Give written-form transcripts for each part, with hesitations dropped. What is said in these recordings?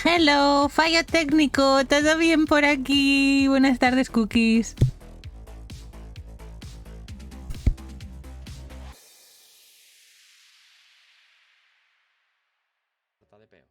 Hello, fallo técnico, ¿todo bien por aquí? Buenas tardes, Cookies. Está de peo.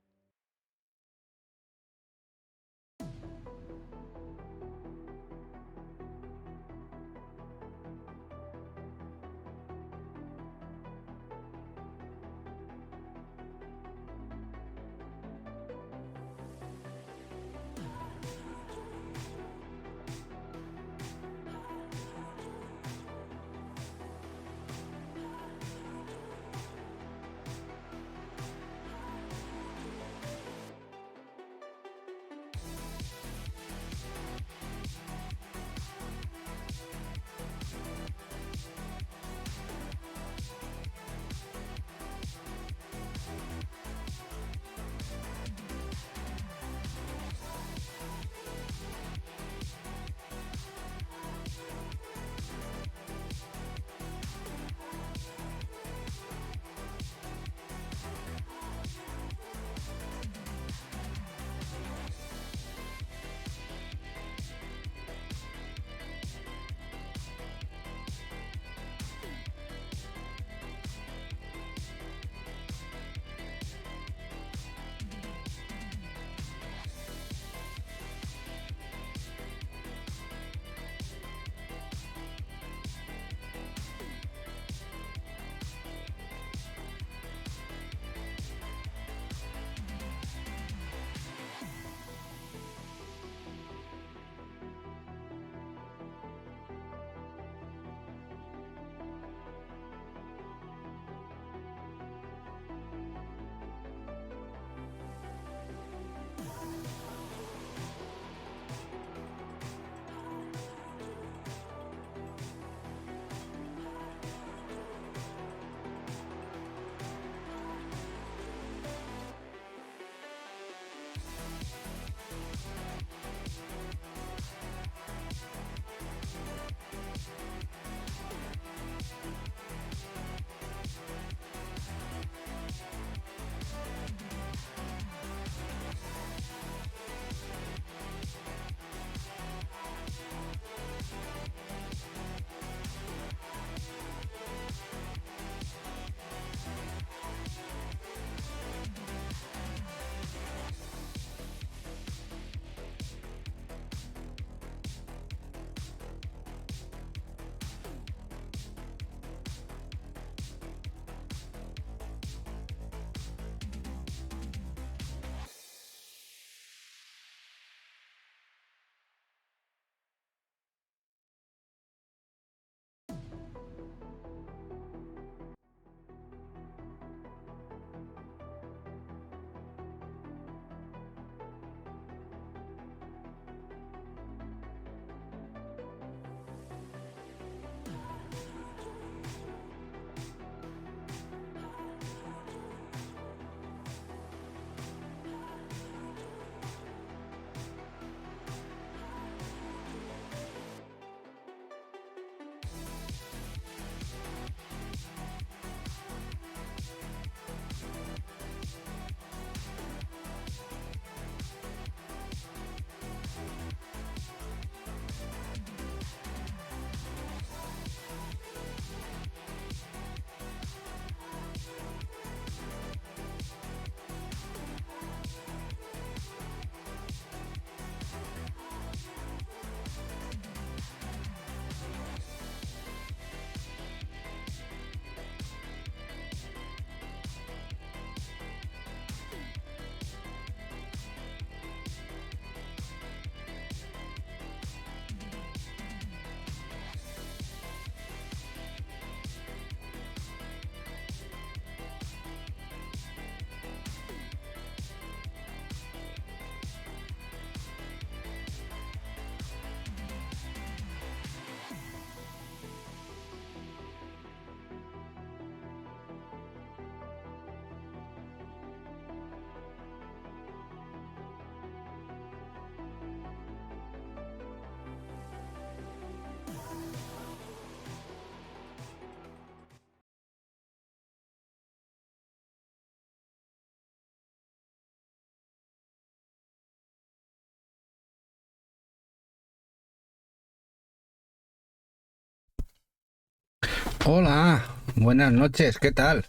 Hola, buenas noches, ¿qué tal?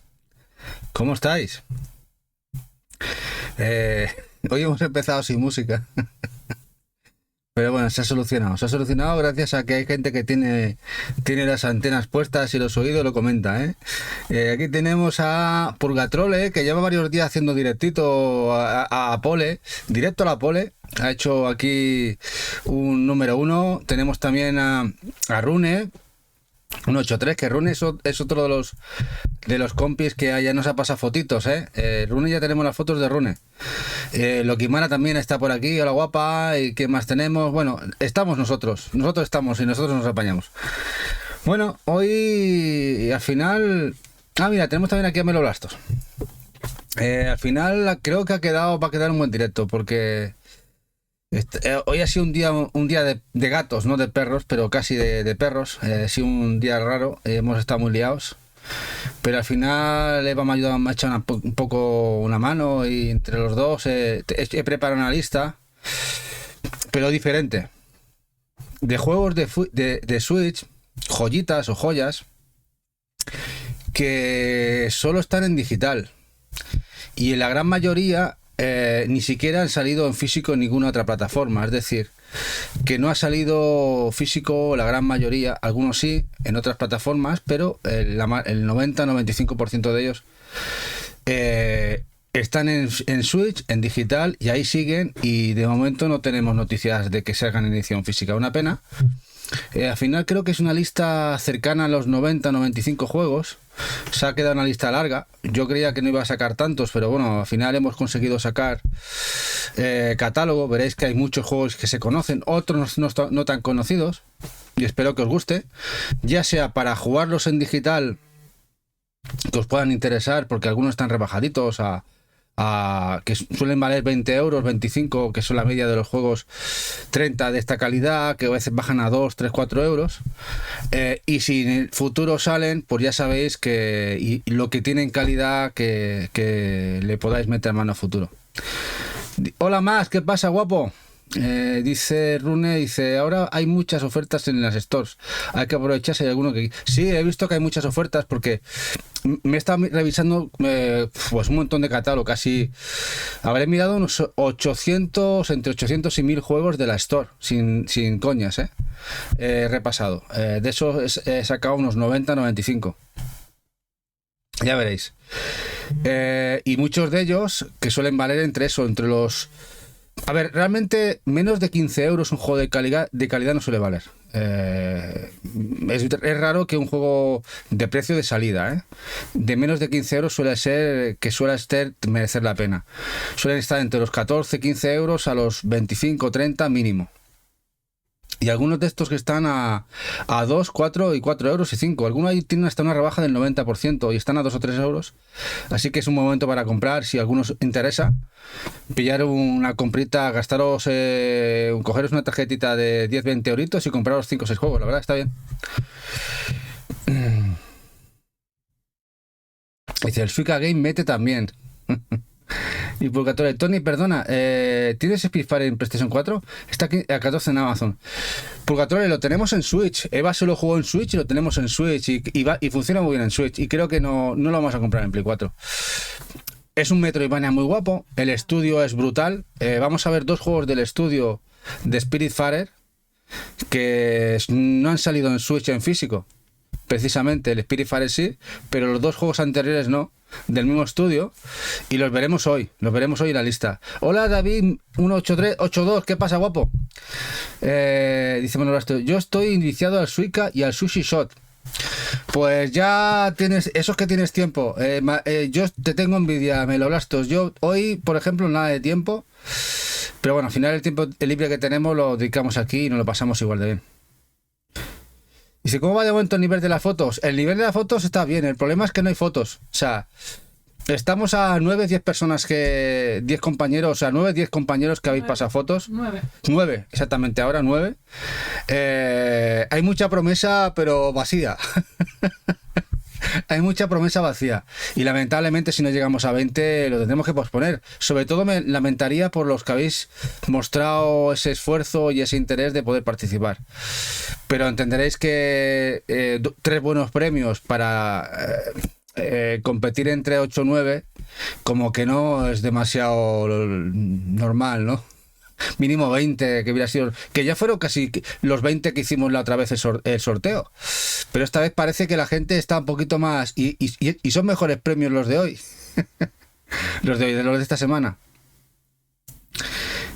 ¿Cómo estáis? Eh, Hoy hemos empezado sin música, pero bueno, se ha solucionado. Se ha solucionado gracias a que hay gente que tiene las antenas puestas y los oídos lo comenta, ¿eh? Aquí tenemos a Purgatrole, que lleva varios días haciendo directito a Pole, directo a la Pole. Ha hecho aquí un número uno. Tenemos también a Rune. Un 8-3, que Rune es otro de los compis que ya nos ha pasado fotitos, ¿eh? Rune, ya tenemos las fotos de Rune. Lokimara también está por aquí, hola guapa, ¿y qué más tenemos? Bueno, estamos nosotros estamos y nosotros nos apañamos. Bueno, hoy al final... Ah, mira, tenemos también aquí a Melo Blastos. Al final creo que va a quedar un buen directo, porque... hoy ha sido un día de gatos, no de perros, pero casi de perros. Ha sido un día raro, hemos estado muy liados. Pero al final Eva me ha echado un poco una mano y entre los dos he preparado una lista, pero diferente. De juegos de Switch, joyitas o joyas, que solo están en digital. Y en la gran mayoría ni siquiera han salido en físico en ninguna otra plataforma. Es decir, que no ha salido físico la gran mayoría, algunos sí, en otras plataformas, pero el 90-95% de ellos están en Switch, en digital, y ahí siguen, y de momento no tenemos noticias de que salgan en edición física. Una pena. Al final creo que es una lista cercana a los 90-95 juegos. Se ha quedado una lista larga. Yo creía que no iba a sacar tantos, pero bueno, al final hemos conseguido sacar catálogo. Veréis que hay muchos juegos que se conocen, otros no tan conocidos, y espero que os guste, ya sea para jugarlos en digital, que os puedan interesar, porque algunos están rebajaditos que suelen valer 20 euros, 25, que son la media de los juegos, 30 de esta calidad, que a veces bajan a 2, 3, 4 euros. Y si en el futuro salen, pues ya sabéis que lo que tienen calidad, que le podáis meter mano a futuro. Hola, más, ¿qué pasa, guapo? Dice Rune, dice, ahora hay muchas ofertas en las stores, hay que aprovecharse. Hay alguno que... Sí, he visto que hay muchas ofertas, porque me he estado revisando pues un montón de catálogo, casi habré mirado unos 800, entre 800 y 1000 juegos de la store, sin coñas, he repasado, de eso he sacado unos 90-95, ya veréis. Y muchos de ellos que suelen valer entre los... A ver, realmente menos de 15 euros un juego de calidad no suele valer. Es raro que un juego de precio de salida, de menos de 15 euros suele merecer la pena. Suelen estar entre los 14-15 euros a los 25-30 mínimo. Y algunos de estos que están a 2, 4 y 4 euros y 5. Algunos ahí tienen hasta una rebaja del 90% y están a 2 o 3 euros. Así que es un momento para comprar. Si a algunos interesa, pillar una comprita, cogeros una tarjetita de 10-20 euritos y compraros 5 o 6 juegos. La verdad está bien. Dice, el Suica Game mete también. Y Purgatorio, Tony, perdona, ¿tienes Spitfire en PlayStation 4? Está aquí a 14 en Amazon. Purgatorio, lo tenemos en Switch. Eva se lo jugó en Switch y lo tenemos en Switch. Y funciona muy bien en Switch. Y creo que no lo vamos a comprar en Play 4. Es un Metroidvania muy guapo. El estudio es brutal. Vamos a ver 2 juegos del estudio de Spiritfarer que no han salido en Switch en físico. Precisamente el Spiritfarer sí, pero los 2 juegos anteriores no, del mismo estudio, y los veremos hoy en la lista. Hola David 18382, ¿qué pasa, guapo? Dice Manuel Rastro, yo estoy iniciado al Suica y al Sushi Shot. Pues ya tienes, esos que tienes tiempo. Yo te tengo envidia, Melo Blastos. Yo hoy, por ejemplo, nada de tiempo, pero bueno, al final el tiempo libre que tenemos lo dedicamos aquí y nos lo pasamos igual de bien. Dice, ¿cómo va de momento el nivel de las fotos? El nivel de las fotos está bien, el problema es que no hay fotos. O sea, estamos a 9-10 personas 10 compañeros, o sea, 9-10 compañeros que habéis pasado fotos. 9, exactamente, ahora 9. Hay mucha promesa, pero vacía. Hay mucha promesa vacía. Y lamentablemente, si no llegamos a 20, lo tendremos que posponer. Sobre todo me lamentaría por los que habéis mostrado ese esfuerzo y ese interés de poder participar. Pero entenderéis que 3 buenos premios para competir entre 8 o 9, como que no es demasiado normal, ¿no? Mínimo 20, que hubiera sido, que ya fueron casi los 20 que hicimos la otra vez el sorteo. Pero esta vez parece que la gente está un poquito más y son mejores premios los de hoy. Los de hoy, los de esta semana.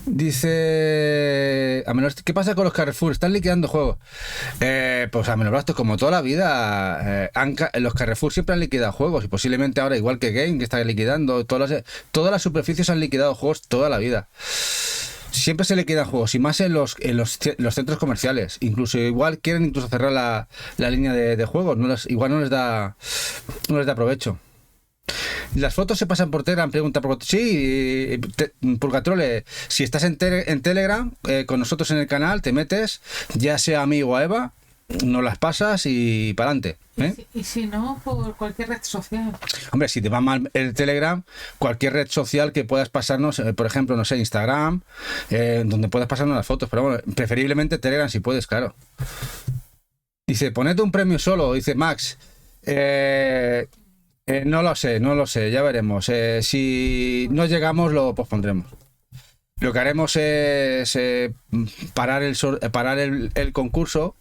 Dice a menos, ¿qué pasa con los Carrefour? ¿Están liquidando juegos? Pues a menos gastos, como toda la vida, los Carrefour siempre han liquidado juegos y posiblemente ahora, igual que Game, que está liquidando, todas las superficies han liquidado juegos toda la vida. Siempre se liquidan juegos, y más en los centros comerciales. Incluso igual quieren cerrar la línea de juegos. Igual no les da provecho. ¿Las fotos se pasan por Telegram? Pregunta por... Sí, Purgatrole, si estás en Telegram, con nosotros en el canal, te metes, ya sea a mí o a Eva, nos las pasas y para adelante. Y si no, por cualquier red social. Hombre, si te va mal el Telegram, cualquier red social que puedas pasarnos, por ejemplo, no sé, Instagram, donde puedas pasarnos las fotos, pero bueno, preferiblemente Telegram si puedes, claro. Dice, ponete un premio solo, dice Max. No lo sé, ya veremos. Si no llegamos, lo pospondremos. Lo que haremos es parar el concurso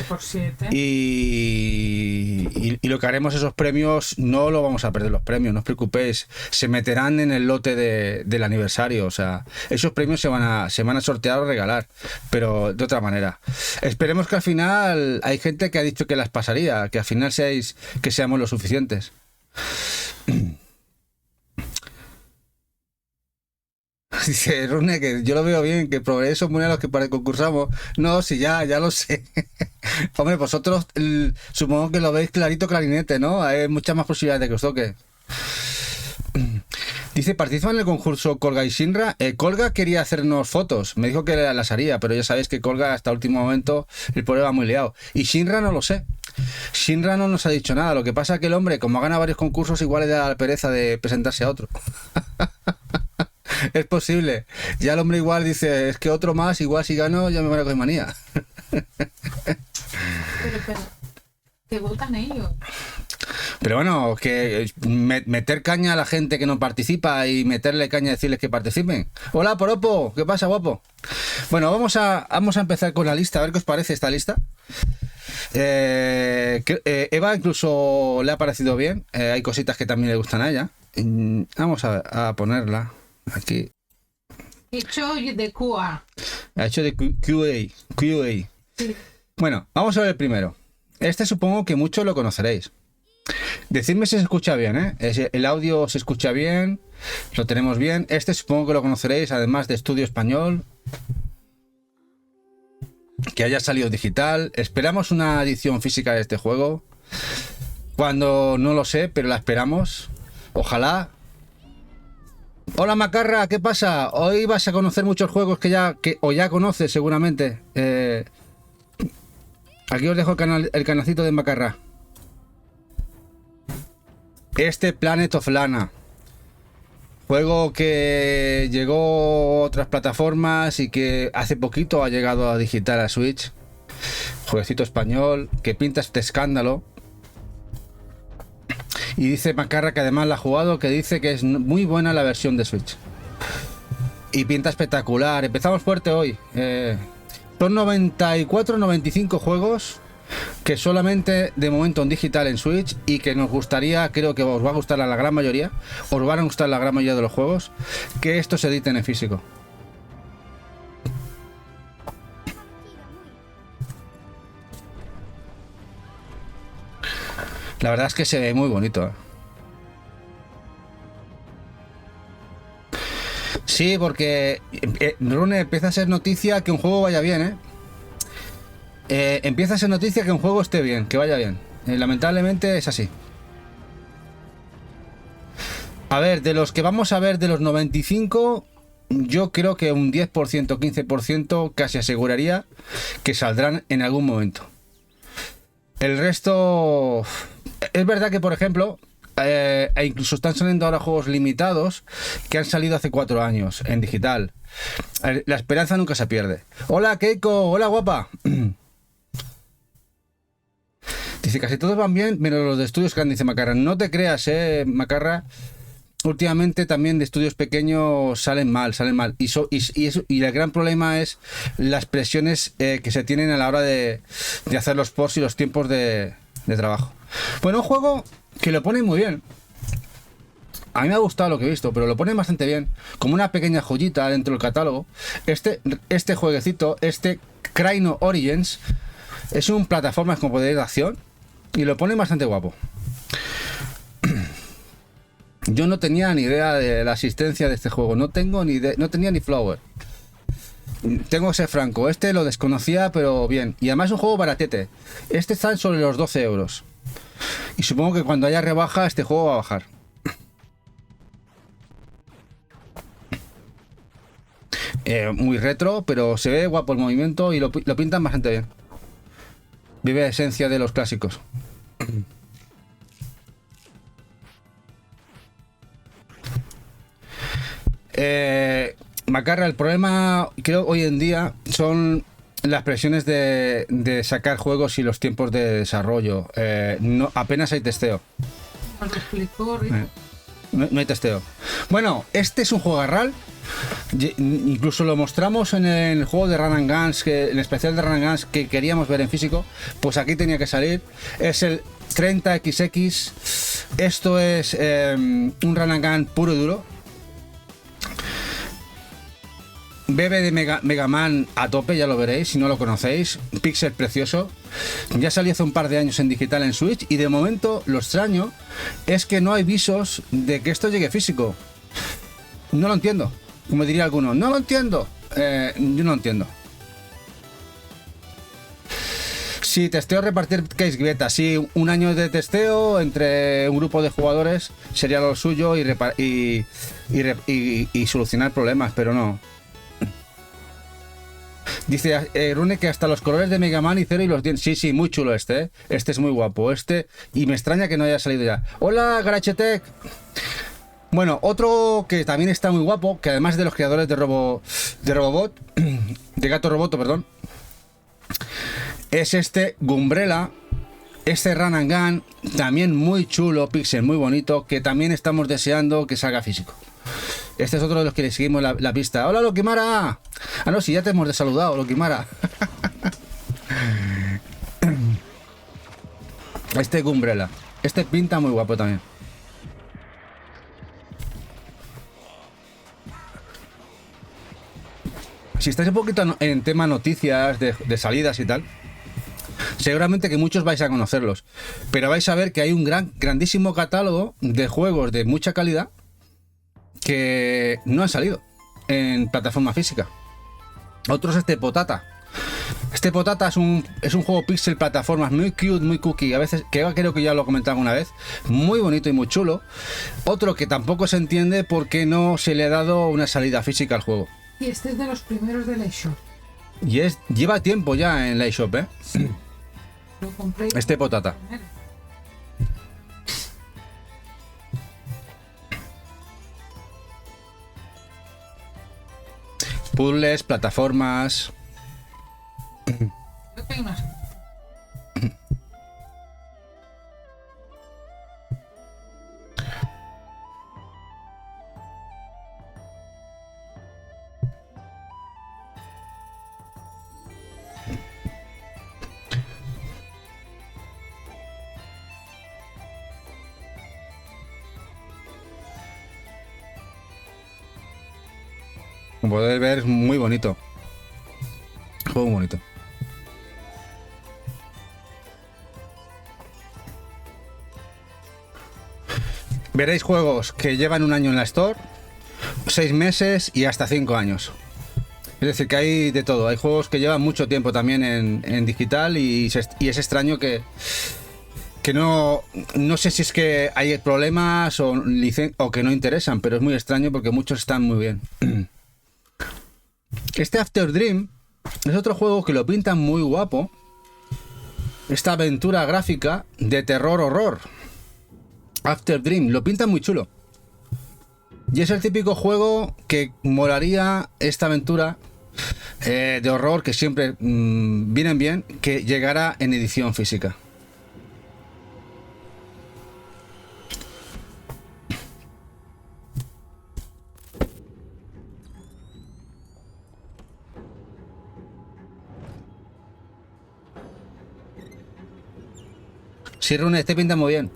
por 7. Y lo que haremos, esos premios, no lo vamos a perder los premios, no os preocupéis, se meterán en el lote del aniversario. O sea, esos premios se van a sortear o regalar, pero de otra manera. Esperemos que al final, hay gente que ha dicho que las pasaría, que al final seamos lo suficientes. Dice Rune que yo lo veo bien, que progreso muy a los que concursamos. No, si ya lo sé. Hombre, vosotros supongo que lo veis clarito, clarinete, ¿no? Hay muchas más posibilidades de que os toque. Dice, participa en el concurso Colga y Shinra. Colga quería hacernos fotos, me dijo que las haría, pero ya sabéis que Colga hasta el último momento el pobre va muy liado. Y Shinra no lo sé. Shinra no nos ha dicho nada. Lo que pasa es que el hombre, como ha ganado varios concursos, igual le da la pereza de presentarse a otro. Es posible. Ya el hombre igual dice, es que otro más, igual si gano ya me van a coger manía. Pero, que votan ellos. Pero bueno, que meter caña a la gente que no participa y meterle caña a decirles que participen. Hola, Poropo, ¿qué pasa, guapo? Bueno, vamos a empezar con la lista, a ver qué os parece esta lista. Eva incluso le ha parecido bien. Hay cositas que también le gustan a ella. Vamos a ponerla aquí. Hecho de QA. Ha hecho de QA. Sí. Bueno, vamos a ver el primero. Este supongo que muchos lo conoceréis. Decidme si se escucha bien, ¿eh? El audio se escucha bien, lo tenemos bien. Este supongo que lo conoceréis, además de Estudio Español, que haya salido digital. Esperamos una edición física de este juego. Cuando no lo sé, pero la esperamos. Ojalá. Hola Macarra, ¿qué pasa? Hoy vas a conocer muchos juegos que ya conoces seguramente. Aquí os dejo el canalcito de Macarra. Este Planet of Lana, juego que llegó a otras plataformas y que hace poquito ha llegado a digital a Switch. Jueguecito español que pinta este escándalo. Y dice Macarra que además la ha jugado, que dice que es muy buena la versión de Switch. Y pinta espectacular. Empezamos fuerte hoy. Son 94, 95 juegos que solamente de momento en digital en Switch, y que nos gustaría, creo que os va a gustar a la gran mayoría, os van a gustar la gran mayoría de los juegos, que estos se editen en físico. La verdad es que se ve muy bonito, ¿eh? Sí, porque Rune, empieza a ser noticia que un juego vaya bien, ¿eh? Empieza a ser noticia que un juego esté bien, que vaya bien. Lamentablemente es así. A ver, de los que vamos a ver, de los 95, yo creo que un 10%, 15% casi aseguraría que saldrán en algún momento. El resto Es verdad que, por ejemplo, e incluso están saliendo ahora juegos limitados que han salido hace 4 años en digital. La esperanza nunca se pierde. Hola, Keiko. Hola, guapa. Dice, casi todos van bien, menos los de estudios grandes, dice Macarra. No te creas, Macarra. Últimamente también de estudios pequeños salen mal, salen mal. Y el gran problema es las presiones que se tienen a la hora de hacer los ports y los tiempos de trabajo. Bueno, un juego que lo pone muy bien. A mí me ha gustado lo que he visto, pero lo pone bastante bien. Como una pequeña joyita dentro del catálogo. Este jueguecito, Cryno Origins, es un plataformas con poder de acción y lo pone bastante guapo. Yo no tenía ni idea de la existencia de este juego. No tenía ni Flower. Tengo que ser franco. Este lo desconocía, pero bien. Y además es un juego baratete. Este está sobre los 12 euros. Y supongo que cuando haya rebaja, este juego va a bajar. Muy retro, pero se ve guapo el movimiento y lo pintan bastante bien. Vive la esencia de los clásicos. Macarra, el problema creo hoy en día son las presiones de sacar juegos y los tiempos de desarrollo. Apenas hay testeo. No hay testeo. Bueno, este es un juego RAL. Incluso lo mostramos en el juego de Run and Guns, en el especial de Run and Guns que queríamos ver en físico. Pues aquí tenía que salir. Es el 30XX. Esto es un Run and Gun puro y duro. Bebe de Mega Man a tope, ya lo veréis si no lo conocéis. Pixel precioso. Ya salió hace un par de años en digital en Switch y de momento lo extraño es que no hay visos de que esto llegue físico. No lo entiendo. Como diría alguno, no lo entiendo. Yo no lo entiendo. Sí, testeo repartir case beta. Sí, un año de testeo entre un grupo de jugadores sería lo suyo y solucionar problemas, pero no. Dice Rune que hasta los colores de Mega Man y Zero y los dientes. Sí, muy chulo este, ¿eh? Este es muy guapo. Y me extraña que no haya salido ya. Hola, Garachetec. Bueno, otro que también está muy guapo, que además de los creadores de Robobot, de Gato Roboto, perdón, es Gumbrella, Run and Gun, también muy chulo, pixel muy bonito, que también estamos deseando que salga físico. Este es otro de los que le seguimos la pista. ¡Hola, Lokimara! Ah, no, sí, ya te hemos desaludado, Lokimara. Gumbrella. Pinta muy guapo también. Si estáis un poquito en tema noticias de salidas y tal, seguramente que muchos vais a conocerlos. Pero vais a ver que hay un grandísimo catálogo de juegos de mucha calidad que no han salido en plataforma física. Otros Potata. Potata es un juego pixel plataformas muy cute, muy cookie. A veces, que creo que ya lo he comentado alguna vez. Muy bonito y muy chulo. Otro que tampoco se entiende por qué no se le ha dado una salida física al juego. Y este es de los primeros de la eShop. Y lleva tiempo ya en la eShop, ¿eh? Sí. Lo compré. Potata. Puzzles, plataformas. Creo que hay unas. Como podéis ver, es muy bonito. Juego muy bonito. Veréis juegos que llevan un año en la Store, 6 meses y hasta 5 años. Es decir, que hay de todo. Hay juegos que llevan mucho tiempo también en digital y es extraño que no sé si es que hay problemas o que no interesan, pero es muy extraño porque muchos están muy bien. After Dream es otro juego que lo pintan muy guapo. esta aventura gráfica de terror horror. After Dream, lo pinta muy chulo. Y es el típico juego que molaría esta aventura de horror que siempre vienen bien, que llegara en edición física. Sí, Rune, este pinta muy bien.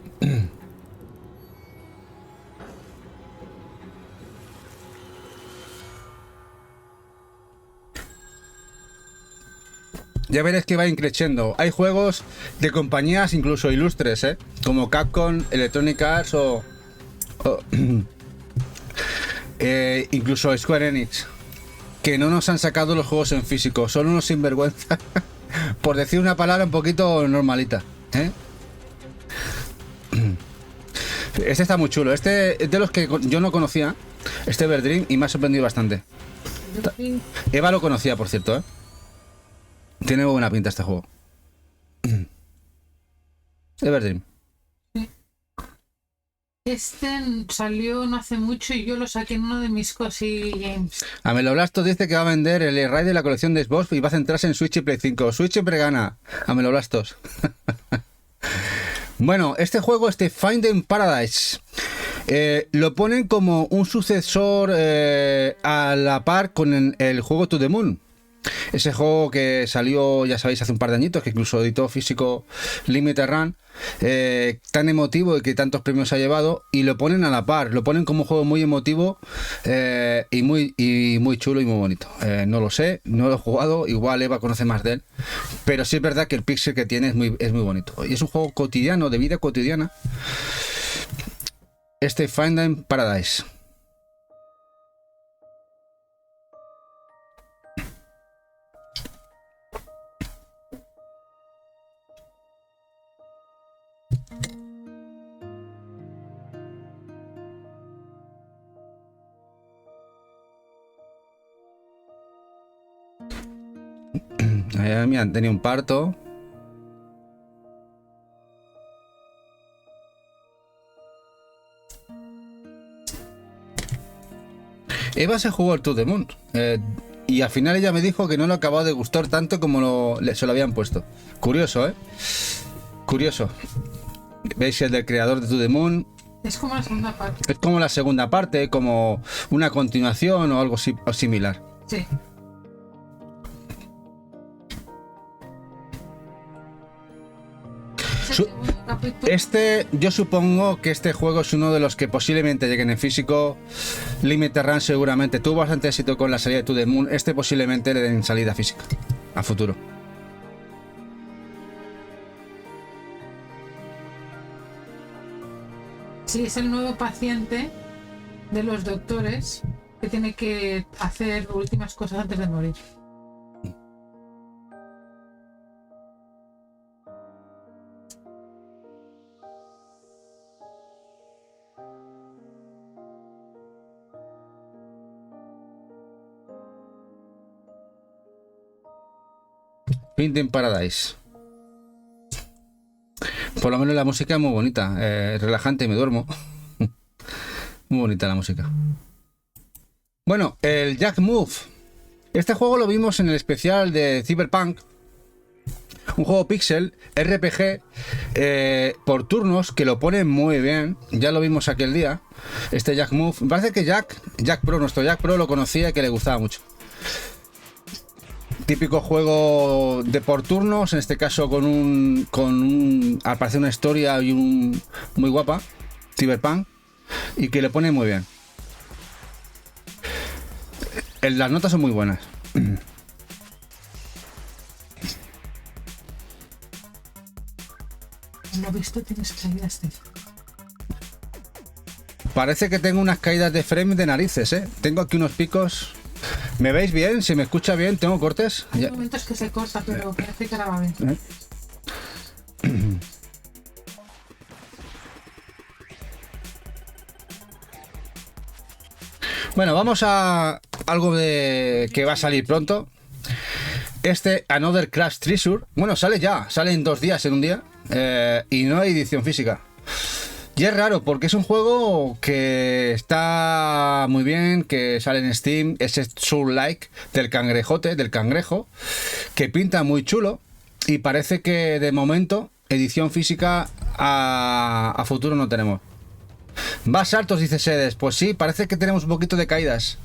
Ya veréis que va increciendo. Hay juegos de compañías incluso ilustres, como Capcom, Electronic Arts o incluso Square Enix, que no nos han sacado los juegos en físico. Son unos sinvergüenza. Por decir una palabra un poquito normalita, ¿eh? Este está muy chulo. Este es de los que yo no conocía, este Everdream, y me ha sorprendido bastante. Eva lo conocía, por cierto, ¿eh? Tiene buena pinta este juego. Everdream. Sí. Este salió no hace mucho y yo lo saqué en uno de mis Cozy Games. Ameloblastos dice que va a vender el array de la colección de Xbox y va a centrarse en Switch y Play 5. Switch siempre gana. Ameloblastos. Bueno, este juego, este Finding Paradise, lo ponen como un sucesor a la par con el juego To The Moon. Ese juego que salió, ya sabéis, hace un par de añitos, que incluso editó físico Limited Run, tan emotivo y que tantos premios ha llevado, y lo ponen a la par, lo ponen como un juego muy emotivo y muy chulo y muy bonito. No lo sé, no lo he jugado, igual Eva conoce más de él, pero sí es verdad que el pixel que tiene es muy bonito. Y es un juego cotidiano, de vida cotidiana, este Finding Paradise. Mira, han tenido un parto. Eva se jugó el To The Moon y al final ella me dijo que no le acababa de gustar tanto como se lo habían puesto. Curioso, ¿eh? Curioso. ¿Veis el del creador de To The Moon? Es como la segunda parte. Es como la segunda parte, como una continuación o algo similar. Sí. Este, yo supongo que este juego es uno de los que posiblemente lleguen en físico. Limited Run seguramente tuvo bastante éxito con la salida de To The Moon. Este posiblemente le den salida física a futuro. Sí, es el nuevo paciente de los doctores que tiene que hacer últimas cosas antes de morir. Finding Paradise. Por lo menos la música es muy bonita, relajante, me duermo. Muy bonita la música. Bueno, el Jack Move. Este juego lo vimos en el especial de Cyberpunk. Un juego pixel, RPG, por turnos, que lo pone muy bien. Ya lo vimos aquel día. Este Jack Move. Me parece que Jack Pro, nuestro Jack Pro, lo conocía y que le gustaba mucho. Típico juego de por turnos, en este caso con un al parecer una historia y muy guapa, Cyberpunk, y que le pone muy bien. Las notas son muy buenas. Lo visto, tienes caídas de... Parece que tengo unas caídas de frame de narices, ¿eh? Tengo aquí unos picos. ¿Me veis bien? ¿Se me escucha bien? ¿Tengo cortes? Hay momentos que se corta, pero parece que ahora va bien. Bueno, vamos a algo que va a salir pronto. Este Another Crash Treasure, bueno, sale ya, sale en 2 días, en un día, y no hay edición física. Y es raro porque es un juego que está muy bien, que sale en Steam, ese Soul-like del cangrejote, del cangrejo, que pinta muy chulo y parece que de momento edición física a futuro no tenemos. Vas altos, dice Sedes. Pues sí, parece que tenemos un poquito de caídas.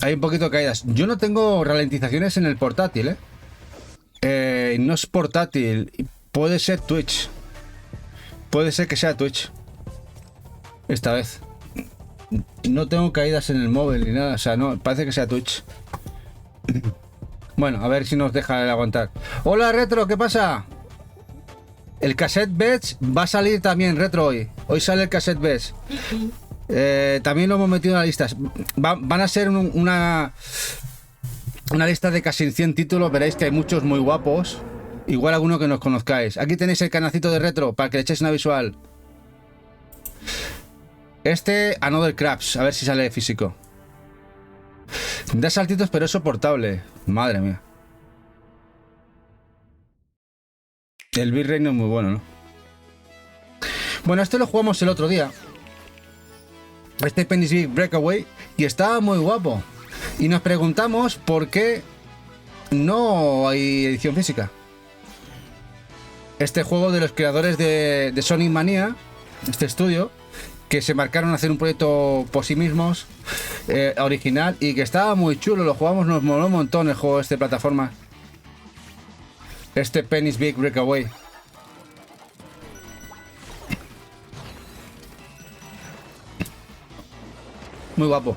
Hay un poquito de caídas. Yo no tengo ralentizaciones en el portátil, no es portátil. Puede ser Twitch. Puede ser que sea Twitch. Esta vez. No tengo caídas en el móvil ni nada. O sea, no, parece que sea Twitch. Bueno, a ver si nos deja aguantar. Hola, Retro, ¿qué pasa? El Cassette Beds va a salir también, Retro, hoy. Hoy sale el Cassette Beds. También lo hemos metido en la lista. Van a ser una lista de casi 100 títulos. Veréis que hay muchos muy guapos. Igual alguno que nos conozcáis. Aquí tenéis el canacito de Retro para que le echéis una visual. Este Another Crabs, a ver si sale físico. Da saltitos, pero es soportable. Madre mía. El bitrate no es muy bueno, ¿no? Bueno, este lo jugamos el otro día. Este Penny's Big Breakaway. Y estaba muy guapo. Y nos preguntamos por qué no hay edición física. Este juego de los creadores de Sonic Mania, este estudio, que se marcaron a hacer un proyecto por sí mismos, original, y que estaba muy chulo, lo jugamos, nos moló un montón el juego este de plataforma. Este Penny's Big Breakaway. Muy guapo.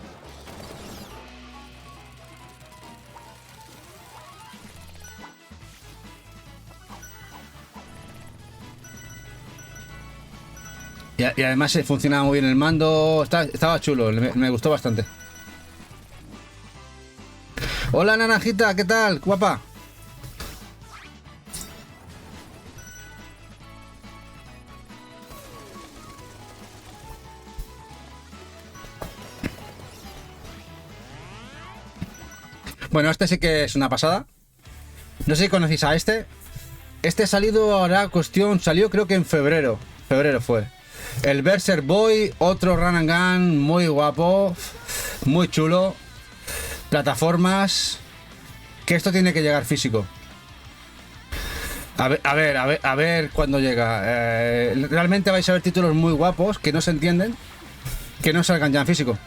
Y además funcionaba muy bien el mando, estaba chulo, me gustó bastante. Hola, Naranjita, ¿qué tal? Guapa. Bueno, este sí que es una pasada. No sé si conocéis a este. Este ha salido ahora, salió creo que en febrero. Febrero fue. El Berserk Boy, otro run and gun muy guapo, muy chulo. Plataformas. Que esto tiene que llegar físico. A ver cuándo llega. Realmente vais a ver títulos muy guapos que no se entienden, que no salgan ya en físico.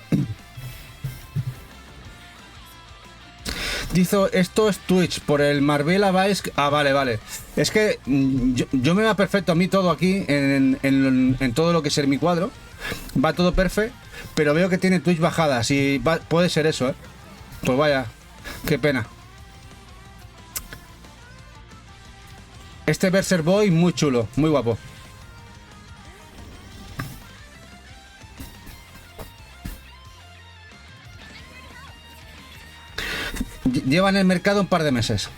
Dice, esto es Twitch, por el Marbella Vice. Ah, vale. Es que yo me va perfecto a mí todo aquí, en todo lo que es mi cuadro. Va todo perfecto, pero veo que tiene Twitch bajadas y puede ser eso, ¿eh? Pues vaya, qué pena. Este Berserk Boy, muy chulo, muy guapo. Lleva en el mercado un par de meses.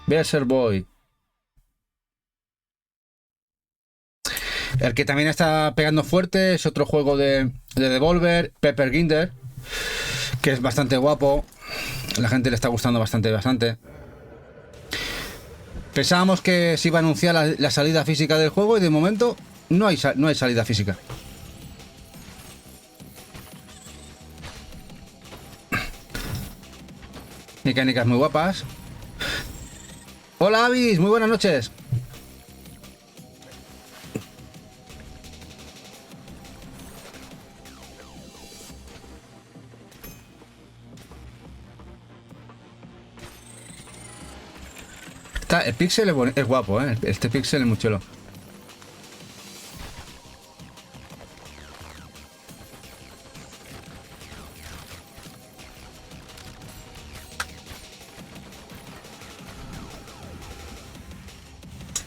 Berserk Boy. El que también está pegando fuerte es otro juego de Devolver, Pepper Ginder, que es bastante guapo. La gente le está gustando bastante. Pensábamos que se iba a anunciar la salida física del juego y de momento no hay salida física. Mecánicas muy guapas. Hola, Avis, muy buenas noches. El pixel es guapo, ¿eh? Este pixel es muy chulo.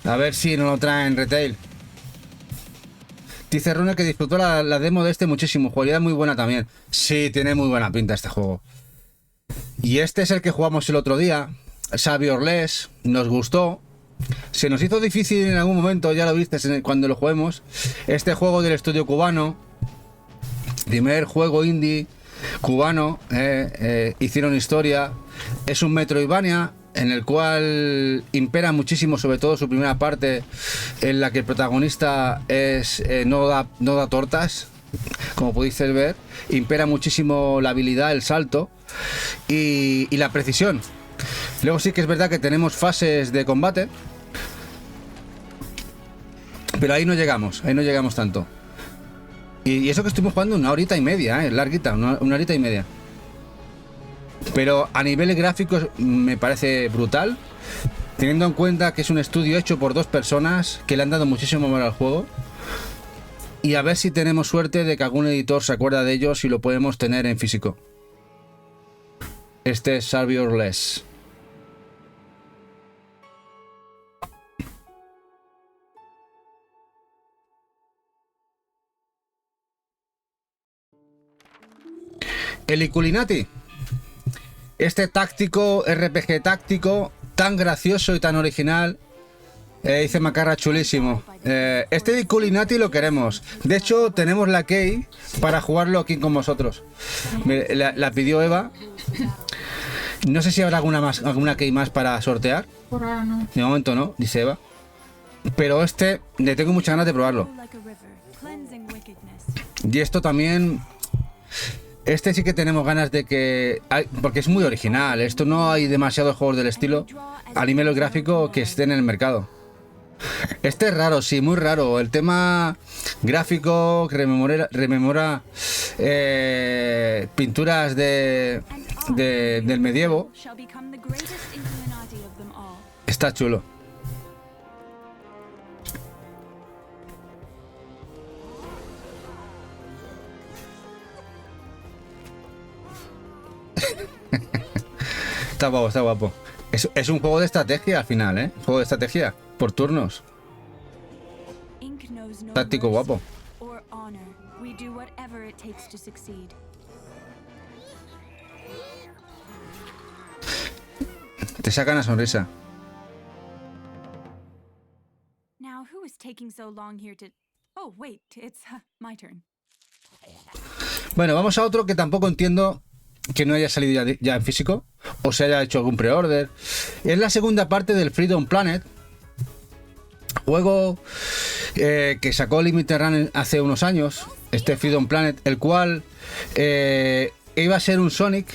A ver si nos lo traen retail. Dice Rune que disfrutó la demo de este muchísimo. Jugabilidad muy buena también. Sí, tiene muy buena pinta este juego. Y este es el que jugamos el otro día, Saviorless, nos gustó. Se nos hizo difícil en algún momento, ya lo viste cuando lo juguemos. Este juego del estudio cubano, primer juego indie cubano, hicieron historia. Es un Metroidvania en el cual impera muchísimo, sobre todo su primera parte, en la que el protagonista es no da tortas, como podéis ver. Impera muchísimo la habilidad, el salto y la precisión. Luego sí que es verdad que tenemos fases de combate, pero ahí no llegamos tanto. Y eso que estuvimos jugando una horita y media, larguita, una horita y media. Pero a nivel gráfico me parece brutal, teniendo en cuenta que es un estudio hecho por 2 personas que le han dado muchísimo amor al juego. Y a ver si tenemos suerte de que algún editor se acuerda de ellos y lo podemos tener en físico. Este es Saviorless. El Iculinati. Este táctico, RPG táctico, tan gracioso y tan original. Dice Macarra, chulísimo. Este Iculinati lo queremos. De hecho, tenemos la key para jugarlo aquí con vosotros. La pidió Eva. No sé si habrá alguna key más para sortear. Por ahora no. De momento no, dice Eva. Pero este, le tengo muchas ganas de probarlo. Y esto también... Este sí que tenemos ganas de que... Porque es muy original. Esto no hay demasiados juegos del estilo a nivel gráfico que estén en el mercado. Este es raro, sí, muy raro. El tema gráfico que rememora pinturas del medievo. Está chulo. Está guapo, está guapo. Es un juego de estrategia al final, ¿eh? Juego de estrategia por turnos. Táctico guapo. Te saca una sonrisa. Bueno, vamos a otro que tampoco entiendo que no haya salido ya en físico o se haya hecho algún pre-order. Es la segunda parte del Freedom Planet, juego que sacó Limited Run hace unos años. Este Freedom Planet, el cual iba a ser un Sonic,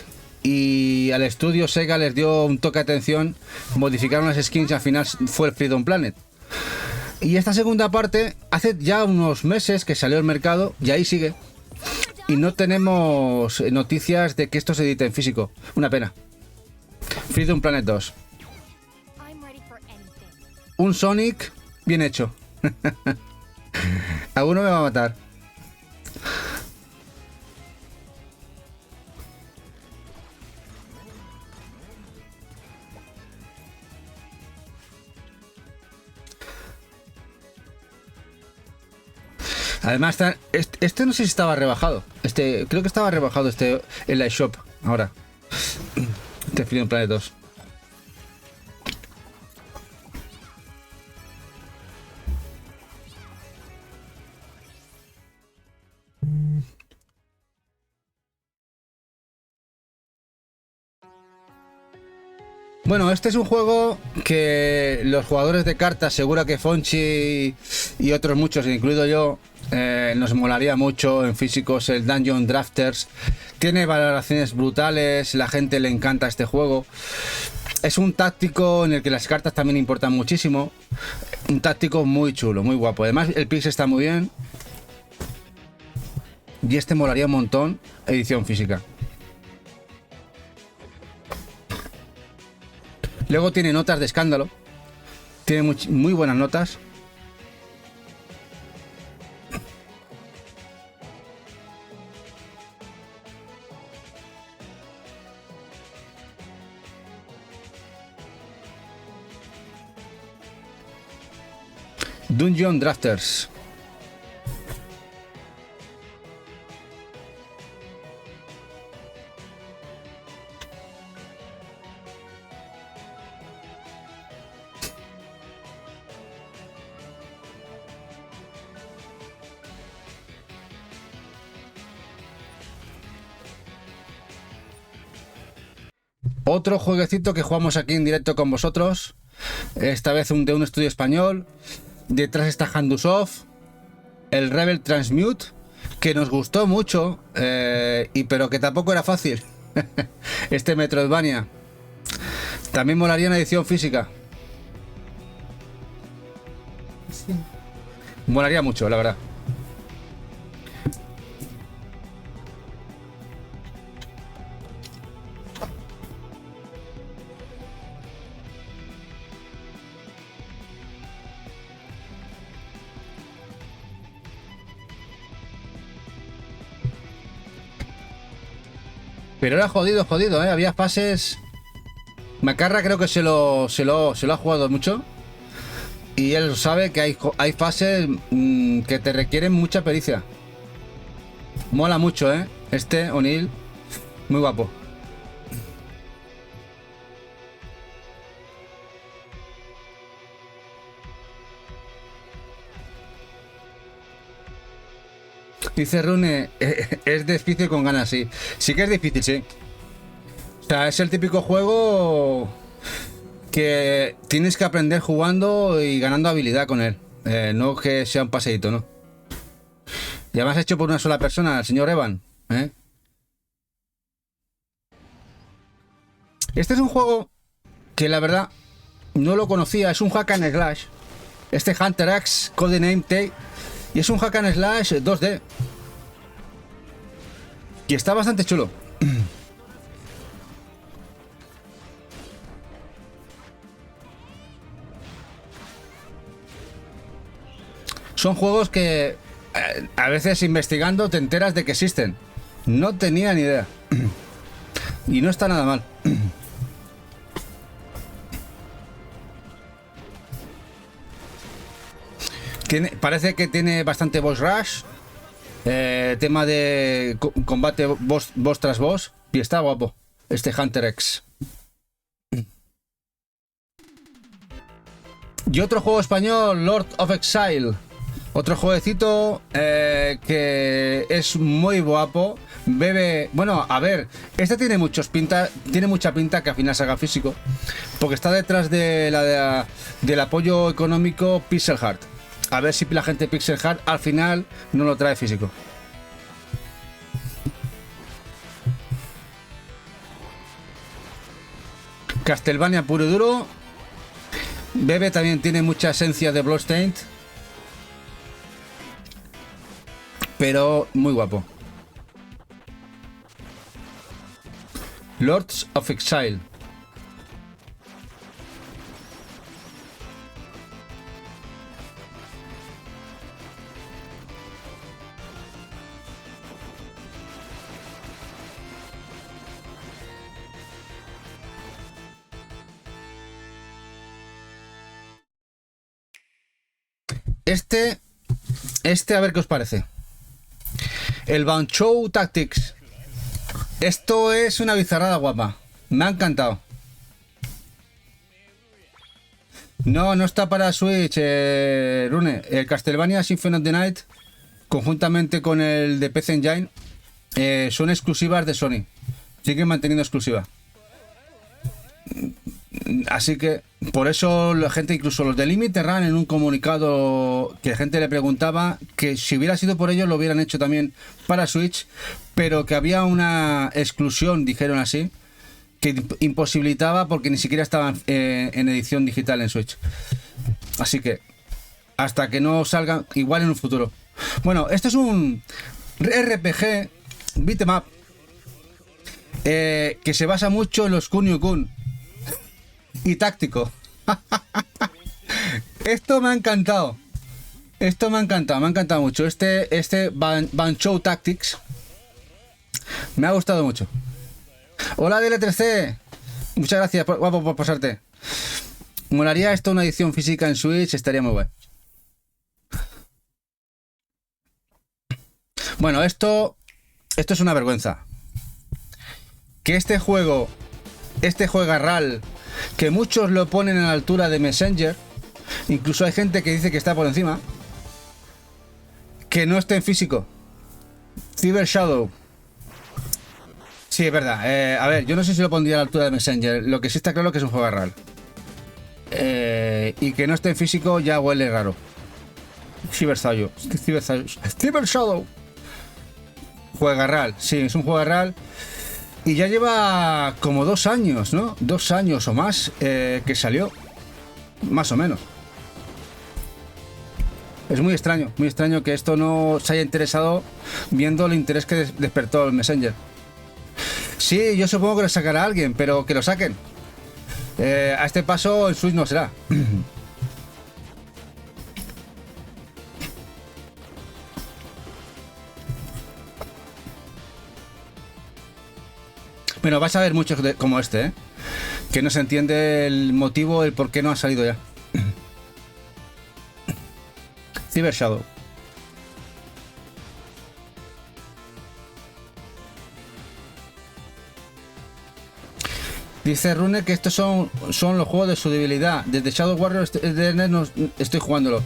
y al estudio Sega les dio un toque de atención, modificaron las skins y al final fue el Freedom Planet. Y esta segunda parte hace ya unos meses que salió al mercado y ahí sigue. Y no tenemos noticias de que esto se edite en físico. Una pena. Freedom Planet 2. Un Sonic bien hecho. Alguno me va a matar. Además, este no sé si estaba rebajado. Creo que estaba rebajado en la shop ahora. Este Freedom Planet 2. Bueno, este es un juego que los jugadores de cartas, seguro que Fonchi y otros muchos, incluido yo, nos molaría mucho en físicos. El Dungeon Drafters tiene valoraciones brutales, la gente le encanta este juego. Es un táctico en el que las cartas también importan muchísimo. Un táctico muy chulo, muy guapo. Además el pixel está muy bien. Y este molaría un montón, edición física. Luego tiene notas de escándalo. Tiene muy buenas notas. Dungeon Drafters. Otro jueguecito que jugamos aquí en directo con vosotros. Esta vez de un estudio español. Detrás está Handusoft. El Rebel Transmute. Que nos gustó mucho. Pero que tampoco era fácil. Este Metroidvania. También molaría una edición física. Sí. Molaría mucho, la verdad. Pero era jodido, jodido, ¿eh? Había fases... Macarra creo que se lo ha jugado mucho. Y él sabe que hay fases que te requieren mucha pericia. Mola mucho, ¿eh? Este O'Neill, muy guapo. Dice Rune, es difícil con ganas, sí. Sí que es difícil, sí. O sea, es el típico juego que tienes que aprender jugando y ganando habilidad con él. No que sea un paseíto, ¿no? Y además hecho por una sola persona, el señor Evan. Este es un juego que la verdad no lo conocía. Es un hack and slash. Este Hunter X Codename T. Y es un hack and slash 2D. Y está bastante chulo. Son juegos que a veces investigando te enteras de que existen. No tenía ni idea. Y no está nada mal. Parece que tiene bastante boss rush. Tema de combate boss tras boss. Y está guapo. Este Hunter X. Y otro juego español, Lord of Exile. Otro jueguecito que es muy guapo. Bebe. Bueno, a ver. Este tiene mucha pinta que al final se haga físico. Porque está detrás del apoyo económico Pixel Heart. A ver si la gente Pixel Heart al final no lo trae físico. Castlevania puro y duro. Bebe también tiene mucha esencia de Bloodstained. Pero muy guapo. Lords of Exile. Este a ver qué os parece. El Banchou Tactics. Esto es una bizarrada guapa. Me ha encantado. No está para Switch, Rune. El Castlevania Symphony of the Night, conjuntamente con el de PC Engine, son exclusivas de Sony. Siguen manteniendo exclusiva. Así que por eso la gente, incluso los de Limited Run, en un comunicado que la gente le preguntaba que si hubiera sido por ellos lo hubieran hecho también para Switch, pero que había una exclusión, dijeron así, que imposibilitaba porque ni siquiera estaban en edición digital en Switch. Así que hasta que no salgan, igual en un futuro. Bueno, esto es un RPG beat'em up que se basa mucho en los Kunio-kun y táctico. Esto me ha encantado. Me ha encantado mucho. Este Banchou Tactics me ha gustado mucho. Hola DL3C. Muchas gracias, guapo, por pasarte. Molaría esto una edición física en Switch, estaría muy bueno. Bueno, esto es una vergüenza. Que este juego RAL, que muchos lo ponen a la altura de Messenger, incluso hay gente que dice que está por encima, que no esté en físico. Cyber Shadow. Sí, es verdad. A ver, yo no sé si lo pondría a la altura de Messenger. Lo que sí está claro es que es un juego real. Y que no esté en físico ya huele raro. Cyber Shadow. Juega real, sí, es un juego real. Y ya lleva como 2 años, ¿no? 2 años o más que salió. Más o menos. Es muy extraño que esto no se haya interesado viendo el interés que despertó el Messenger. Sí, yo supongo que lo sacará alguien, pero que lo saquen. A este paso el Switch no será. Bueno, vas a ver muchos como este, ¿eh? Que no se entiende el motivo, el por qué no ha salido ya. Cyber Shadow. Dice Rune que estos son los juegos de su debilidad. Desde Shadow Warrior de NES no estoy jugándolo.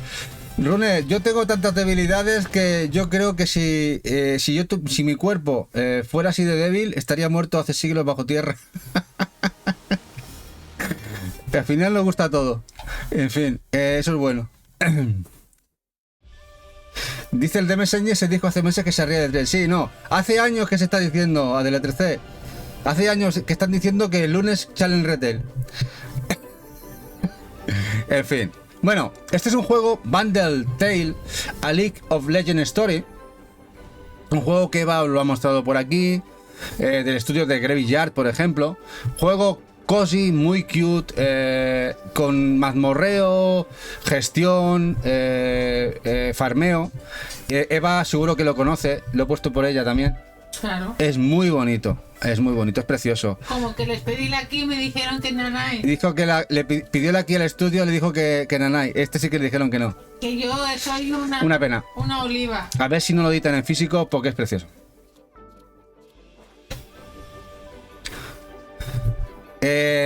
Rune, yo tengo tantas debilidades que yo creo que si mi cuerpo fuera así de débil, estaría muerto hace siglos bajo tierra. Al final nos gusta todo. En fin, eso es bueno. Dice el de Messenger, se dijo hace meses que se ríe de 3. Sí, no. Hace años que se está diciendo a del 3C. Hace años que están diciendo que el lunes sale en Retail. En fin. Bueno, este es un juego Bundle Tale, A League of Legends Story. Un juego que lo ha mostrado por aquí. Del estudio de Graveyard, por ejemplo. Juego cozy, muy cute, con mazmorreo, gestión, farmeo. Eva seguro que lo conoce, lo he puesto por ella también. Claro. Es muy bonito, es precioso. Como que les pedí la aquí y me dijeron que nanay. Dijo que le pidió la aquí al estudio, le dijo que nanay. Este sí que le dijeron que no. Que yo soy una pena. Una oliva. A ver si no lo editan en físico porque es precioso.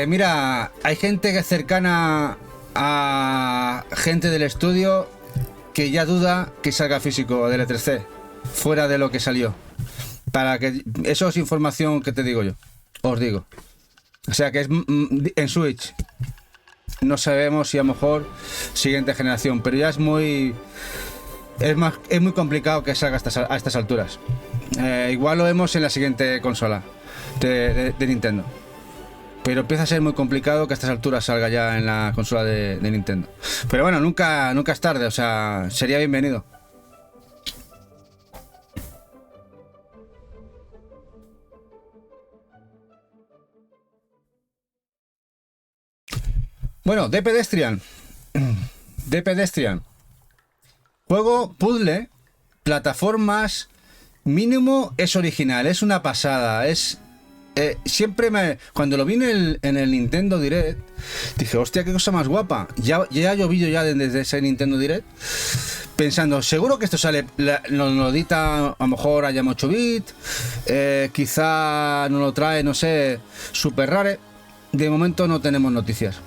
Mira, hay gente que es cercana a gente del estudio que ya duda que salga físico del E3C, fuera de lo que salió. Para que eso es información que te digo yo, os digo. O sea que es en Switch. No sabemos si a lo mejor siguiente generación, pero ya es muy complicado que salga a estas alturas. Igual lo vemos en la siguiente consola de Nintendo. Pero empieza a ser muy complicado que a estas alturas salga ya en la consola de Nintendo. Pero bueno, nunca es tarde, o sea, sería bienvenido. Bueno, The Pedestrian. The Pedestrian. Juego puzzle, plataformas, mínimo es original, es una pasada, es... cuando lo vi en el Nintendo Direct, dije, hostia, qué cosa más guapa. Ya ha llovido ya desde ese Nintendo Direct, pensando, seguro que esto sale, lo edita a lo mejor a Llama 8-bit, quizá nos lo trae, no sé, Super Rare. De momento no tenemos noticias.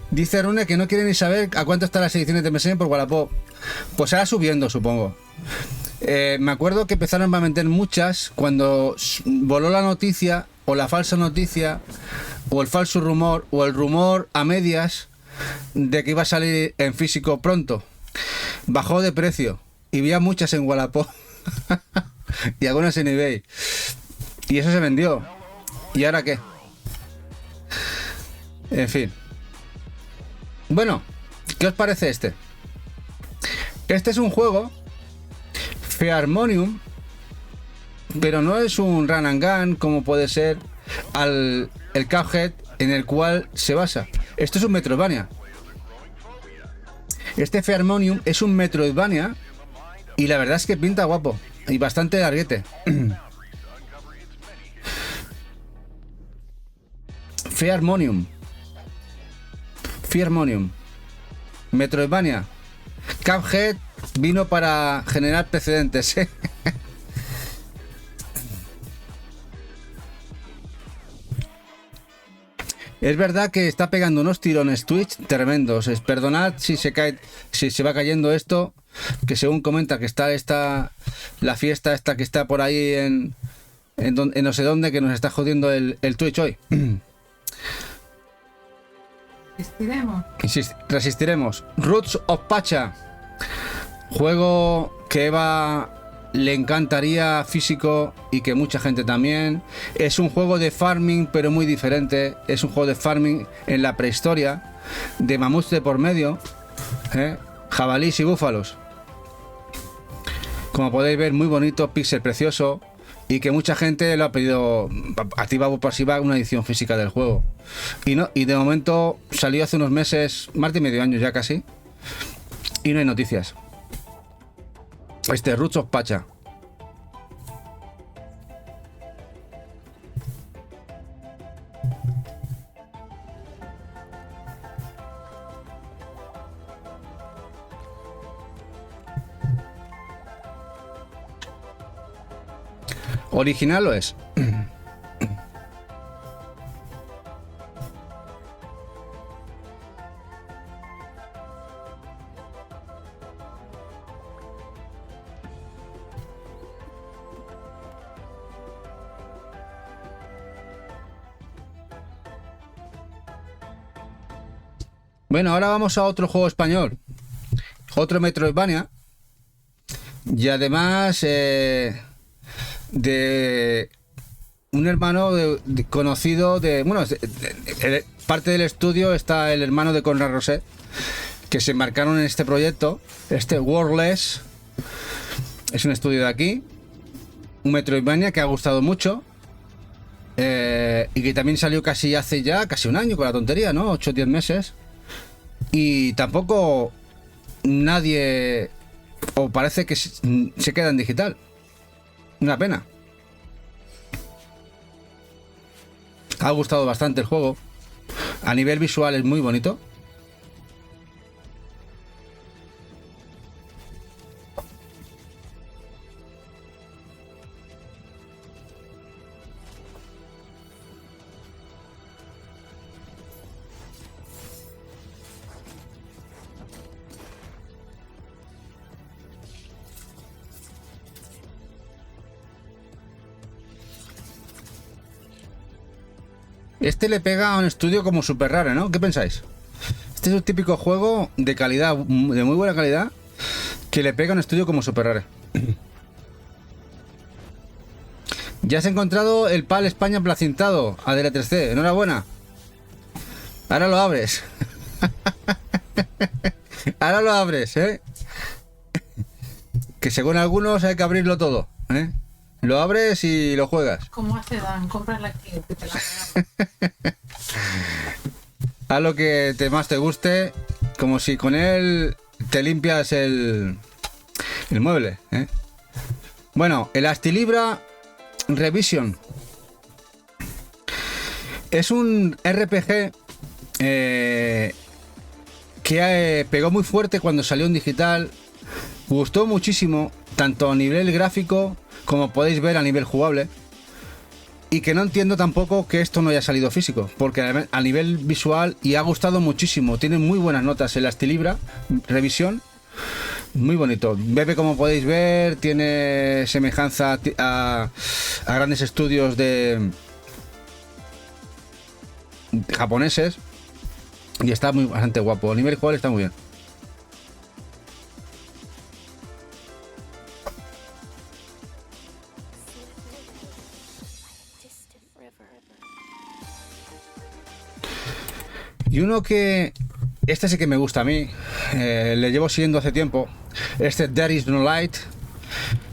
Dice Rune que no quiere ni saber a cuánto están las ediciones de Messenger por Wallapop. Pues ahora subiendo, supongo. Me acuerdo que empezaron a meter muchas cuando voló la noticia, o la falsa noticia, o el falso rumor, o el rumor a medias de que iba a salir en físico pronto. Bajó de precio y había muchas en Wallapop y algunas en eBay. Y eso se vendió. ¿Y ahora qué? En fin. Bueno, ¿qué os parece este? Este es un juego Fearmonium, pero no es un run and gun como puede ser el Cuphead en el cual se basa. Esto es un Metroidvania. Este Fearmonium es un Metroidvania y la verdad es que pinta guapo y bastante larguete. Fearmonium. Metroidvania. Cuphead vino para generar precedentes, ¿eh? Es verdad que está pegando unos tirones Twitch tremendos. Perdonad si se va cayendo esto, que según comenta que está la fiesta esta que está por ahí en no sé dónde, que nos está jodiendo el Twitch hoy. Resistiremos. Roots of Pacha. Juego que Eva le encantaría físico y que mucha gente también. Es un juego de farming, pero muy diferente. Es un juego de farming en la prehistoria, de mamuts de por medio, jabalís y búfalos. Como podéis ver, muy bonito, pixel precioso, y que mucha gente lo ha pedido activa o pasiva una edición física del juego. Y de momento salió hace unos meses, más de medio año ya casi, y no hay noticias. Roots of Pacha. ¿Original lo es? Bueno, ahora vamos a otro juego español, otro Metroidvania, y además de un hermano conocido de, bueno, parte del estudio está el hermano de Conrad Roset, que se embarcaron en este proyecto. Wordless es un estudio de aquí, un Metroidvania que ha gustado mucho, y que también salió casi un año, con la tontería, ¿no? 8 o 10 meses. Y tampoco nadie, o parece que se queda en digital. Una pena. Ha gustado bastante el juego. A nivel visual es muy bonito. Este le pega a un estudio como Super Rare, ¿no? ¿Qué pensáis? Este es un típico juego de calidad, de muy buena calidad, que le pega a un estudio como Super Rare. Ya has encontrado el PAL España placintado, ADL3C. Enhorabuena. Ahora lo abres. Ahora lo abres, ¿eh? Que según algunos hay que abrirlo todo, ¿eh? Lo abres y lo juegas. ¿Cómo hace Dan? Cómprala aquí, que te la regalamos. Haz lo que más te guste, como si con él te limpias el mueble, ¿eh? Bueno, el Astilibra Revision es un RPG que pegó muy fuerte cuando salió en digital. Gustó muchísimo, tanto a nivel gráfico como podéis ver a nivel jugable, y que no entiendo tampoco que esto no haya salido físico, porque a nivel visual, y ha gustado muchísimo, tiene muy buenas notas el Astilibra Revisión, muy bonito. Bebe, como podéis ver, tiene semejanza a grandes estudios de japoneses, y está bastante guapo. A nivel jugable está muy bien. Y uno que... Este sí que me gusta a mí. Le llevo siguiendo hace tiempo. There Is No Light.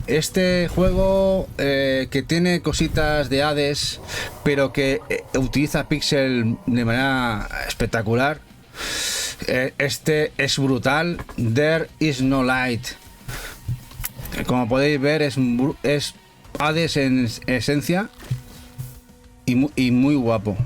Este juego que tiene cositas de Hades, pero que utiliza pixel de manera espectacular. Este es brutal. There Is No Light. Como podéis ver, es Hades en esencia. Y muy guapo.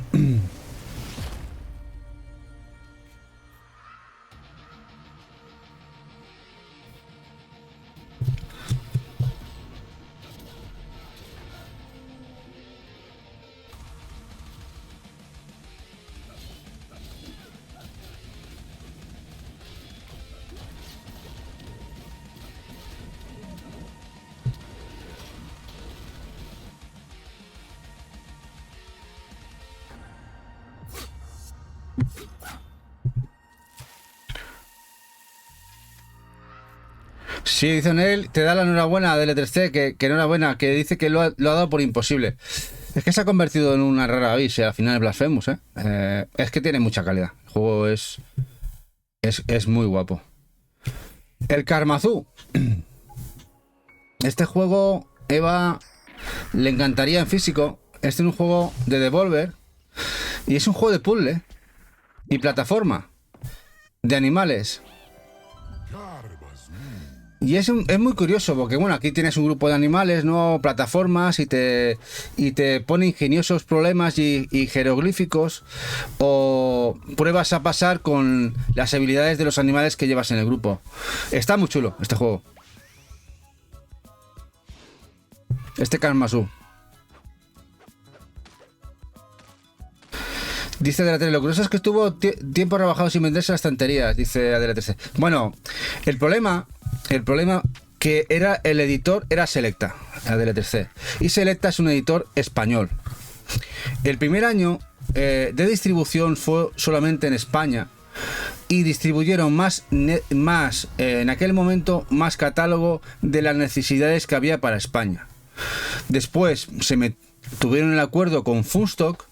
Sí, dice él, te da la enhorabuena a DL3C, que enhorabuena, que dice que lo ha dado por imposible. Es que se ha convertido en una rara avis, al final es Blasphemous, ¿eh? Es que tiene mucha calidad. El juego es muy guapo. El Karmazoo. Este juego, Eva, le encantaría en físico. Este es un juego de Devolver y es un juego de puzzle y plataforma de animales. Y es muy curioso porque, bueno, aquí tienes un grupo de animales, ¿no? Plataformas y te pone ingeniosos problemas y jeroglíficos o pruebas a pasar con las habilidades de los animales que llevas en el grupo. Está muy chulo este juego. Este Karmazoo. Dice de la tele, lo curioso es que estuvo tiempo rebajado sin venderse las estanterías, dice ADL13. Bueno, el problema que era el editor era Selecta, ADL13. Y Selecta es un editor español. El primer año de distribución fue solamente en España y distribuyeron más en aquel momento más catálogo de las necesidades que había para España. Después tuvieron el acuerdo con Funstock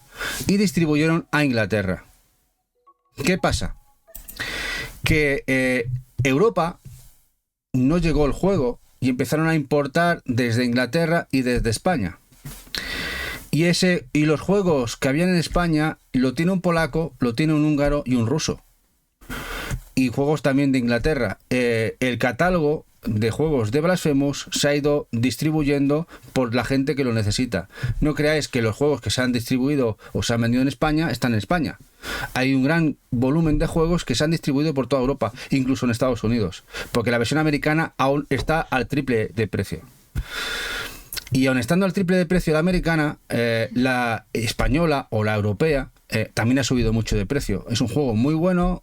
y distribuyeron a Inglaterra. ¿Qué pasa? Que Europa no llegó el juego y empezaron a importar desde Inglaterra y desde España. Y los juegos que habían en España lo tiene un polaco, lo tiene un húngaro y un ruso. Y juegos también de Inglaterra. El catálogo de juegos de Blasphemous se ha ido distribuyendo por la gente que lo necesita. No creáis que los juegos que se han distribuido o se han vendido en España están en España. Hay un gran volumen de juegos que se han distribuido por toda Europa, incluso en Estados Unidos, porque la versión americana aún está al triple de precio. Y aun estando al triple de precio la americana, la española o la europea también ha subido mucho de precio. Es un juego muy bueno.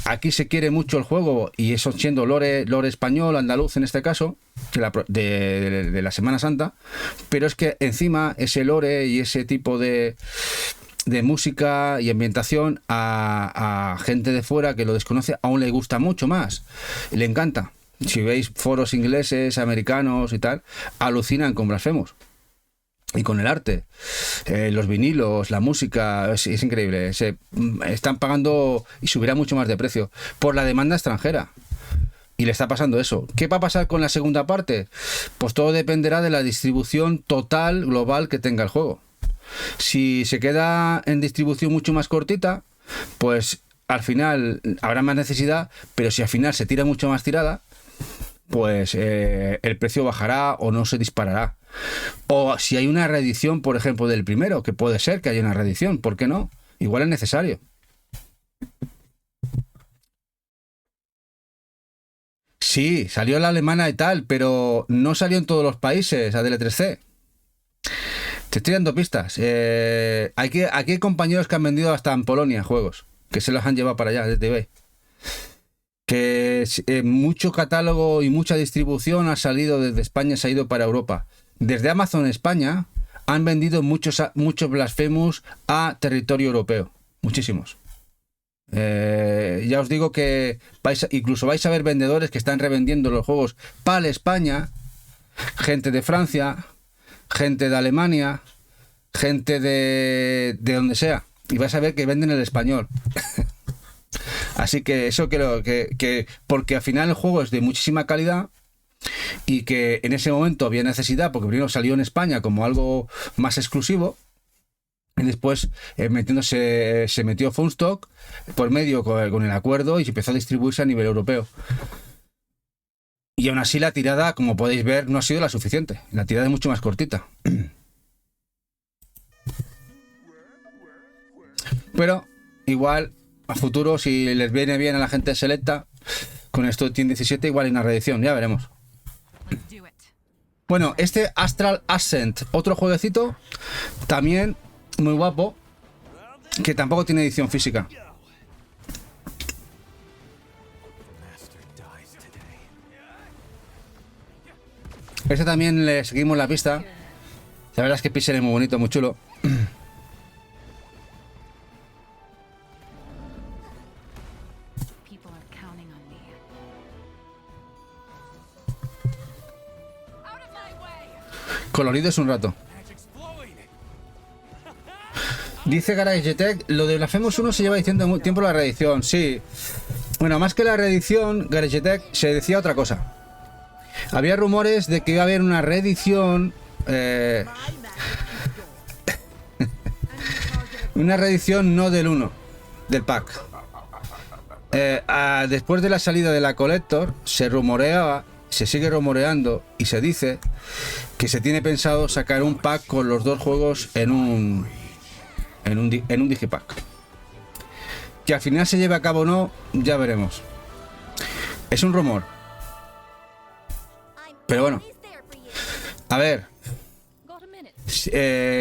Aquí se quiere mucho el juego y eso siendo lore español, andaluz en este caso, de la Semana Santa, pero es que encima ese lore y ese tipo de música y ambientación a gente de fuera que lo desconoce aún le gusta mucho más, le encanta. Si veis foros ingleses, americanos y tal, alucinan con Blasphemous. Y con el arte, los vinilos, la música, es increíble. Están pagando y subirá mucho más de precio por la demanda extranjera. Y le está pasando eso. ¿Qué va a pasar con la segunda parte? Pues todo dependerá de la distribución total, global que tenga el juego. Si se queda en distribución mucho más cortita, pues al final habrá más necesidad, pero si al final se tira mucho más tirada, pues el precio bajará o no se disparará. O si hay una reedición, por ejemplo, del primero, que puede ser que haya una reedición, ¿por qué no? Igual es necesario. Sí, salió la alemana y tal, pero no salió en todos los países, ADL3C. Te estoy dando pistas. Aquí hay compañeros que han vendido hasta en Polonia juegos, que se los han llevado para allá desde eBay. Que mucho catálogo y mucha distribución ha salido desde España, se ha ido para Europa. Desde Amazon España han vendido muchos Blasphemous a territorio europeo. Muchísimos. Ya os digo que incluso vais a ver vendedores que están revendiendo los juegos para España. Gente de Francia, gente de Alemania, gente de donde sea. Y vais a ver que venden el español. Así que eso creo que porque al final el juego es de muchísima calidad y que en ese momento había necesidad porque primero salió en España como algo más exclusivo y después se metió Funstock por medio con el acuerdo y se empezó a distribuirse a nivel europeo. Y aún así la tirada, como podéis ver, no ha sido la suficiente. La tirada es mucho más cortita. Pero igual a futuro, si les viene bien a la gente de Selecta, con esto Team 17 igual hay una reedición, ya veremos. Bueno, este Astral Ascent, otro jueguecito, también muy guapo, que tampoco tiene edición física. Este también le seguimos la pista. La verdad es que Pixel es muy bonito, muy chulo. coloridos un rato. Dice GarageTech, lo de Blasphemous 1 se lleva diciendo mucho tiempo la reedición. Sí. Bueno, más que la reedición, GarageTech se decía otra cosa. Había rumores de que iba a haber una reedición. Una reedición no del 1, del pack. Después de la salida de la Collector, se rumoreaba, se sigue rumoreando y se dice que se tiene pensado sacar un pack con los dos juegos en un Digipack. Que al final se lleve a cabo o no, ya veremos. Es un rumor. Pero bueno. A ver.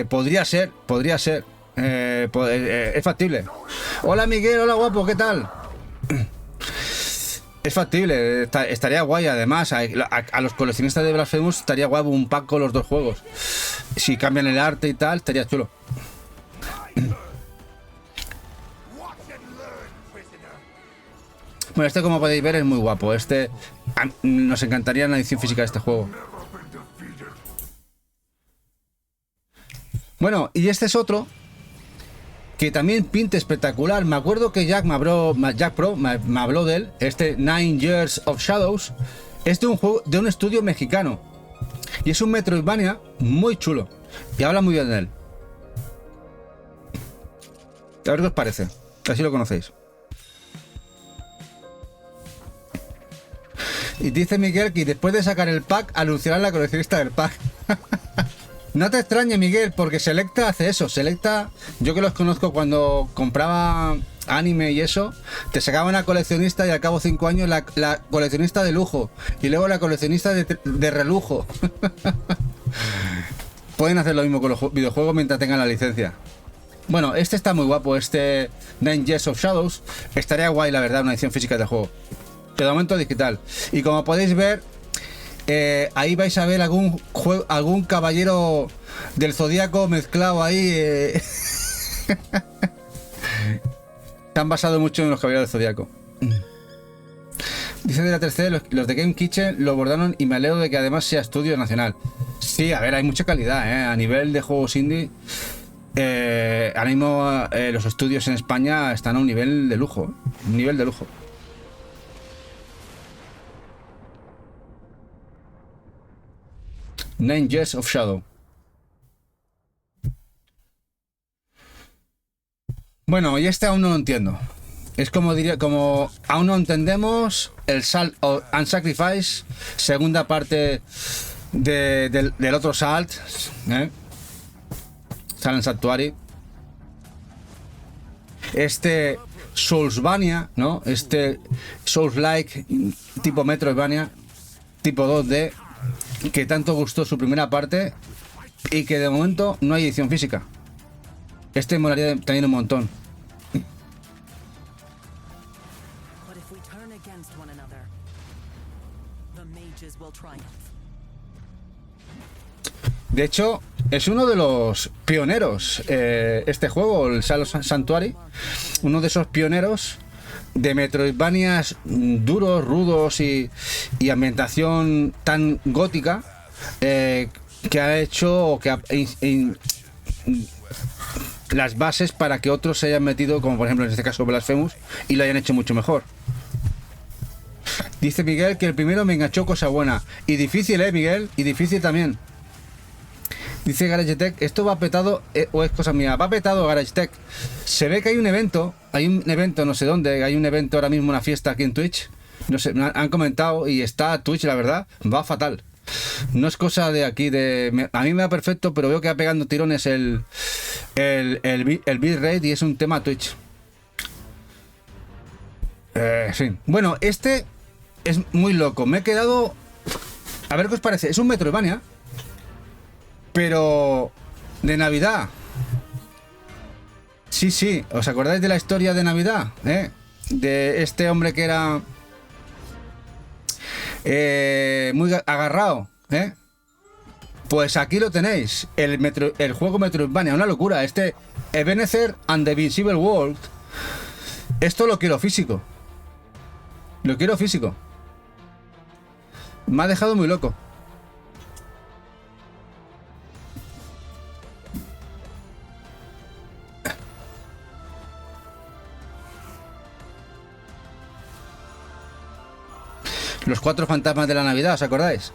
Podría ser. Es factible. Hola Miguel, hola guapo, ¿qué tal? Es factible, estaría guay. Además, a los coleccionistas de Blasphemous estaría guapo un pack con los dos juegos. Si cambian el arte y tal, estaría chulo. Bueno, este, como podéis ver, es muy guapo. Nos encantaría una edición física de este juego. Bueno, y este es otro que también pinta espectacular. Me acuerdo que Jack Pro me habló de él. Este 9 Years of Shadows es de un juego de un estudio mexicano y es un Metroidvania muy chulo y habla muy bien de él. A ver qué os parece, así lo conocéis. Y dice Miguel que después de sacar el pack anunciarán la coleccionista del pack. No te extrañe, Miguel, porque Selecta hace eso. Selecta, yo que los conozco, cuando compraba anime y eso, te sacaba una coleccionista y al cabo de 5 años la coleccionista de lujo y luego la coleccionista de relujo. Pueden hacer lo mismo con los videojuegos mientras tengan la licencia. Bueno, este está muy guapo, este 9 Years of Shadows. Estaría guay, la verdad, una edición física del juego. De momento digital. Y como podéis ver, ahí vais a ver algún caballero del zodiaco mezclado ahí. Se han basado mucho en los caballeros del zodiaco. Dice de la tercera, los de Game Kitchen lo bordaron y me alegro de que además sea estudio nacional. Sí, a ver, hay mucha calidad, a nivel de juegos indie. Ahora mismo los estudios en España están a un nivel de lujo. Un nivel de lujo. Nine Years of Shadow. Bueno, y este aún no lo entiendo. Es como aún no entendemos el Salt and Sacrifice, segunda parte del otro Salt, Salt and Sanctuary. Este Soulsvania, ¿no? Este Souls-like tipo Metroidvania, tipo 2D, que tanto gustó su primera parte y que de momento no hay edición física. Este molaría también un montón. De hecho, es uno de los pioneros, este juego, el Salt and Sanctuary, uno de esos pioneros de Metroidvanias duros, rudos y ambientación tan gótica, que ha hecho o que ha las bases para que otros se hayan metido, como por ejemplo en este caso Blasphemous, y lo hayan hecho mucho mejor. Dice Miguel que el primero me enganchó cosa buena. Y difícil, Miguel, y difícil también. Dice GarageTech, esto va petado, o es cosa mía, va petado GarageTech. Se ve que hay un evento no sé dónde, hay un evento ahora mismo, una fiesta aquí en Twitch. No sé, me han comentado y está Twitch, la verdad, va fatal. No es cosa de aquí, a mí me va perfecto, pero veo que va pegando tirones el bitrate y es un tema Twitch. Sí. Bueno, este es muy loco. Me he quedado... A ver qué os parece. Es un Metroidvania, pero de Navidad. Sí. ¿Os acordáis de la historia de Navidad? De este hombre que era muy agarrado. Pues aquí lo tenéis. El juego Metroidvania. Una locura. Este Ebenezer and the Invisible World. Esto lo quiero físico. Lo quiero físico. Me ha dejado muy loco. Los 4 fantasmas de la Navidad, ¿os acordáis?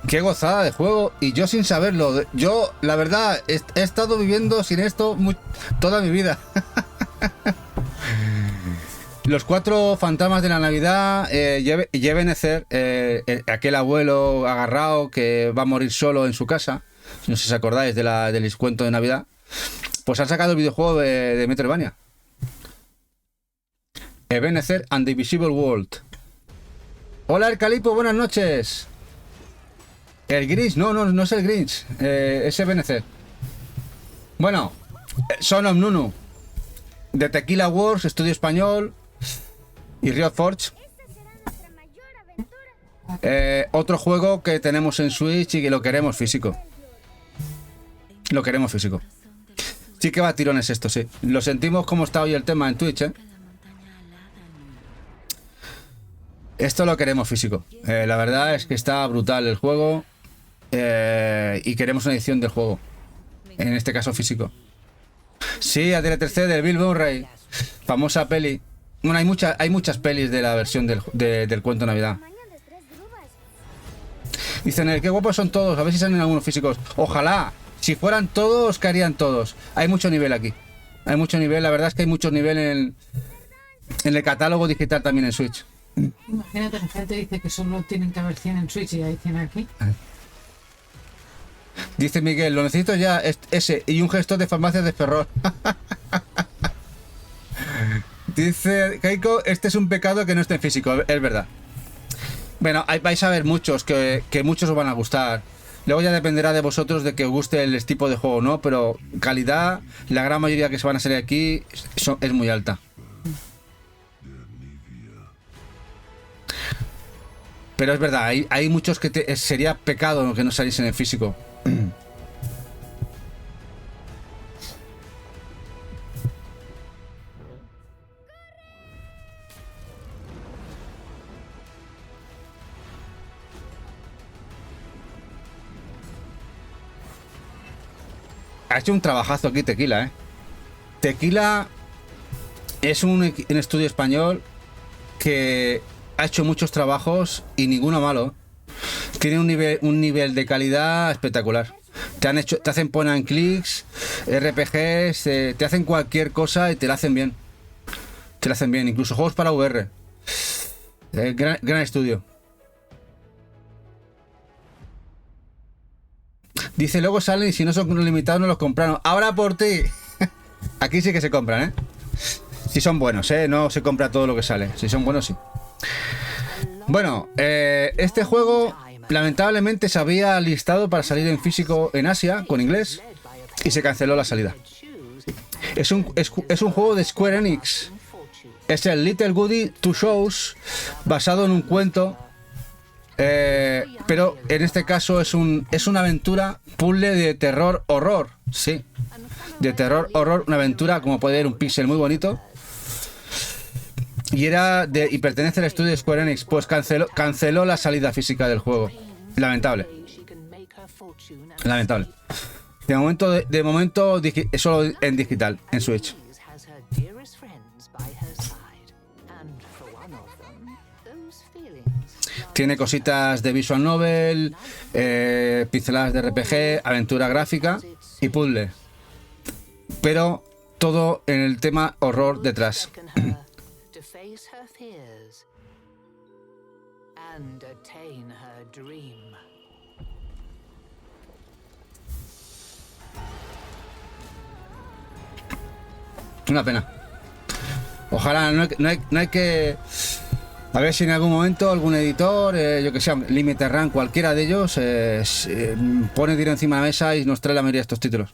Qué gozada de juego, y yo sin saberlo. Yo, la verdad, he estado viviendo sin esto toda mi vida. Los 4 fantasmas de la Navidad, Ebenezer, aquel abuelo agarrado que va a morir solo en su casa, no sé si os acordáis del descuento de Navidad, pues han sacado el videojuego de Metroidvania. Ebenezer and the Invisible World. Hola, el Calipo, buenas noches. El Grinch, no es el Grinch, es Ebenezer. Bueno, Son of Nunu, de Tequila Wars, estudio español, y Riot Forge. Otro juego que tenemos en Switch y que lo queremos físico. Lo queremos físico. Sí que va a tirones esto, sí. Lo sentimos como está hoy el tema en Twitch, ¿eh? Esto lo queremos físico. La verdad es que está brutal el juego. Y queremos una edición del juego. En este caso físico. Sí, a DLTC del Bill Murray. Famosa peli. Bueno, hay muchas pelis de la versión del cuento de Navidad. Dicen, qué guapos son todos. A ver si salen algunos físicos. Ojalá. Si fueran todos, ¿qué harían todos? Hay mucho nivel aquí. Hay mucho nivel. La verdad es que hay mucho nivel en el catálogo digital también en Switch. Imagínate, la gente dice que solo tienen que haber 100 en Switch y hay 100 aquí. Dice Miguel, lo necesito ya ese y un gestor de farmacias de Ferrol. Dice Keiko, este es un pecado que no esté en físico, es verdad. Bueno, vais a ver muchos que muchos os van a gustar. Luego ya dependerá de vosotros de que os guste el tipo de juego, ¿no? Pero calidad, la gran mayoría que se van a salir aquí es muy alta. Pero es verdad, hay muchos que sería pecado que no saliesen en físico. Ha hecho un trabajazo aquí Tequila, ¿eh? Tequila es un estudio español que ha hecho muchos trabajos y ninguno malo. Tiene un nivel de calidad espectacular. Te hacen point and clicks, RPGs, te hacen cualquier cosa y te la hacen bien. Te la hacen bien, incluso juegos para VR. Gran estudio. Dice, luego salen y si no son limitados no los compraron. Ahora por ti. Aquí sí que se compran, ¿eh? Si son buenos, ¿eh? No se compra todo lo que sale. Si son buenos, sí. Bueno, este juego lamentablemente se había listado para salir en físico en Asia, con inglés, y se canceló la salida. Es un juego de Square Enix. Es el Little Goody Two Shows, basado en un cuento, pero en este caso es una aventura puzzle de terror horror, sí, de terror horror, una aventura como puede ver, un pixel muy bonito. Y pertenece al estudio de Square Enix. Pues canceló la salida física del juego. Lamentable. De momento solo en digital, en Switch. Tiene cositas de visual novel, pinceladas de RPG, aventura gráfica y puzzle. Pero todo en el tema horror detrás. Una pena. Ojalá, no hay que... A ver si en algún momento algún editor, yo que sé, Limited Run, cualquiera de ellos, pone dinero encima de la mesa y nos trae la mayoría de estos títulos.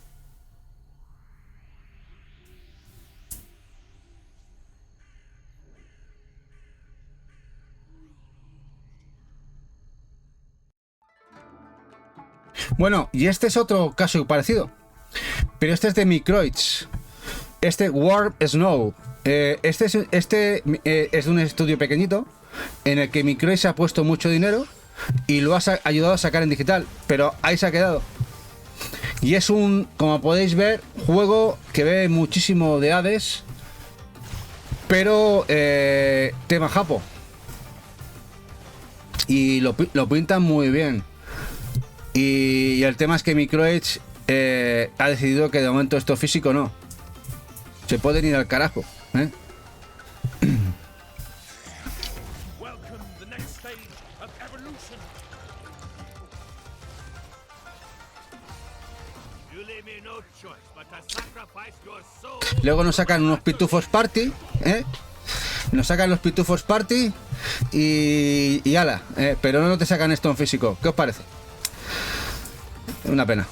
Bueno, y este es otro caso parecido, pero este es de Microids. Este Warp Snow. Este es de un estudio pequeñito en el que Microids se ha puesto mucho dinero y lo ha ayudado a sacar en digital, pero ahí se ha quedado. Y es como podéis ver, juego que ve muchísimo de Hades, pero tema japo. Y lo pintan muy bien. Y el tema es que Microids ha decidido que de momento esto físico no. Se pueden ir al carajo, ¿eh? Luego nos sacan unos pitufos party, ¿eh? Nos sacan los pitufos party y ala, pero no te sacan esto en físico. ¿Qué os parece? Una pena.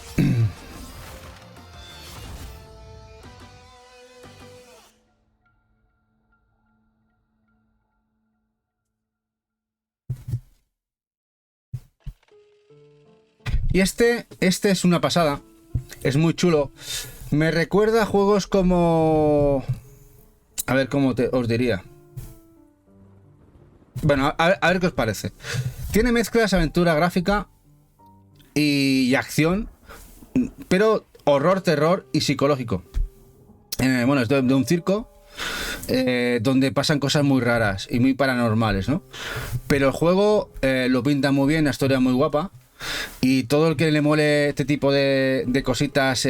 Y este es una pasada. Es muy chulo. Me recuerda a juegos como... A ver cómo os diría. Bueno, a ver qué os parece. Tiene mezclas aventura gráfica y acción, pero horror, terror y psicológico. Bueno, es de un circo donde pasan cosas muy raras y muy paranormales, ¿no? Pero el juego lo pinta muy bien, la historia muy guapa. Y todo el que le mole este tipo de cositas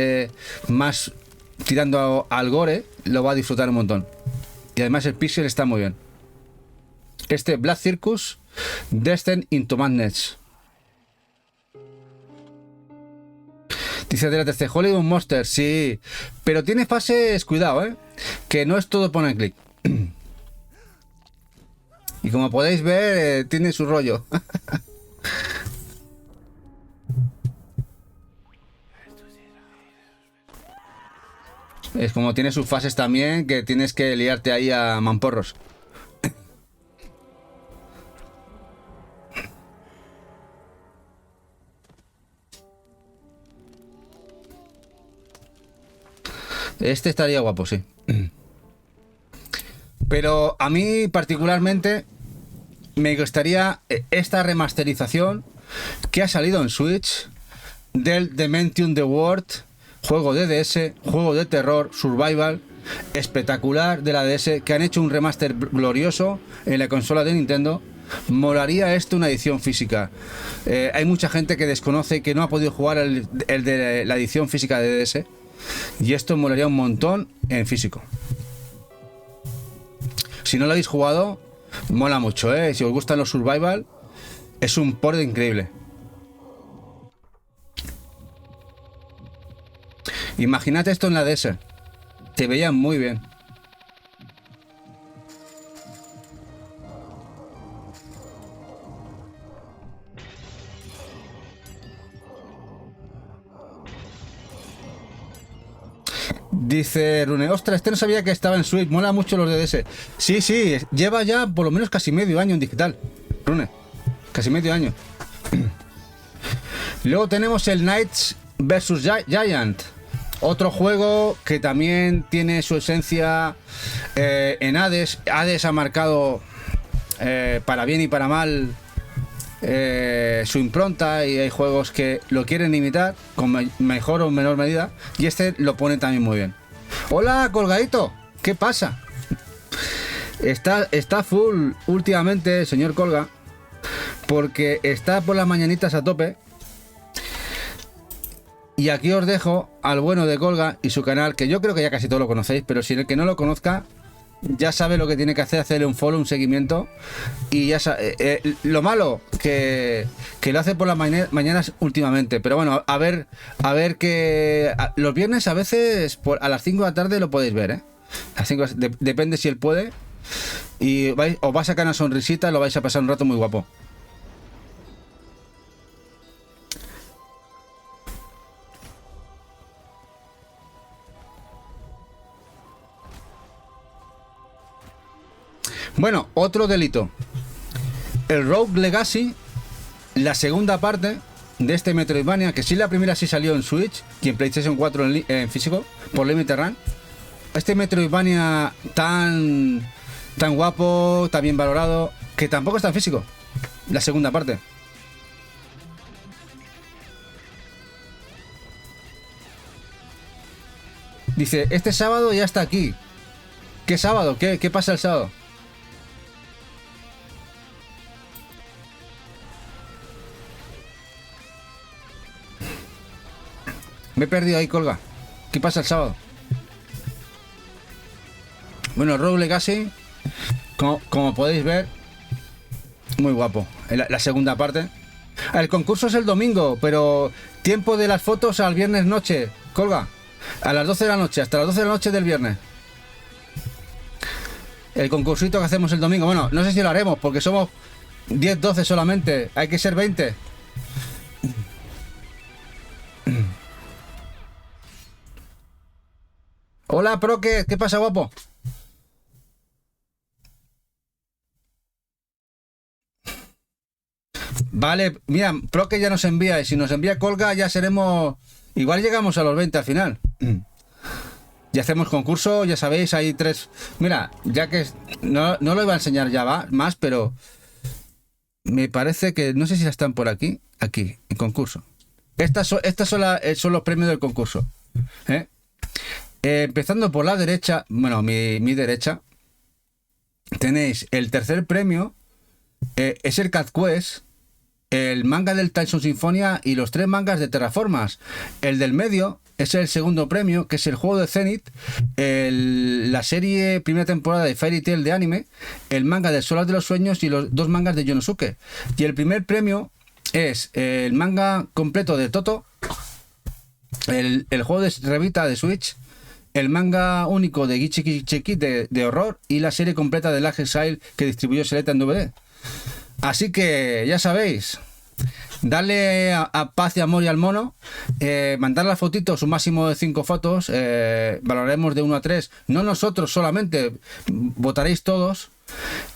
más tirando al gore, lo va a disfrutar un montón. Y además el pixel está muy bien. Este Black Circus Descent into Madness. Dice de la TC Hollywood Monster, sí. Pero tiene fases, cuidado, que no es todo pon and click. Y como podéis ver, tiene su rollo. Es como tiene sus fases también, que tienes que liarte ahí a mamporros. Este estaría guapo, sí. Pero a mí particularmente me gustaría esta remasterización que ha salido en Switch del Dementium The World. Juego de DS, juego de terror, survival, espectacular de la DS, que han hecho un remaster glorioso en la consola de Nintendo. Molaría esto una edición física. Hay mucha gente que desconoce que no ha podido jugar el de la edición física de DS. Y esto molaría un montón en físico. Si no lo habéis jugado, mola mucho, Si os gustan los survival, es un port increíble. Imagínate esto en la DS. Te veía muy bien. Dice Rune, ostras, este no sabía que estaba en Switch, mola mucho los de DS. Sí, sí, lleva ya por lo menos casi medio año en digital. Rune, casi medio año. Luego tenemos el Knights vs Giant. Otro juego que también tiene su esencia en Hades. Hades ha marcado para bien y para mal su impronta, y hay juegos que lo quieren imitar con mejor o menor medida, y este lo pone también muy bien. Hola, colgadito, ¿qué pasa? Está full últimamente, señor Colga, porque está por las mañanitas a tope. Y aquí os dejo al bueno de Colga y su canal, que yo creo que ya casi todos lo conocéis, pero si el que no lo conozca ya sabe lo que tiene que hacer, hacerle un follow, un seguimiento. Y ya sabe, lo malo que lo hace por las mañanas últimamente, pero bueno, a ver que los viernes a veces a las 5 de la tarde lo podéis ver, A las 5, depende si él puede, y os va a sacar una sonrisita, lo vais a pasar un rato muy guapo. Bueno, otro delito. El Rogue Legacy, la segunda parte de este Metroidvania, que sí, la primera sí salió en Switch y en PlayStation 4 en físico, por Limited Run. Este Metroidvania tan guapo, tan bien valorado, que tampoco está en físico. La segunda parte. Dice, este sábado ya está aquí. ¿Qué sábado? ¿Qué pasa el sábado? Me he perdido ahí, Colga. ¿Qué pasa el sábado? Bueno, Rogue Legacy, como podéis ver, muy guapo. La segunda parte. El concurso es el domingo, pero tiempo de las fotos al viernes noche, Colga. A las 12 de la noche, hasta las 12 de la noche del viernes. El concursito que hacemos el domingo. Bueno, no sé si lo haremos, porque somos 10, 12 solamente. Hay que ser 20. Hola, Proque, ¿qué pasa, guapo? Vale, mira, Proque ya nos envía, y si nos envía Colga ya seremos... Igual llegamos a los 20 al final. Ya hacemos concurso, ya sabéis, hay 3... Mira, ya que... No lo iba a enseñar ya más, pero... Me parece que... No sé si están por aquí. Aquí, en concurso. Estas son los premios del concurso. Empezando por la derecha, bueno, mi derecha, tenéis el tercer premio, es el Cat Quest, el manga del Tyson Sinfonia y los 3 mangas de Terraformas. El del medio es el segundo premio, que es el juego de Zenith, la serie primera temporada de Fairy Tail de anime, el manga del Solar de los Sueños y los 2 mangas de Yonosuke. Y el primer premio es el manga completo de Toto, el juego de Revita de Switch, el manga único de Gichi Cheki de horror y la serie completa de Lag Exile que distribuyó Seleta en DVD. Así que ya sabéis, darle a paz y amor y al mono, mandar las fotitos, un máximo de 5 fotos, valoraremos de 1 a 3, no nosotros solamente, votaréis todos,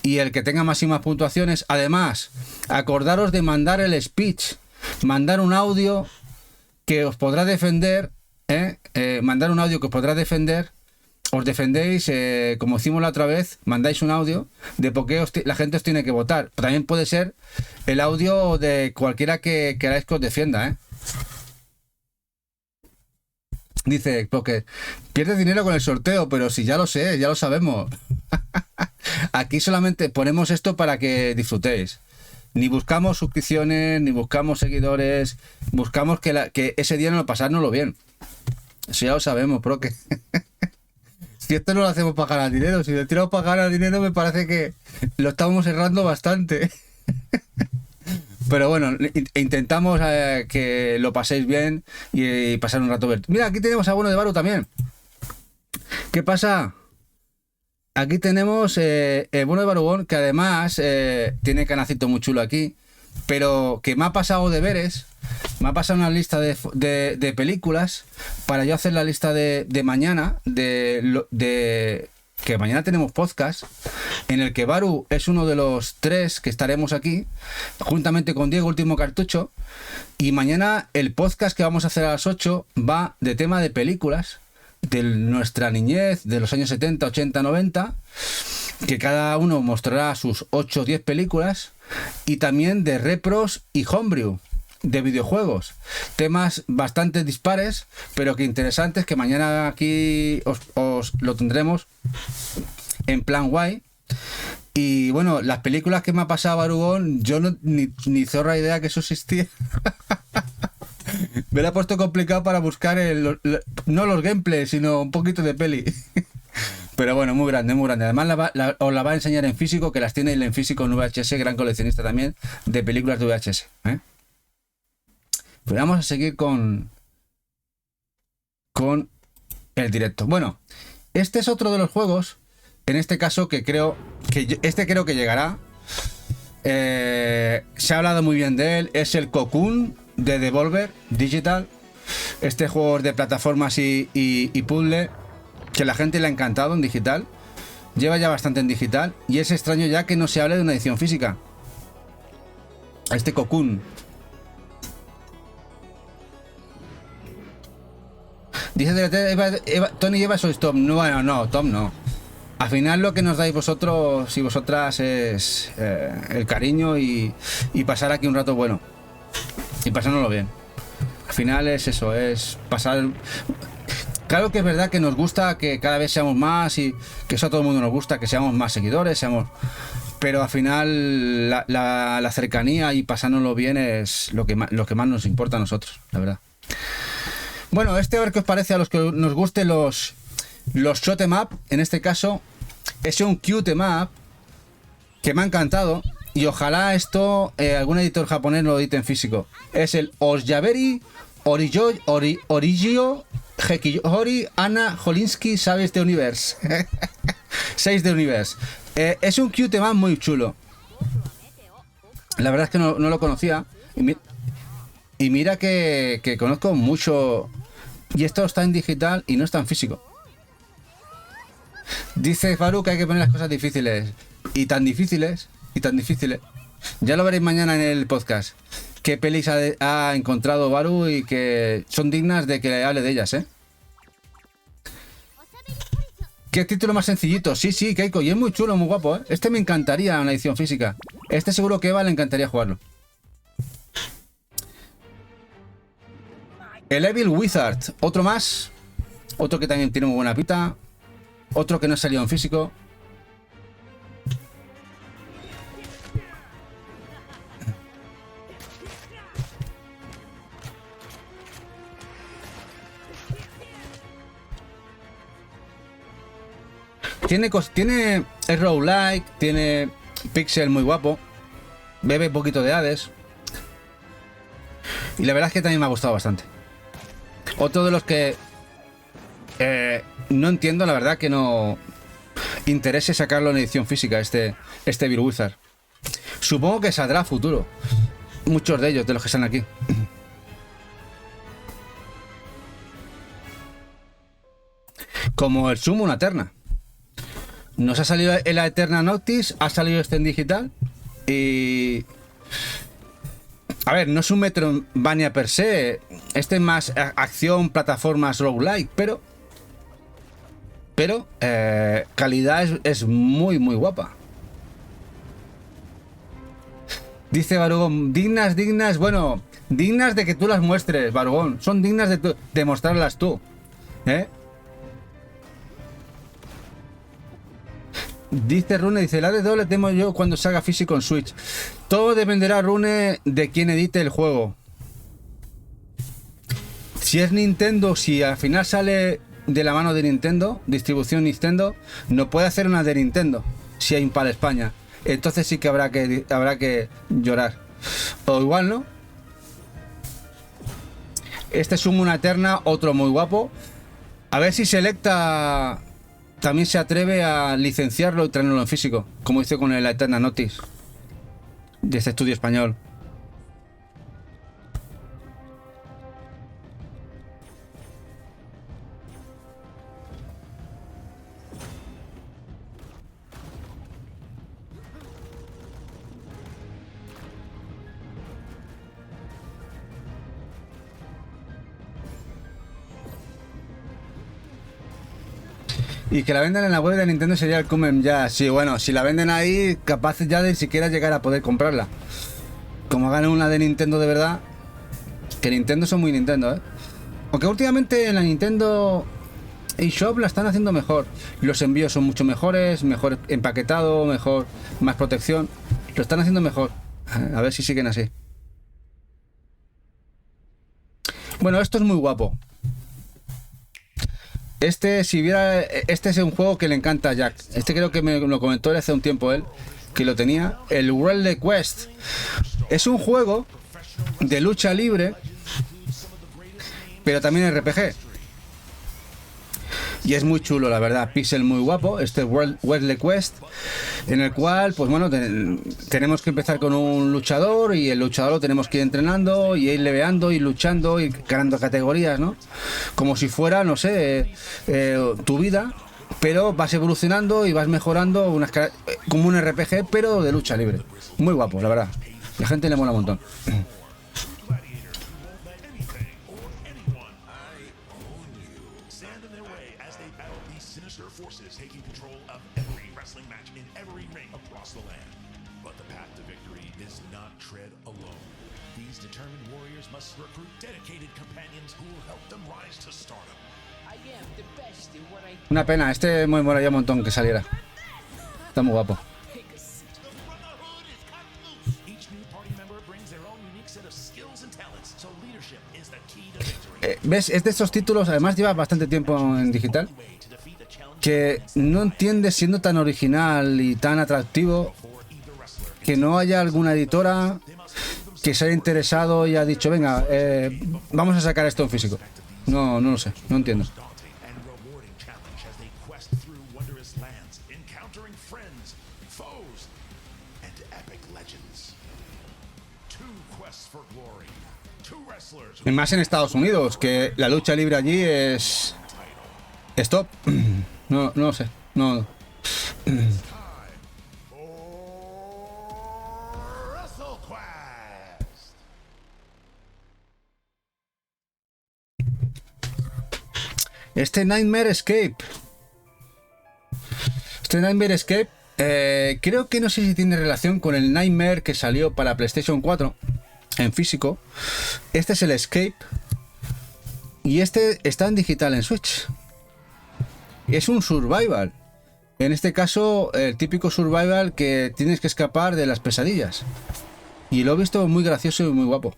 y el que tenga máximas puntuaciones. Además, acordaros de mandar el speech, mandar un audio que os podrá defender, mandar un audio que os podrá defender. Os defendéis, como hicimos la otra vez, mandáis un audio de por qué la gente os tiene que votar. También puede ser el audio de cualquiera que queráis que os defienda, Dice, porque pierdes dinero con el sorteo, pero si ya lo sé, ya lo sabemos. Aquí solamente ponemos esto para que disfrutéis. Ni buscamos suscripciones, ni buscamos seguidores, buscamos que ese día no lo pasárnoslo bien. Eso ya lo sabemos, porque... Si esto no lo hacemos para ganar dinero, si le tiramos para ganar dinero, me parece que lo estamos errando bastante. Pero bueno, intentamos que lo paséis bien y pasar un rato. Mira, aquí tenemos a Bueno de Baru también. ¿Qué pasa? Aquí tenemos el Bueno de Barugón, que además tiene canacito muy chulo aquí, pero que me ha pasado deberes. Me ha pasado una lista de películas para yo hacer la lista de mañana, que mañana tenemos podcast, en el que Baru es uno de los 3 que estaremos aquí, juntamente con Diego, Último Cartucho, y mañana el podcast que vamos a hacer a las 8 va de tema de películas, de nuestra niñez, de los años 70, 80, 90, que cada uno mostrará sus 8 o 10 películas, y también de repros y homebrew, de videojuegos, temas bastante dispares pero que interesantes, que mañana aquí os lo tendremos en plan guay. Y bueno, las películas que me ha pasado Barugón, yo ni zorra idea que eso existía. Me lo ha puesto complicado para buscar no los gameplays, sino un poquito de peli. Pero bueno, muy grande, muy grande. Además os la va a enseñar en físico, que las tiene en físico en VHS, gran coleccionista también de películas de VHS, Pues vamos a seguir con el directo. Bueno, este es otro de los juegos, en este caso que creo que llegará. Se ha hablado muy bien de él. Es el Cocoon de Devolver Digital. Este juego es de plataformas y puzzle, que a la gente le ha encantado en digital. Lleva ya bastante en digital y es extraño ya que no se hable de una edición física. Este Cocoon. Dice Tony lleva su Tom. No, bueno, no, Tom no. Al final lo que nos dais vosotros y vosotras es el cariño y pasar aquí un rato bueno. Y pasárnoslo bien. Al final es eso, es pasar... Claro que es verdad que nos gusta que cada vez seamos más y que eso a todo el mundo nos gusta, que seamos más seguidores, pero al final la cercanía y pasárnoslo bien es lo que más nos importa a nosotros, la verdad. Bueno, a ver qué os parece a los que nos gusten los shoot 'em up. En este caso, es un cute 'em up que me ha encantado. Y ojalá esto, algún editor japonés lo edite en físico. Es el Osjaberi Origio Hekihori Anna Holinsky 6 de Universe. 6 de Universe. Es un cute 'em up muy chulo. La verdad es que no lo conocía. Y mira que conozco mucho. Y esto está en digital y no está en físico. Dice Faru que hay que poner las cosas difíciles. Y tan difíciles. Ya lo veréis mañana en el podcast. Qué pelis ha encontrado Baru y que son dignas de que hable de ellas, ¿eh? ¿Qué título más sencillito? Sí, Keiko. Y es muy chulo, muy guapo, ¿eh? Este me encantaría en la edición física. Este seguro que Eva le encantaría jugarlo. El Evil Wizard. Otro más. Otro que también tiene muy buena pita. Otro que no ha salido en físico. Tiene el roguelike, tiene pixel muy guapo, bebe un poquito de Hades. Y la verdad es que también me ha gustado bastante. Otro de los que no entiendo, la verdad, que no interese sacarlo en edición física, este Evil Wizard. Supongo que saldrá a futuro. Muchos de ellos, de los que están aquí. Como el Summon Eterna. Nos ha salido la Eterna Noctis, ha salido este en digital y... A ver, no es un Metroidvania per se, este es más acción, plataformas, roguelike, pero calidad es muy guapa. Dice Barugón, dignas, bueno, dignas de que tú las muestres, Barugón, son dignas de mostrarlas tú, ¿eh? Dice Rune, dice, la de doble temo yo cuando salga físico en Switch. Todo dependerá, Rune, de quién edite el juego. Si es Nintendo, si al final sale de la mano de Nintendo, distribución Nintendo, no puede hacer una de Nintendo, si hay un para España. Entonces sí que habrá que llorar. O igual, ¿no? Este es una Eterna, otro muy guapo. A ver si Selecta también se atreve a licenciarlo y traerlo en físico, como hizo con la Eterna Notice de este estudio español. Y que la vendan en la web de Nintendo sería el Cumen ya. Sí, bueno, si la venden ahí, capaces ya de siquiera llegar a poder comprarla. Como hagan una de Nintendo de verdad. Que Nintendo son muy Nintendo, ¿eh? Aunque últimamente en la Nintendo eShop la están haciendo mejor. Los envíos son mucho mejores, mejor empaquetado, mejor, más protección. Lo están haciendo mejor. A ver si siguen así. Bueno, esto es muy guapo. Este es un juego que le encanta a Jack. Este creo que me lo comentó hace un tiempo él, que lo tenía. El World Quest. Es un juego de lucha libre, pero también RPG. Y es muy chulo, la verdad. Pixel muy guapo. Este World Quest, en el cual, pues bueno, tenemos que empezar con un luchador y el luchador lo tenemos que ir entrenando y ir leveando y luchando y ganando categorías, ¿no? Como si fuera, no sé, tu vida, pero vas evolucionando y vas mejorando como un RPG, pero de lucha libre. Muy guapo, la verdad. La gente le mola un montón. Una pena, este me molaría un montón que saliera. Está muy guapo. ¿Ves? Es de estos títulos, además lleva bastante tiempo en digital, que no entiendes, siendo tan original y tan atractivo, que no haya alguna editora que se haya interesado y ha dicho, venga, vamos a sacar esto en físico. No lo sé, no entiendo. Y más en Estados Unidos, que la lucha libre allí es... Stop. No lo sé. No. Este Nightmare Escape. Creo que no sé si tiene relación con el Nightmare que salió para PlayStation 4 en físico. Este es el Escape. Y este está en digital en Switch. Es un survival. En este caso, el típico survival que tienes que escapar de las pesadillas. Y lo he visto muy gracioso y muy guapo.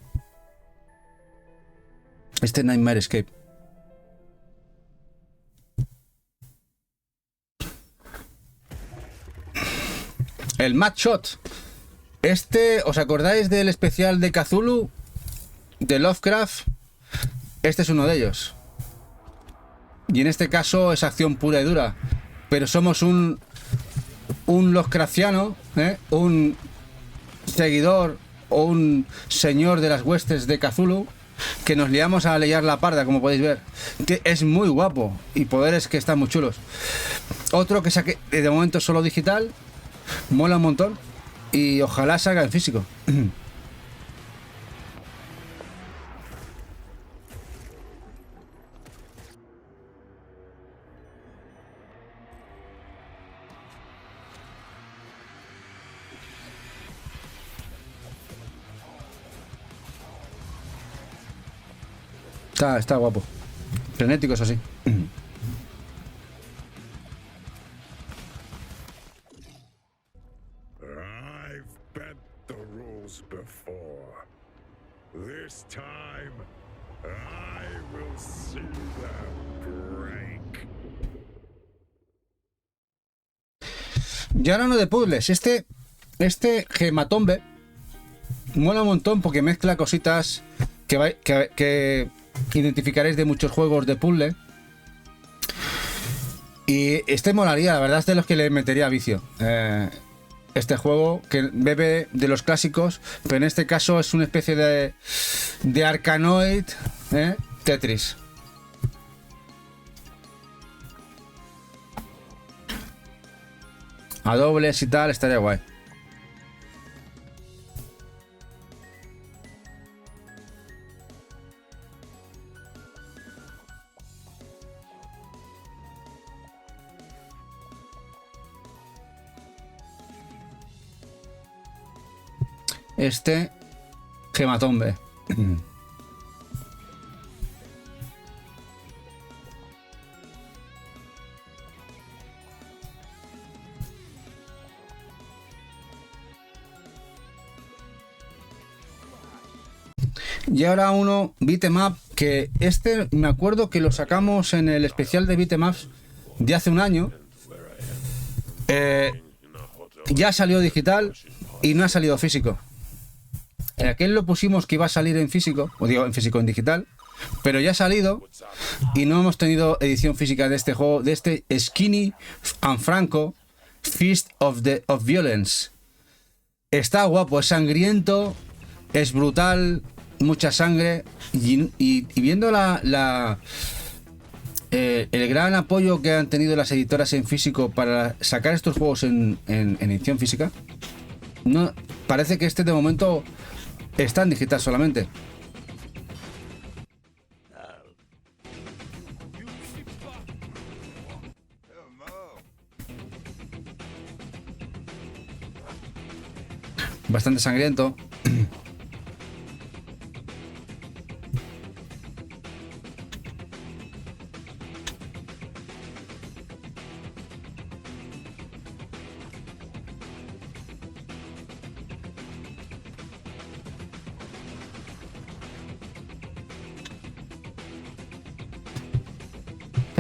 Este Nightmare Escape. El Mad Shot. Este, ¿os acordáis del especial de Cthulhu? De Lovecraft. Este es uno de ellos. Y en este caso es acción pura y dura. Pero somos un Lovecraftiano, un seguidor o un señor de las huestes de Cthulhu, que nos liamos a liar la parda, como podéis ver. Que es muy guapo y poderes que están muy chulos. Otro que saqué de momento solo digital. Mola un montón. Y ojalá salga en físico. Está guapo. Frenético, eso sí. I've bent the rules before. This time, I will see them break. Y ahora uno de puzzles. Este Gematombe mola un montón porque mezcla cositas que identificaréis de muchos juegos de puzzle. Y este molaría, la verdad es de los que le metería vicio. Este juego que bebe de los clásicos, pero en este caso es una especie de Arkanoid Tetris. A dobles y tal, estaría guay. Este Gematombe. Y ahora uno beat'em up, que este me acuerdo que lo sacamos en el especial de beat'em ups de hace un año. Ya salió digital y no ha salido físico. En aquel lo pusimos que iba a salir en físico, o digo en físico, en digital, pero ya ha salido y no hemos tenido edición física de este juego, de este Skinny and Franco Fist of Violence. Está guapo, es sangriento, es brutal, mucha sangre y viendo el gran apoyo que han tenido las editoras en físico para sacar estos juegos en edición física, no parece que este de momento está en digital solamente. Bastante sangriento.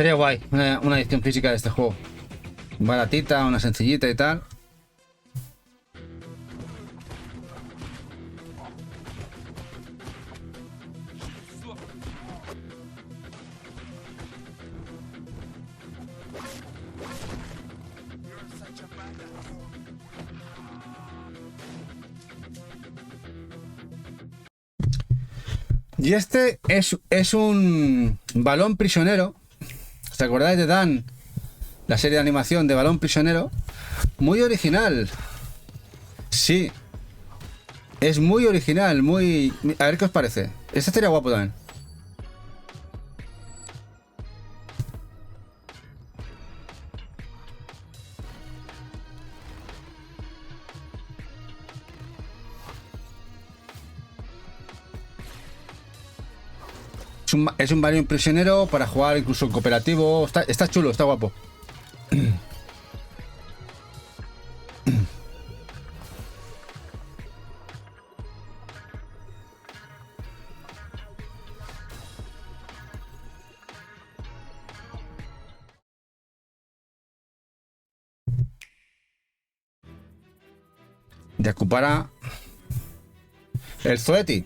Sería guay, una edición física de este juego. Baratita, una sencillita y tal. Y este es un balón prisionero. ¿Os acordáis de Dan? La serie de animación de balón prisionero. Muy original. Sí. Es muy original, muy... A ver qué os parece. Este estaría guapo también. Es un balón prisionero para jugar incluso en cooperativo. Está chulo, está guapo. De Akupara. El Zoeti.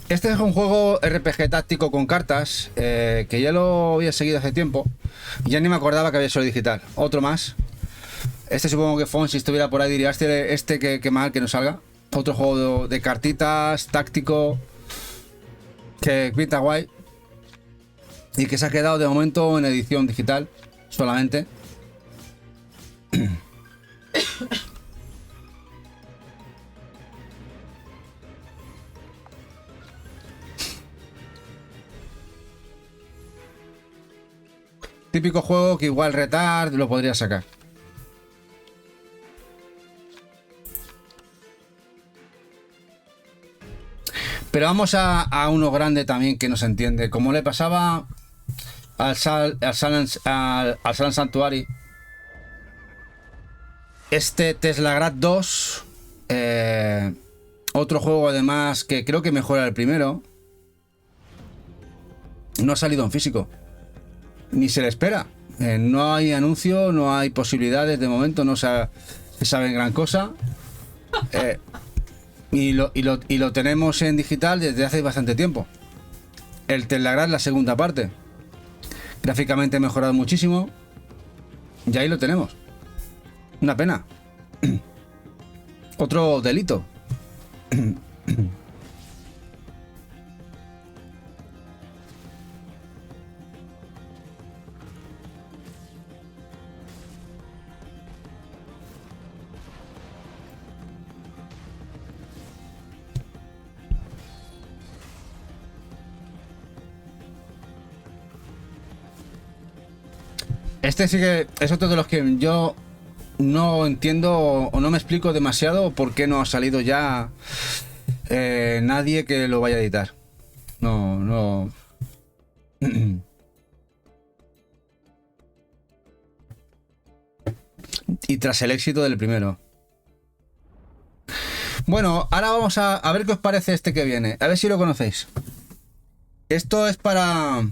Este es un juego RPG táctico con cartas que ya lo había seguido hace tiempo. Ya ni me acordaba que había solo digital. Otro más. Este supongo que Fon, si estuviera por ahí, diría que mal que no salga. Otro juego de cartitas, táctico, que pinta guay. Y que se ha quedado de momento en edición digital solamente. Típico juego que igual Retard lo podría sacar. Pero vamos a uno grande también que no se entiende. Como le pasaba al Silent Sanctuary. Este Teslagrad 2. Otro juego además que creo que mejora el primero. No ha salido en físico. Ni se le espera. No hay anuncio, no hay posibilidades de momento, no se sabe gran cosa. Y lo tenemos en digital desde hace bastante tiempo. El Teslagrad, la segunda parte. Gráficamente mejorado muchísimo. Y ahí lo tenemos. Una pena. Otro delito. Este sí que es otro de los que yo no entiendo o no me explico demasiado por qué no ha salido ya nadie que lo vaya a editar. No. Y tras el éxito del primero. Bueno, ahora vamos a ver qué os parece este que viene. A ver si lo conocéis. Esto es para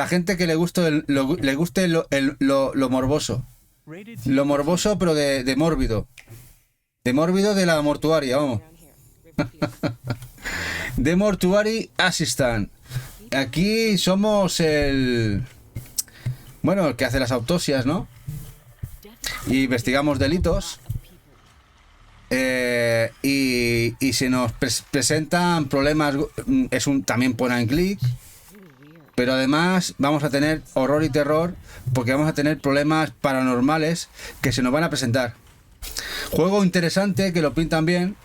gente que le guste lo morboso. Lo morboso, pero de mórbido. De mórbido de la mortuaria, vamos. The Mortuary Assistant. Aquí somos el que hace las autopsias, ¿no? Y investigamos delitos. Y se nos presentan problemas. También point and click. Pero además vamos a tener horror y terror porque vamos a tener problemas paranormales que se nos van a presentar. Juego interesante, que lo pintan bien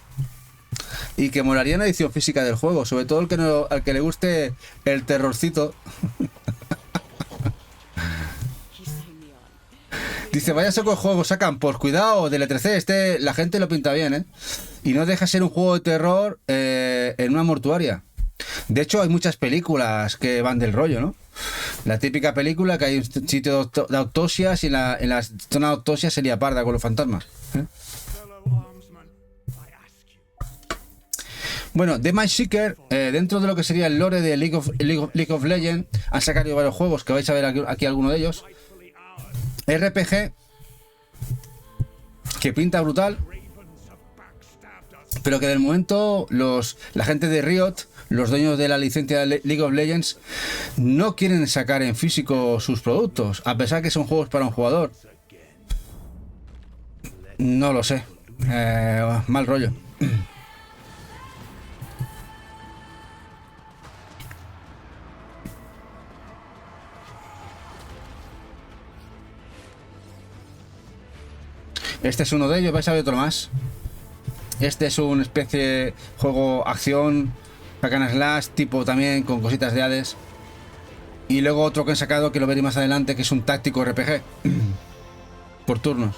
y que molaría una edición física del juego, sobre todo al que le guste el terrorcito. Dice, vaya saco de juego sacan, pues cuidado, del E3C, la gente lo pinta bien, ¿eh? Y no deja ser un juego de terror en una mortuaria. De hecho, hay muchas películas que van del rollo, ¿no? La típica película que hay un sitio de autopsias y en la zona de autopsia sería parda con los fantasmas, ¿eh? Bueno, The Mind Seeker, dentro de lo que sería el lore de League of Legends, han sacado varios juegos que vais a ver aquí alguno de ellos. RPG, que pinta brutal, pero que del momento la gente de Riot, los dueños de la licencia de League of Legends, no quieren sacar en físico sus productos, a pesar que son juegos para un jugador. No lo sé. Mal rollo. Este es uno de ellos, vais a ver otro más. Este es una especie de juego acción, hack and slash, tipo también con cositas de Hades. Y luego otro que han sacado, que lo veré más adelante, que es un táctico RPG. Por turnos.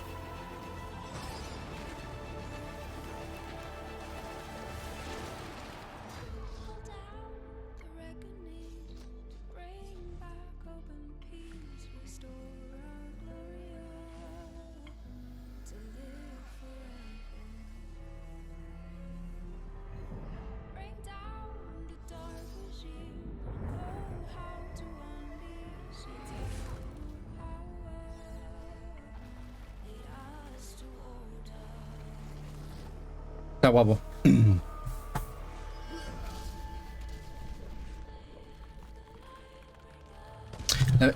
Está guapo.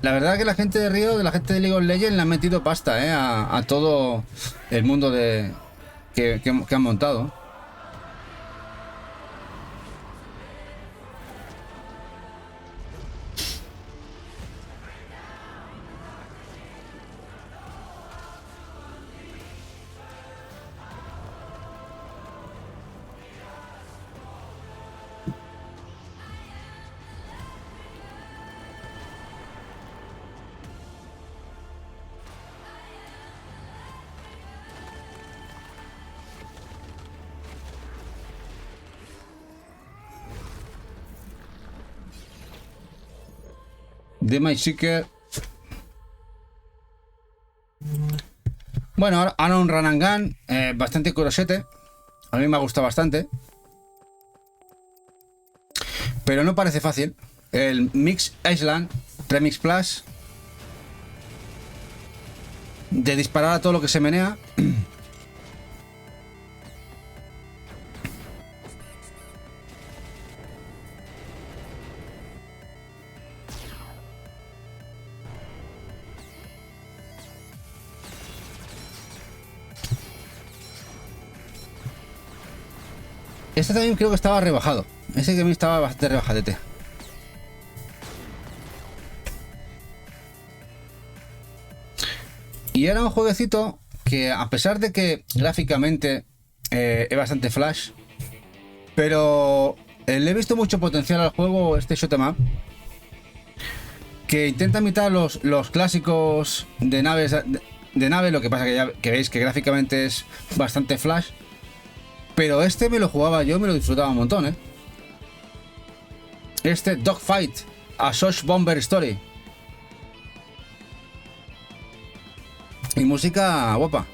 La verdad que la gente de Río, de la gente de League of Legends, le han metido pasta, a todo el mundo que han montado. The Mind Seeker. Bueno, ahora un run and gun, bastante curosete. A mí me ha gustado bastante. Pero no parece fácil. El Mix Island Remix Plus, de disparar a todo lo que se menea. Este también creo que estaba rebajado. Ese que a mí estaba bastante rebajadete. Y era un jueguecito que, a pesar de que gráficamente es bastante flash, pero le he visto mucho potencial al juego, este shoot 'em up, que intenta imitar los clásicos de naves, de nave, lo que pasa que ya que veis que gráficamente es bastante flash. Pero este me lo jugaba yo, me lo disfrutaba un montón, Este Dogfight, a Sosh Bomber Story. Y música guapa.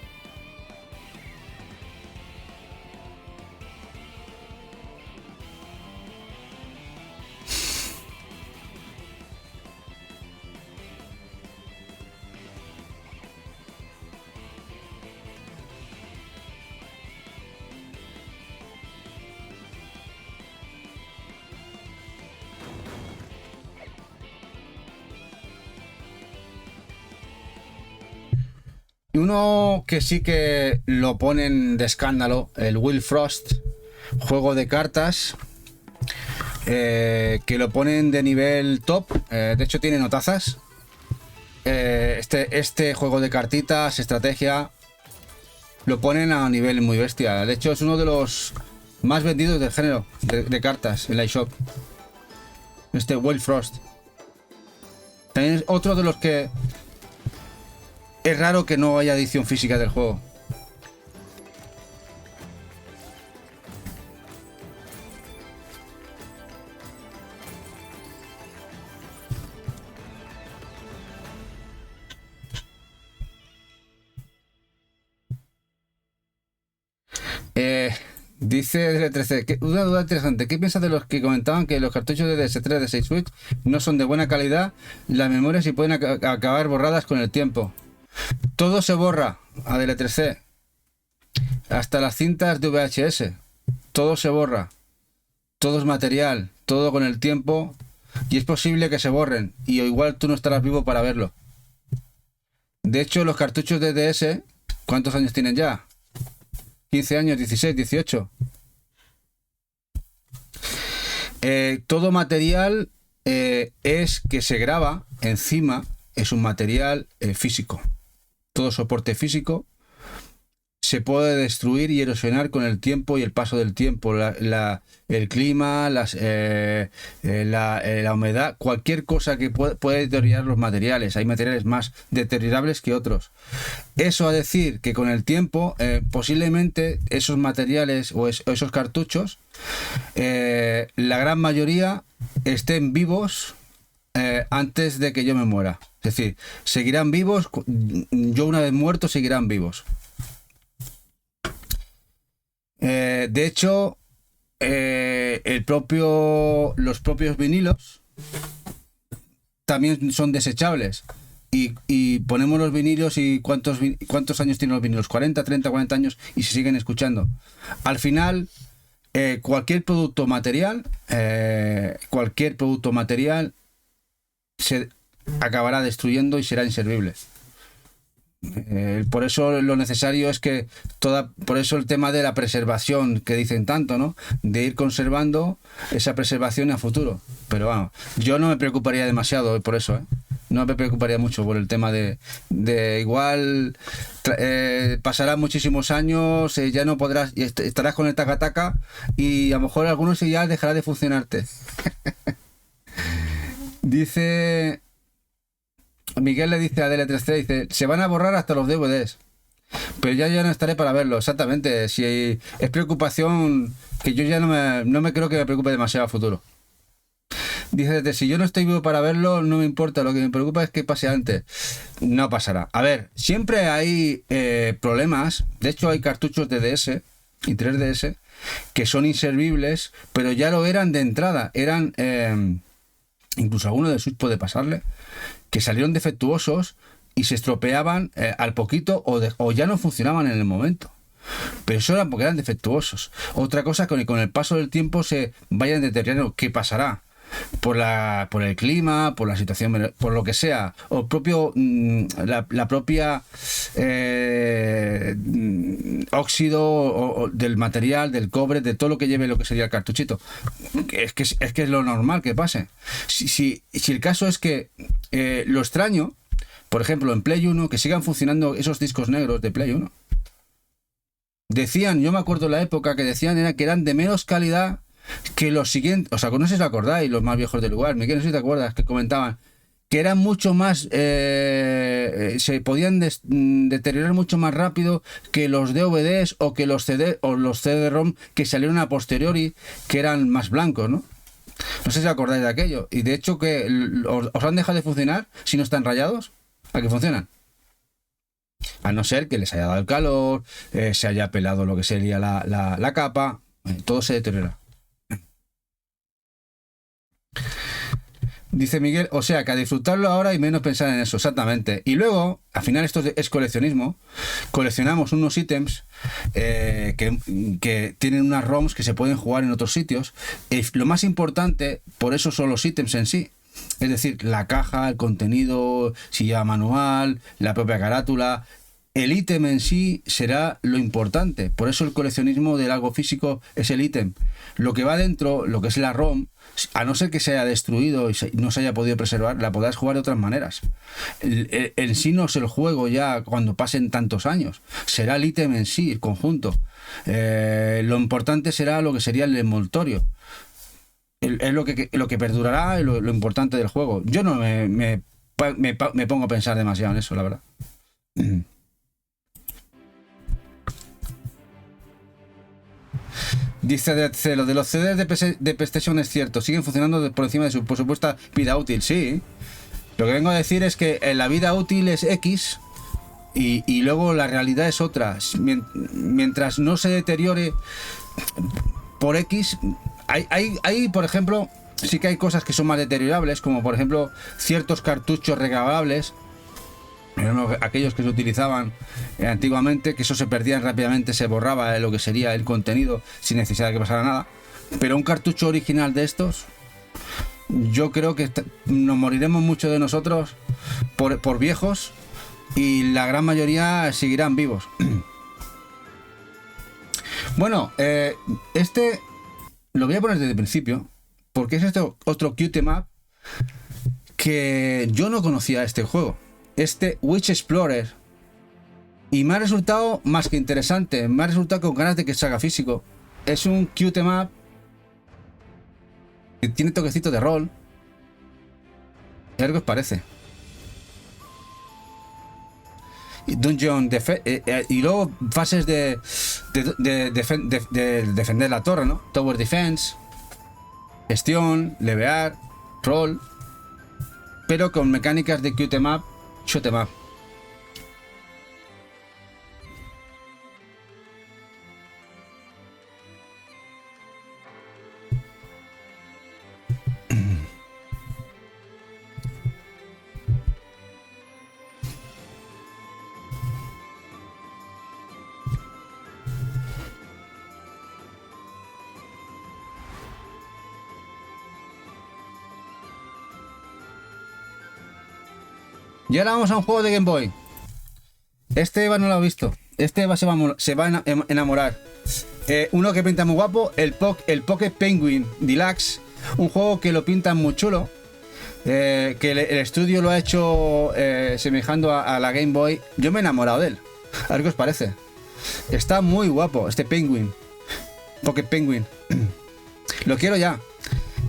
Y uno que sí que lo ponen de escándalo, el Will Frost, juego de cartas, que lo ponen de nivel top, de hecho tiene notazas. Este juego de cartitas, estrategia, lo ponen a nivel muy bestia. De hecho es uno de los más vendidos del género de cartas en la eShop. Este Will Frost. También es otro de los que es raro que no haya edición física del juego. Dice DL13, una duda interesante. ¿Qué piensas de los que comentaban que los cartuchos de DS3 de 6 Switch no son de buena calidad, las memorias y pueden acabar borradas con el tiempo? Todo se borra a DL3C. Hasta las cintas de VHS. Todo se borra. Todo es material. Todo con el tiempo. Y es posible que se borren. Y igual tú no estarás vivo para verlo. De hecho, los cartuchos de DS, ¿cuántos años tienen ya? 15 años, 16, 18. Todo material es que se graba encima, es un material físico. Todo soporte físico se puede destruir y erosionar con el tiempo y el paso del tiempo. El clima, la humedad, cualquier cosa que puede deteriorar los materiales. Hay materiales más deteriorables que otros. Eso a decir que con el tiempo, posiblemente esos materiales o esos cartuchos, la gran mayoría estén vivos antes de que yo me muera. Es decir, seguirán vivos, yo una vez muerto seguirán vivos. De hecho, los propios vinilos también son desechables. Y ponemos los vinilos y ¿cuántos años tienen los vinilos? 40, 30, 40 años y se siguen escuchando. Al final, cualquier producto material se acabará destruyendo y será inservible. Por eso lo necesario es que por eso el tema de la preservación que dicen tanto, ¿no? De ir conservando esa preservación a futuro. Pero vamos, yo no me preocuparía demasiado por eso, ¿eh? No me preocuparía mucho por el tema de igual pasarán muchísimos años, ya no podrás, estarás con el taca-taca y a lo mejor algunos ya dejará de funcionarte. Dice Miguel, le dice a DL3C, dice, se van a borrar hasta los DVDs, pero ya no estaré para verlo. Exactamente, si es preocupación que yo ya no me creo que me preocupe demasiado a futuro. Dice, si yo no estoy vivo para verlo, no me importa, lo que me preocupa es que pase antes. No pasará. A ver, siempre hay problemas. De hecho, hay cartuchos de DS y 3DS que son inservibles, pero ya lo eran de entrada. Eran, incluso alguno de Switch puede pasarle, que salieron defectuosos y se estropeaban al poquito o ya no funcionaban en el momento. Pero eso era porque eran defectuosos. Otra cosa, con el paso del tiempo se vayan deteriorando. ¿Qué pasará? Por el clima, por la situación, por lo que sea, o propio la propia óxido del material, del cobre, de todo lo que lleve lo que sería el cartuchito. Es que es lo normal que pase. Si el caso es que lo extraño, por ejemplo, en Play 1, que sigan funcionando esos discos negros de Play 1. Decían, yo me acuerdo de la época que decían que eran de menos calidad que los siguientes, o sea, no sé si os acordáis, los más viejos del lugar, Miguel, no sé si te acuerdas, que comentaban que eran mucho más, se podían deteriorar mucho más rápido que los DVDs o que los CD o los CD-ROM que salieron a posteriori, que eran más blancos, ¿no? No sé si os acordáis de aquello. Y de hecho, que os han dejado de funcionar si no están rayados. ¿A qué funcionan? A no ser que les haya dado el calor, se haya pelado lo que sería la capa, todo se deteriora. Dice Miguel, o sea, que a disfrutarlo ahora y menos pensar en eso, exactamente. Y luego, al final esto es coleccionismo. Coleccionamos unos ítems que tienen unas ROMs que se pueden jugar en otros sitios. Lo más importante, por eso son los ítems en sí. Es decir, la caja, el contenido, si lleva manual, la propia carátula. El ítem en sí será lo importante. Por eso el coleccionismo del algo físico es el ítem. Lo que va dentro, lo que es la ROM, a no ser que se haya destruido y no se haya podido preservar, la podrás jugar de otras maneras. En sí no es el juego ya cuando pasen tantos años. Será el ítem en sí, el conjunto. Lo importante será lo que sería el envoltorio. Es lo que perdurará y lo importante del juego. Yo no me pongo a pensar demasiado en eso, la verdad. Dice DC, lo de los CDs de PlayStation es cierto, siguen funcionando por encima de su supuesta vida útil, sí. Lo que vengo a decir es que la vida útil es X y luego la realidad es otra. Mientras no se deteriore por X, hay, por ejemplo, sí que hay cosas que son más deteriorables, como por ejemplo ciertos cartuchos regrabables, aquellos que se utilizaban antiguamente, que eso se perdían rápidamente, se borraba lo que sería el contenido sin necesidad de que pasara nada. Pero un cartucho original de estos, yo creo que nos moriremos mucho de nosotros por viejos, y la gran mayoría seguirán vivos. Bueno, este lo voy a poner desde el principio, porque es este otro Qt Map que yo no conocía este juego, este Witch Explorer, y me ha resultado más que interesante, me ha resultado con ganas de que se haga físico. Es un Qt Map que tiene toquecito de rol. A ver qué os parece. Dungeon y luego fases de defender la torre, ¿no? Tower Defense, gestión, levear, rol, pero con mecánicas de Qt Map, Shoot 'em up. Y ahora vamos a un juego de Game Boy. Este Eva no lo ha visto. Este Eva se va a enamorar. Uno que pinta muy guapo, el Pocket Penguin Deluxe. Un juego que lo pintan muy chulo. Que el estudio lo ha hecho semejando a la Game Boy. Yo me he enamorado de él. A ver qué os parece. Está muy guapo este Penguin. Pocket Penguin. Lo quiero ya.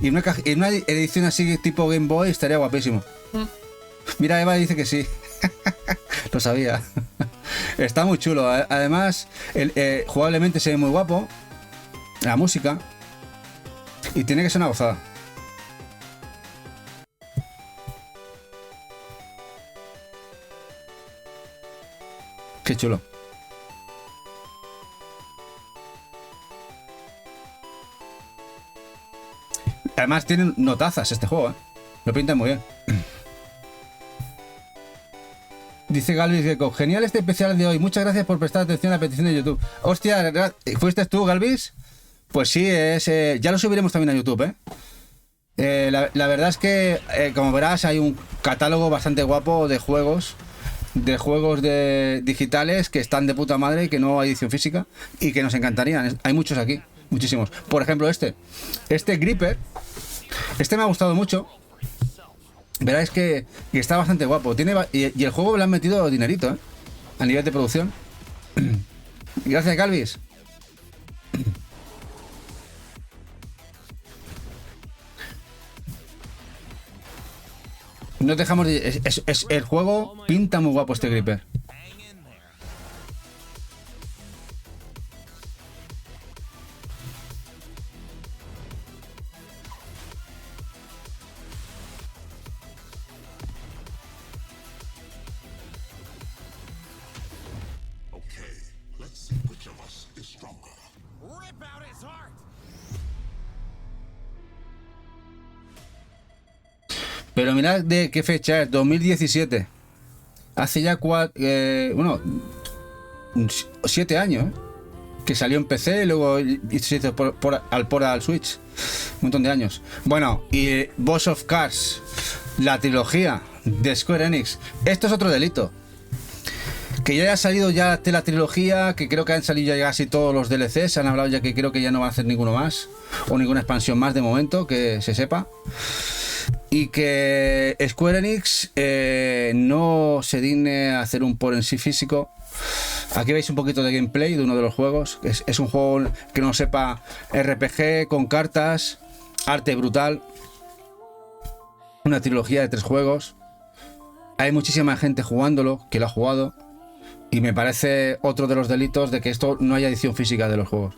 Y una edición así tipo Game Boy estaría guapísimo. Mira, Eva dice que sí. Lo sabía. Está muy chulo. Además, jugablemente se ve muy guapo. La música. Y tiene que ser una gozada. Qué chulo. Además tiene notazas este juego, ¿eh? Lo pintan muy bien. Dice Galvis Gecko, genial este especial de hoy. Muchas gracias por prestar atención a la petición de YouTube. Hostia, ¿fuiste tú, Galvis? Pues sí, ya lo subiremos también a YouTube, ¿eh? La verdad es que, como verás, hay un catálogo bastante guapo de juegos digitales que están de puta madre y que no hay edición física y que nos encantarían. Hay muchos aquí, muchísimos. Por ejemplo, este Gripper. Este me ha gustado mucho. Verás que está bastante guapo. Y el juego le han metido dinerito, ¿eh? A nivel de producción. Gracias, Calvis. No dejamos de... el juego pinta muy guapo este Gripper. Pero mirad de qué fecha es, 2017. Hace ya 7 años, ¿eh? Que salió en PC y luego se hizo por al Switch. Un montón de años. Bueno, y Boss of Cars, la trilogía de Square Enix. Esto es otro delito. Que ya haya salido ya de la trilogía, que creo que han salido ya casi todos los DLCs. Se han hablado ya que creo que ya no va a hacer ninguno más. O ninguna expansión más de momento, que se sepa. Y que Square Enix no se digne a hacer un port en sí físico. Aquí veis un poquito de gameplay de uno de los juegos. Es un juego que no sepa RPG con cartas, arte brutal. Una trilogía de 3 juegos. Hay muchísima gente jugándolo, que lo ha jugado. Y me parece otro de los delitos de que esto no haya edición física de los juegos.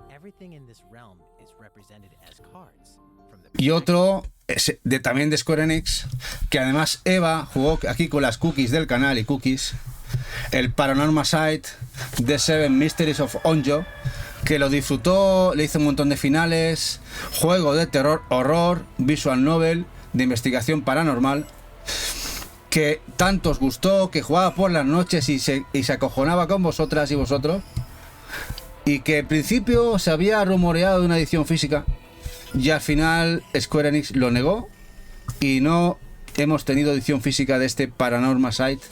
Everything in this realm is represented as cards. From the Y otro también de Square Enix, que además Eva jugó aquí con las cookies del canal y cookies, el Paranormal Site The Seven Mysteries of Onjo, que lo disfrutó, le hizo un montón de finales, juego de terror, horror, visual novel, de investigación paranormal, que tanto os gustó, que jugaba por las noches y se acojonaba con vosotras y vosotros, y que en principio se había rumoreado de una edición física, y al final Square Enix lo negó, y no hemos tenido edición física de este Paranormal Site,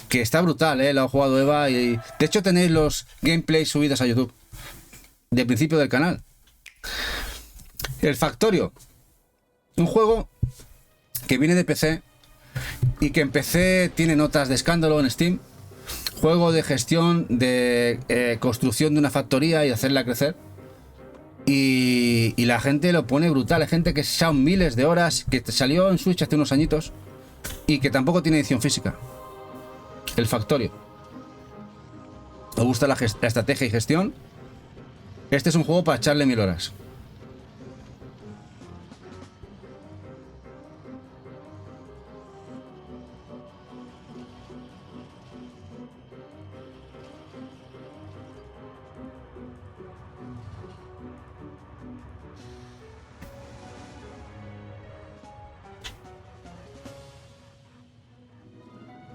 que está brutal, lo ha jugado Eva, y de hecho tenéis los gameplays subidos a YouTube, de principio del canal. El Factorio, un juego que viene de PC y que en PC tiene notas de escándalo en Steam. Juego de gestión, de construcción de una factoría y hacerla crecer. Y la gente lo pone brutal. Hay gente que se ha miles de horas, que salió en Switch hace unos añitos y que tampoco tiene edición física. El Factorio. ¿Os gusta la estrategia y gestión? Este es un juego para echarle 1000 horas.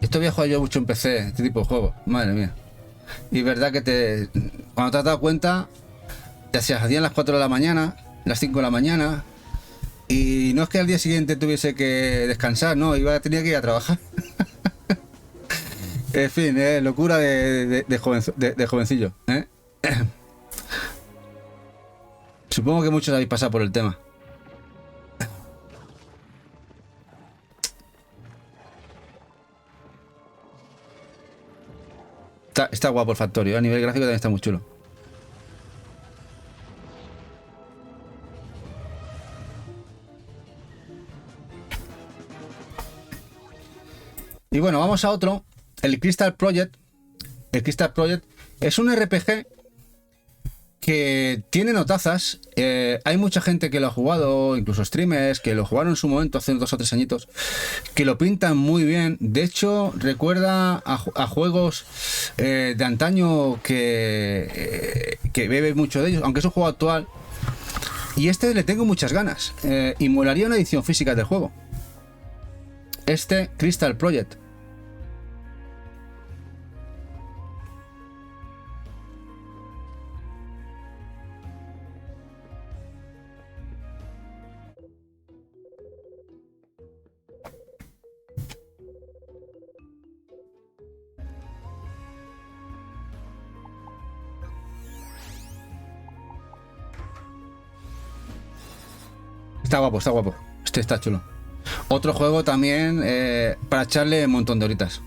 Esto había jugado yo mucho en PC, este tipo de juegos. Madre mía. Y verdad que cuando te has dado cuenta, te hacían las 4 de la mañana, las 5 de la mañana, y no es que al día siguiente tuviese que descansar, no, tenía que ir a trabajar. En fin, locura de jovencillo. Supongo que muchos habéis pasado por el tema. Está guapo el Factorio, a nivel gráfico también está muy chulo. Y bueno, vamos a otro, el Crystal Project. El Crystal Project es un RPG que tiene notazas. Hay mucha gente que lo ha jugado, incluso streamers que lo jugaron en su momento hace 2 o 3 añitos, que lo pintan muy bien. De hecho, recuerda a juegos de antaño que bebe mucho de ellos, aunque es un juego actual. Y este le tengo muchas ganas. Y molaría una edición física del juego. Este Crystal Project. Está guapo, está guapo. Este está chulo. Otro juego también para echarle un montón de horitas.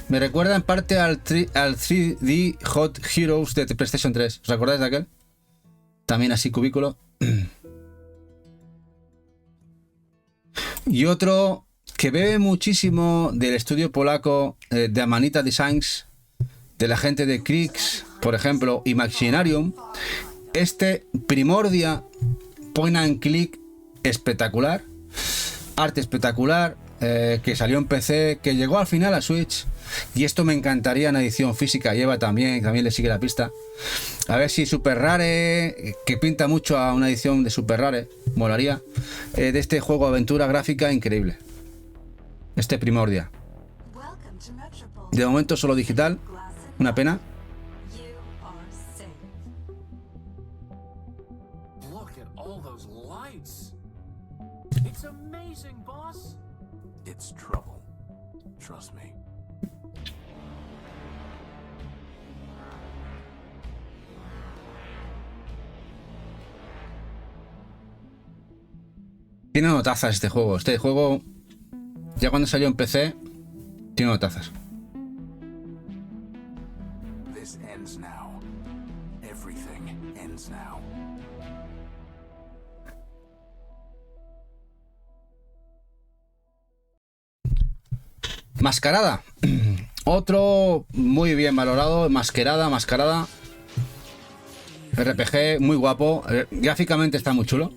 Me recuerda en parte al 3D Hot Heroes de PlayStation 3. ¿Os acordáis de aquel? También así cubículo. Y otro que bebe muchísimo del estudio polaco de Amanita Designs, de la gente de Kriegs, por ejemplo, Imaginarium. Este Primordia point and click espectacular, arte espectacular, que salió en PC, que llegó al final a Switch, y esto me encantaría en edición física. Lleva también le sigue la pista. A ver si Super Rare, que pinta mucho a una edición de Super Rare, molaría, de este juego de aventura gráfica increíble. Este Primordia. De momento solo digital, una pena. It's trouble. Trust me. Tiene notazas este juego. Este juego, ya cuando salió en PC, tiene notazas. This ends now. Everything ends now. Mascarada. Otro muy bien valorado, mascarada. RPG, muy guapo. Gráficamente está muy chulo.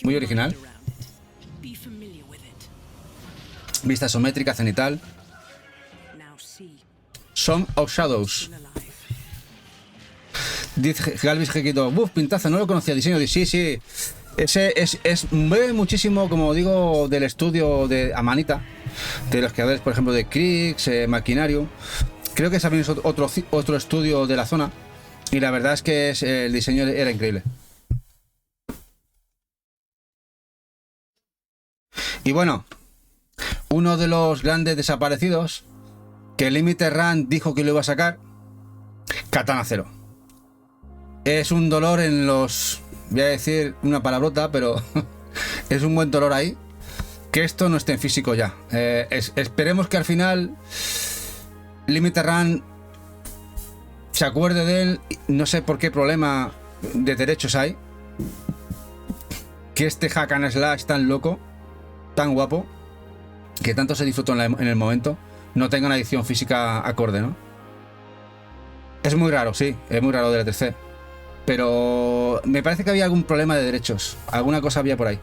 Muy original. Vista isométrica, cenital. Song of Shadows. Dice Galvis Jequito. Buf, pintaza, no lo conocía. Diseño de sí. Ese ve muchísimo, como digo, del estudio de Amanita. De los creadores, por ejemplo, de Krix, Maquinario. Creo que también es otro estudio de la zona. Y la verdad es que el diseño era increíble. Y bueno, uno de los grandes desaparecidos que Limited Run dijo que lo iba a sacar, Katana Zero. Es un dolor en los... Voy a decir una palabrota, pero es un buen dolor ahí. Que esto no esté en físico ya. Esperemos que al final Limited Run se acuerde de él. No sé por qué problema de derechos hay. Que este hack and slash tan loco, tan guapo, que tanto se disfrutó en el momento, no tenga una edición física acorde, ¿no? Es muy raro, sí, es muy raro de la tercera. Pero me parece que había algún problema de derechos. Alguna cosa había por ahí.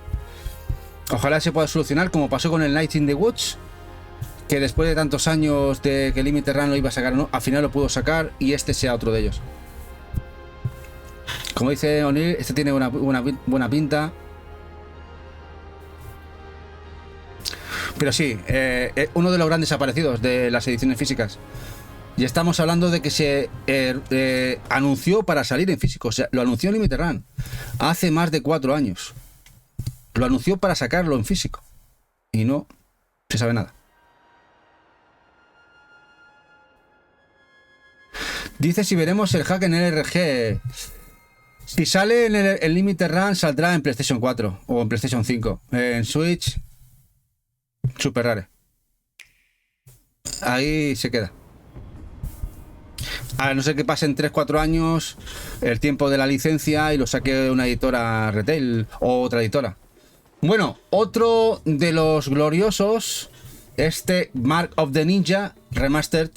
Ojalá se pueda solucionar, como pasó con el Night in the Woods, que después de tantos años de que Limited Run lo iba a sacar, ¿no? Al final lo pudo sacar y este sea otro de ellos. Como dice O'Neill, este tiene una buena pinta. Pero sí, uno de los grandes desaparecidos de las ediciones físicas. Y estamos hablando de que se anunció para salir en físico. O sea, lo anunció Limited Run hace más de 4 años. Lo anunció para sacarlo en físico. Y no se sabe nada. Dice si veremos el hack en LRG. Si sale en el Limited Run, saldrá en PlayStation 4 o en PlayStation 5. En Switch, super rare. Ahí se queda. A no ser que pasen 3-4 años el tiempo de la licencia y lo saque una editora retail o otra editora. Bueno, otro de los gloriosos, este Mark of the Ninja Remastered,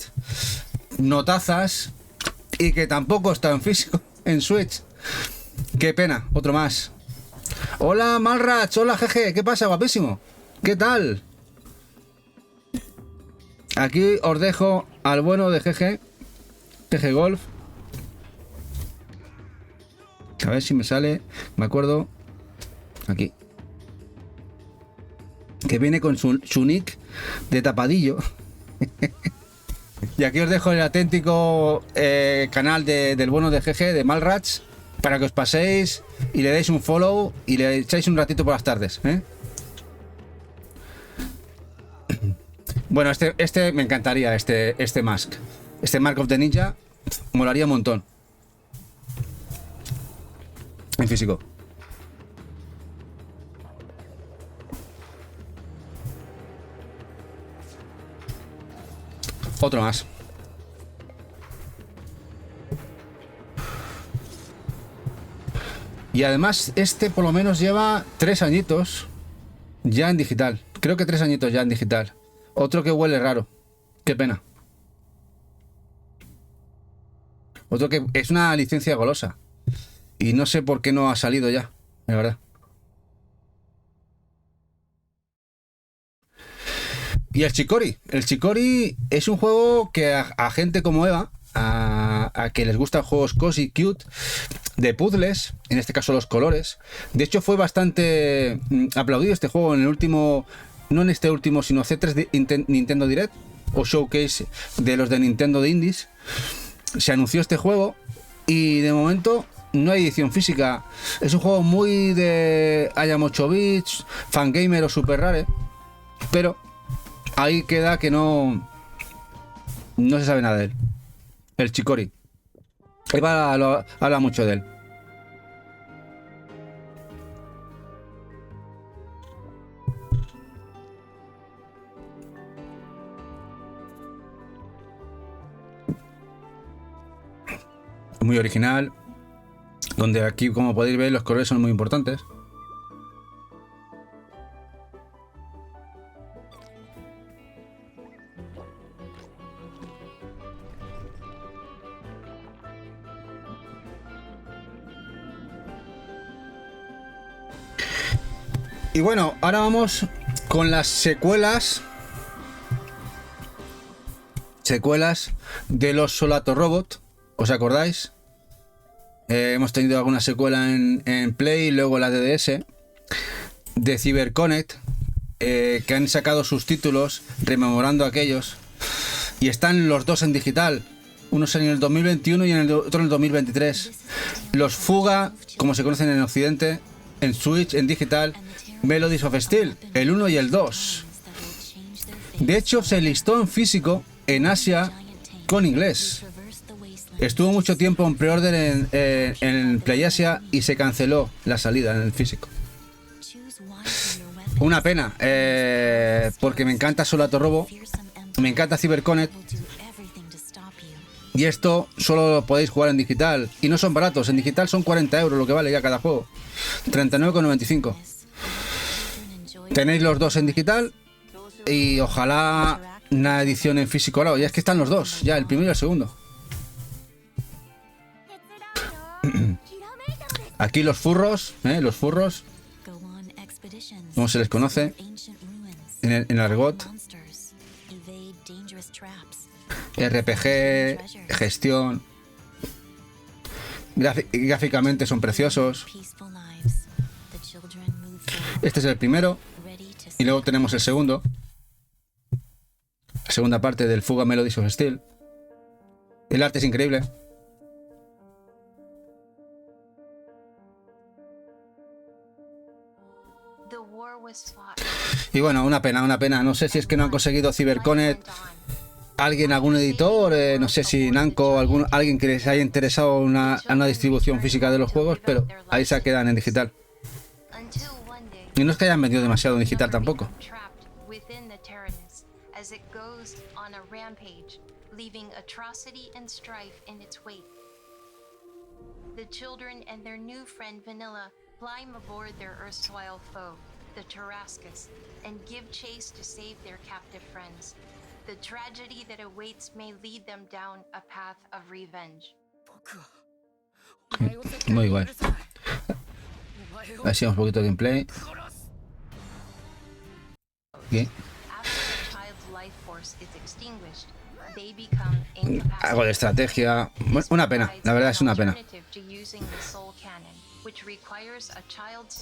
notazas, y que tampoco está en físico en Switch. Qué pena, otro más. Hola Malrach, hola GG, ¿qué pasa, guapísimo? ¿Qué tal? Aquí os dejo al bueno de GG Golf. A ver si me sale, me acuerdo. Aquí. Que viene con su nick de tapadillo. Y aquí os dejo el auténtico canal del bueno de GG, de Malrats, para que os paséis y le deis un follow y le echáis un ratito por las tardes, ¿eh? Bueno, este me encantaría, este Mask. Este Mark of the Ninja molaría un montón. En físico. Otro más. Y además este por lo menos lleva 3 añitos ya en digital. Creo que 3 añitos ya en digital. Otro que huele raro. Qué pena. Otro que es una licencia golosa. Y no sé por qué no ha salido ya, de verdad. Y el Chicory. El Chicory es un juego que a gente como Eva, a que les gustan juegos cozy, cute, de puzzles, en este caso los colores. De hecho fue bastante aplaudido este juego en el último, no en este último, sino C3 de Nintendo Direct o Showcase de los de Nintendo de Indies. Se anunció este juego y de momento no hay edición física. Es un juego muy de I Am 8 bits, fangamer o super rare, pero ahí queda que no se sabe nada de él. El Chicory. Eva habla mucho de él. Muy original. Donde aquí, como podéis ver, los colores son muy importantes. Y bueno, ahora vamos con las secuelas. Secuelas de los Solato Robot. ¿Os acordáis? Hemos tenido alguna secuela en Play, luego la DDS. De CyberConnect. Que han sacado sus títulos rememorando aquellos. Y están los dos en digital. Uno en el 2021 y en el otro en el 2023. Los Fuga, como se conocen en Occidente, en Switch, en digital, Melodies of Steel, el 1 y el 2. De hecho, se listó en físico en Asia con inglés. Estuvo mucho tiempo en pre-order en PlayAsia y se canceló la salida en el físico. Una pena, porque me encanta Solato Robo, me encanta CyberConnect. Y esto solo lo podéis jugar en digital. Y no son baratos, en digital son 40 euros lo que vale ya cada juego. 39,95. Tenéis los dos en digital. Y ojalá una edición en físico ahora. Ya es que están los dos, ya el primero y el segundo. Aquí los furros, los furros. ¿Cómo se les conoce? En el argot. RPG, gestión. Gráficamente son preciosos. Este es el primero. Y luego tenemos el segundo. La segunda parte del Fuga Melodies of Steel. El arte es increíble. Y bueno, una pena, una pena. No sé si es que no han conseguido CyberConnect. Alguien, algún editor, no sé si Namco, alguien que les haya interesado una distribución física de los juegos, pero ahí se quedan en digital. Y no es que hayan vendido demasiado en digital tampoco. The children and their new friend Vanilla climb aboard their erstwhile foe, the Tarascus, and give chase to save their captive friends. The tragedy that awaits may lead them down a path of revenge. Muy guay. Así un poquito de gameplay. Bien. Algo de estrategia. Una pena, la verdad es una pena.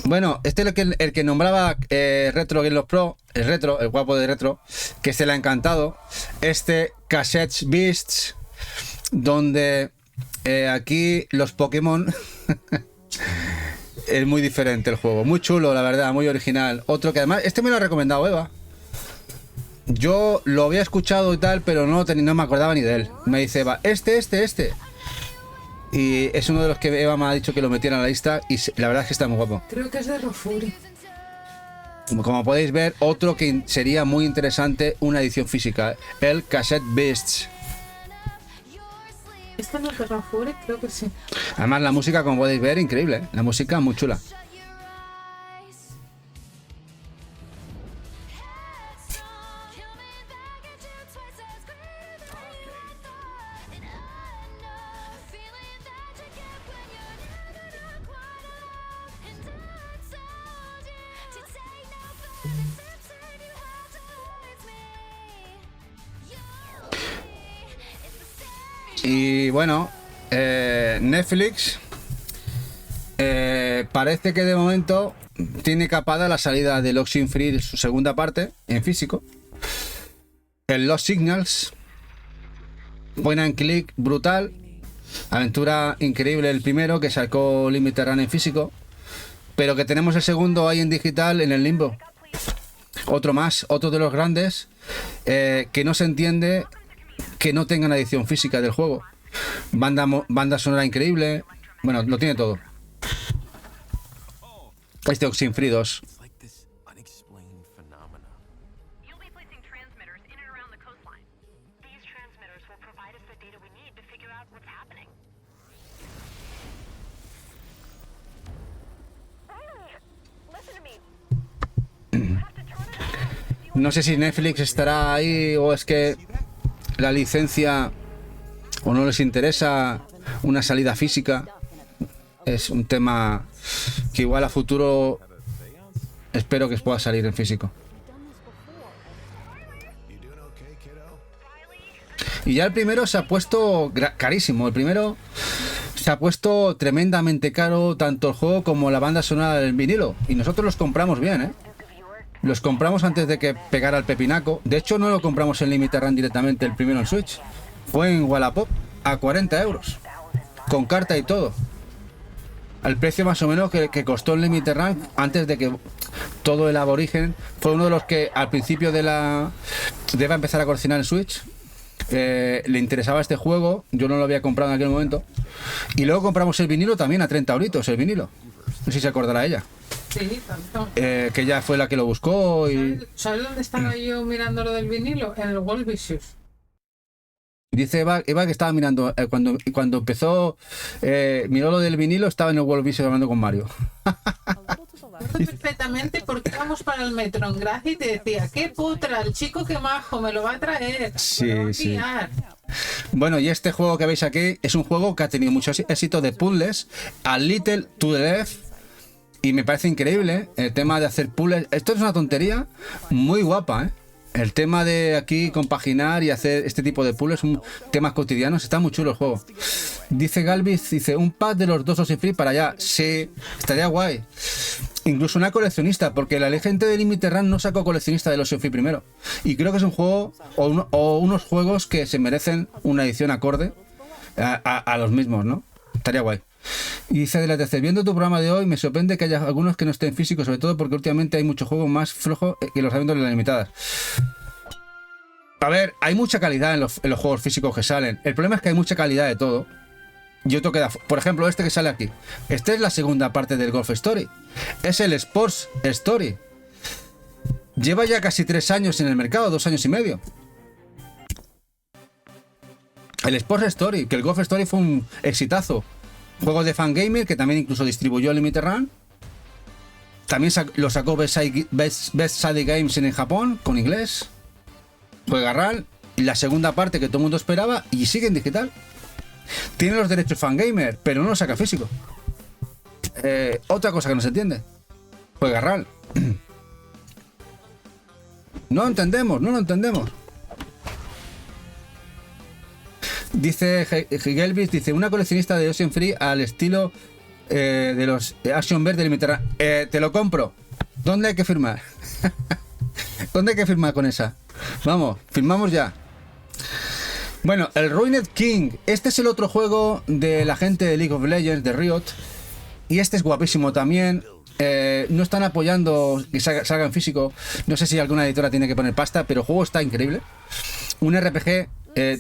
Bueno, este es el que nombraba Retro Game Los Pro, el guapo de Retro, que se le ha encantado. Este Cassette Beasts, donde aquí los Pokémon es muy diferente el juego, muy chulo, la verdad, muy original. Otro que además, este me lo ha recomendado Eva. Yo lo había escuchado y tal, pero no me acordaba ni de él. Me dice Eva, este. Y es uno de los que Eva me ha dicho que lo metiera en la lista y la verdad es que está muy guapo. Creo que es de Rofuri. Como podéis ver, otro que sería muy interesante una edición física, el Cassette Beasts. ¿Este no es de Rofuri? Creo que sí. Además la música, como podéis ver, increíble, ¿eh? La música muy chula. Y bueno, Netflix parece que de momento tiene capada la salida de Oxenfree, su segunda parte, en físico. El Lost Signals, buena en click, brutal. Aventura increíble el primero, que sacó Limited Run en físico. Pero que tenemos el segundo ahí en digital, en el Limbo. Otro más, otro de los grandes, que no se entiende que no tengan edición física del juego. Banda sonora increíble. Bueno, lo tiene todo. Este Oxenfree 2. No sé si Netflix estará ahí o es que la licencia o no les interesa una salida física. Es un tema que igual a futuro espero que pueda salir en físico. Y ya el primero se ha puesto carísimo. El primero se ha puesto tremendamente caro, tanto el juego como la banda sonora del vinilo. Y nosotros los compramos bien, ¿eh? Los compramos antes de que pegara el pepinaco. De hecho, no lo compramos en Limited Run directamente el primero en Switch. Fue en Wallapop a 40 euros. Con carta y todo. Al precio más o menos que costó el Limited Run antes de que todo el aborigen. Fue uno de los que al principio de la... Debe empezar a coleccionar en Switch. Le interesaba este juego. Yo no lo había comprado en aquel momento. Y luego compramos el vinilo también a 30 euritos, el vinilo. No sé si se acordará ella. Sí, tanto. Que ella fue la que lo buscó y... ¿Sabes dónde estaba yo mirando lo del vinilo? En el World Vicious. Dice Eva que estaba mirando, cuando empezó, miró lo del vinilo, estaba en el World Vision hablando con Mario. Perfectamente, porque íbamos para el metro en Gracia y te decía, qué putra, el chico que majo, me lo va a traer. Sí, me lo va a sí. pillar. Bueno, y este juego que veis aquí es un juego que ha tenido mucho éxito de puzzles, A Little to the Left, y me parece increíble el tema de hacer puzzles. Esto es una tontería muy guapa, ¿eh? El tema de aquí compaginar y hacer este tipo de puzzles, temas cotidianos, está muy chulo el juego. Dice Galvis, dice, un pack de los dos Oxenfree para allá. Sí, estaría guay. Incluso una coleccionista, porque la gente de Limited Run no sacó coleccionista de los Oxenfree primero. Y creo que es un juego, o unos juegos que se merecen una edición acorde a los mismos, ¿no? Estaría guay. Y dice de la TC, viendo tu programa de hoy me sorprende que haya algunos que no estén físicos, sobre todo porque últimamente hay muchos juegos más flojos que los eventos de las limitadas. A ver, hay mucha calidad en los juegos físicos que salen. El problema es que hay mucha calidad de todo. Y otro queda, por ejemplo, este que sale aquí. Esta es la segunda parte del Golf Story. Es el Sports Story. Lleva ya casi 3 años en el mercado, 2 años y medio. El Sports Story, que el Golf Story fue un exitazo. Juego de Fangamer, que también incluso distribuyó Limited Run. También lo sacó Best Side Games en Japón, con inglés. Juega RAL. La segunda parte que todo el mundo esperaba, y sigue en digital. Tiene los derechos Fangamer, pero no lo saca físico. Otra cosa que no se entiende. Juega RAL. No lo entendemos. Dice Gelbis, dice, una coleccionista de Oxenfree al estilo de los Action Verge de Limited Run. Te lo compro. ¿Dónde hay que firmar? ¿Dónde hay que firmar con esa? Vamos, firmamos ya. Bueno, el Ruined King. Este es el otro juego de la gente de League of Legends, de Riot. Y este es guapísimo también. No están apoyando que salga en físico. No sé si alguna editora tiene que poner pasta, pero el juego está increíble. Un RPG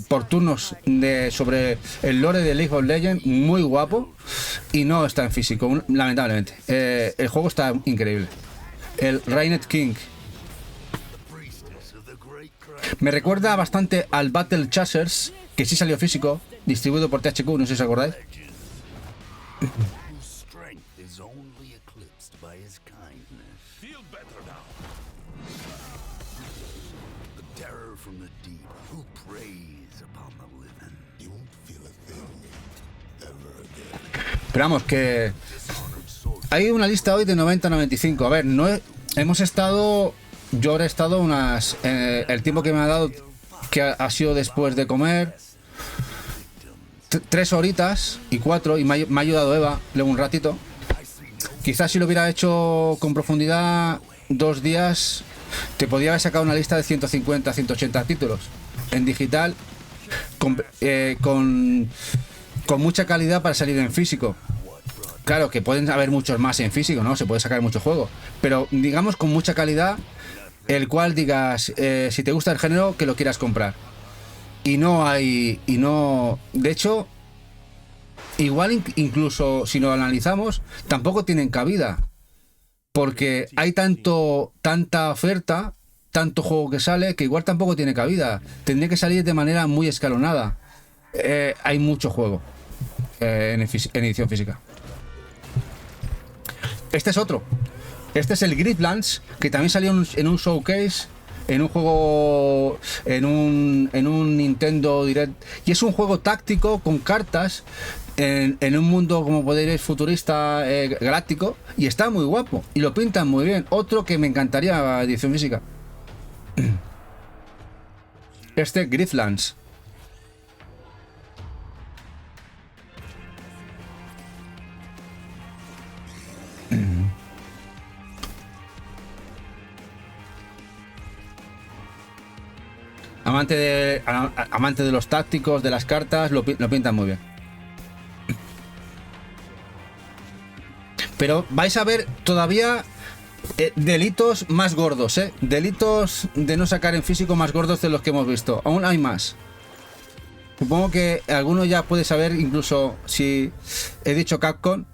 por turnos sobre el lore de League of Legends, muy guapo, y no está en físico, lamentablemente. El juego está increíble. El Ruined King. Me recuerda bastante al Battle Chasers, que sí salió físico, distribuido por THQ, no sé si os acordáis. Pero vamos, que hay una lista hoy de 90-95. A ver, no hemos estado... Yo habré estado unas... el tiempo que me ha dado, que ha sido después de comer, 3 horitas y 4, y me ha ayudado Eva luego un ratito. Quizás si lo hubiera hecho con profundidad 2 días, te podría haber sacado una lista de 150-180 títulos en digital, con mucha calidad para salir en físico. Claro que pueden haber muchos más en físico, ¿no? Se puede sacar mucho juego, pero digamos con mucha calidad, el cual digas, si te gusta el género, que lo quieras comprar. Y no hay... De hecho, igual incluso si lo analizamos, tampoco tienen cabida. Porque hay tanta oferta, tanto juego que sale, que igual tampoco tiene cabida. Tendría que salir de manera muy escalonada. Hay mucho juego en edición física. Este es otro. Este es el Gridlands, que también salió en un showcase, en un juego, en un Nintendo Direct. Y es un juego táctico con cartas, en un mundo, como podéis ver, futurista, galáctico, y está muy guapo, y lo pintan muy bien. Otro que me encantaría edición física. Este Grifflands. Amante de los tácticos, de las cartas, lo pintan muy bien. Pero vais a ver todavía delitos más gordos, delitos de no sacar en físico más gordos de los que hemos visto. Aún hay más. Supongo que alguno ya puede saber, incluso si he dicho Capcom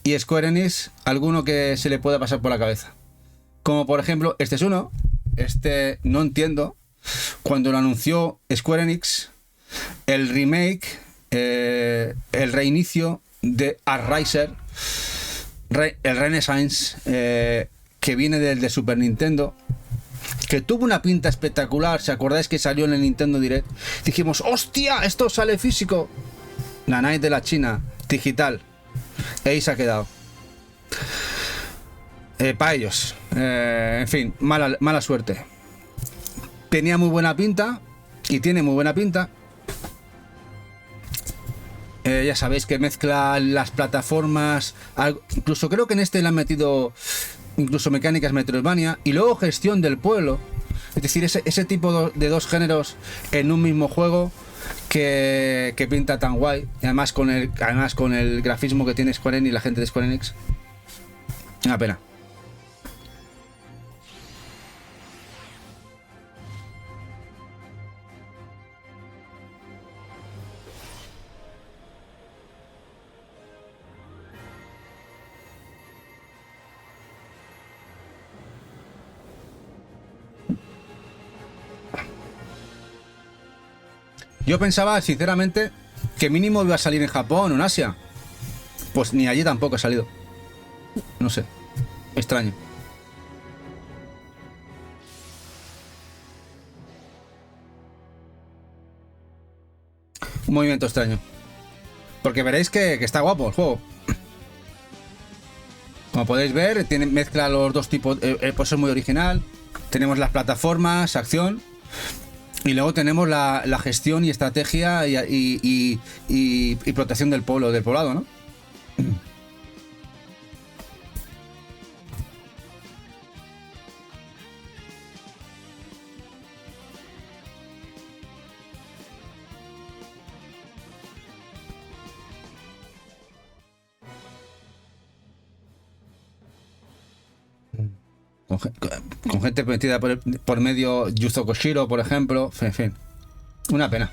y Square Enix, alguno que se le pueda pasar por la cabeza. Como por ejemplo, este es uno. Este no entiendo. Cuando lo anunció Square Enix, el remake, el reinicio de Artriser, el Renaissance, que viene del de Super Nintendo, que tuvo una pinta espectacular. ¿Se acordáis que salió en el Nintendo Direct? Dijimos, ¡hostia! Esto sale físico. La Night de la China, digital. Y ahí se ha quedado. Para ellos. En fin, mala suerte. Tenía muy buena pinta. Y tiene muy buena pinta. Ya sabéis que mezcla las plataformas. Incluso creo que en este le han metido incluso mecánicas Metroidvania. Y luego gestión del pueblo. Es decir, ese tipo de dos géneros en un mismo juego que pinta tan guay. Y además con el grafismo que tiene Square Enix y la gente de Square Enix. Una pena. Yo pensaba, sinceramente, que mínimo iba a salir en Japón o en Asia. Pues ni allí tampoco ha salido. No sé. Extraño. Un movimiento extraño. Porque veréis que está guapo el juego. Como podéis ver, mezcla los dos tipos. Pues es muy original. Tenemos las plataformas, acción. Y luego tenemos la gestión y estrategia y protección del poblado, ¿no? Con gente metida por medio, Yuzo Koshiro, por ejemplo. En fin, una pena.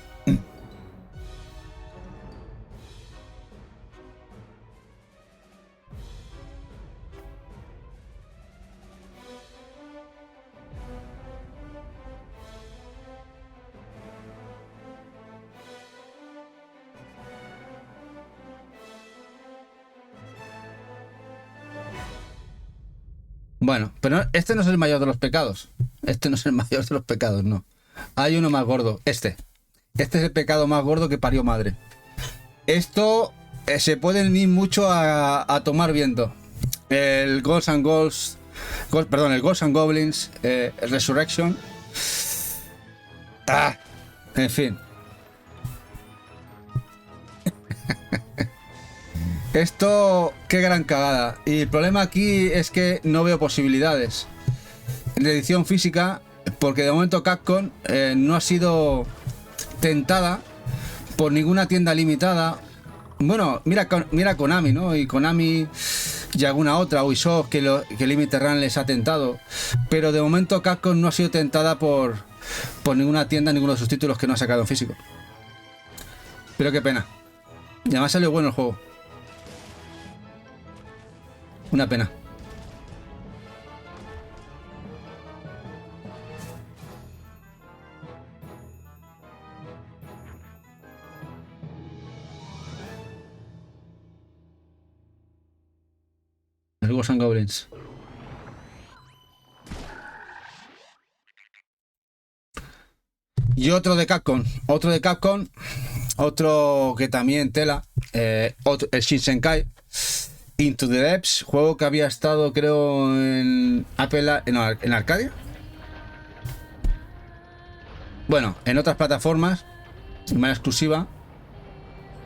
Bueno, pero este no es el mayor de los pecados. Este no es el mayor de los pecados, no. Hay uno más gordo. Este es el pecado más gordo que parió madre. Esto se puede ir mucho a tomar viento. El Ghosts and Goblins Resurrection. En fin. Esto, qué gran cagada. Y el problema aquí es que no veo posibilidades de edición física, porque de momento Capcom no ha sido tentada por ninguna tienda limitada. Bueno, mira Konami, ¿no? Y Konami y alguna otra, Ubisoft, que Limited Run les ha tentado. Pero de momento Capcom no ha sido tentada por ninguna tienda, ninguno de sus títulos que no ha sacado en físico. Pero qué pena. Y además salió bueno el juego. Una pena. El Ghosts and Goblins. Y otro de Capcom. Otro que también tela, el Shinsenkai Into the Depths, juego que había estado creo en Apple, en Arcadia. Bueno, en otras plataformas, de manera exclusiva.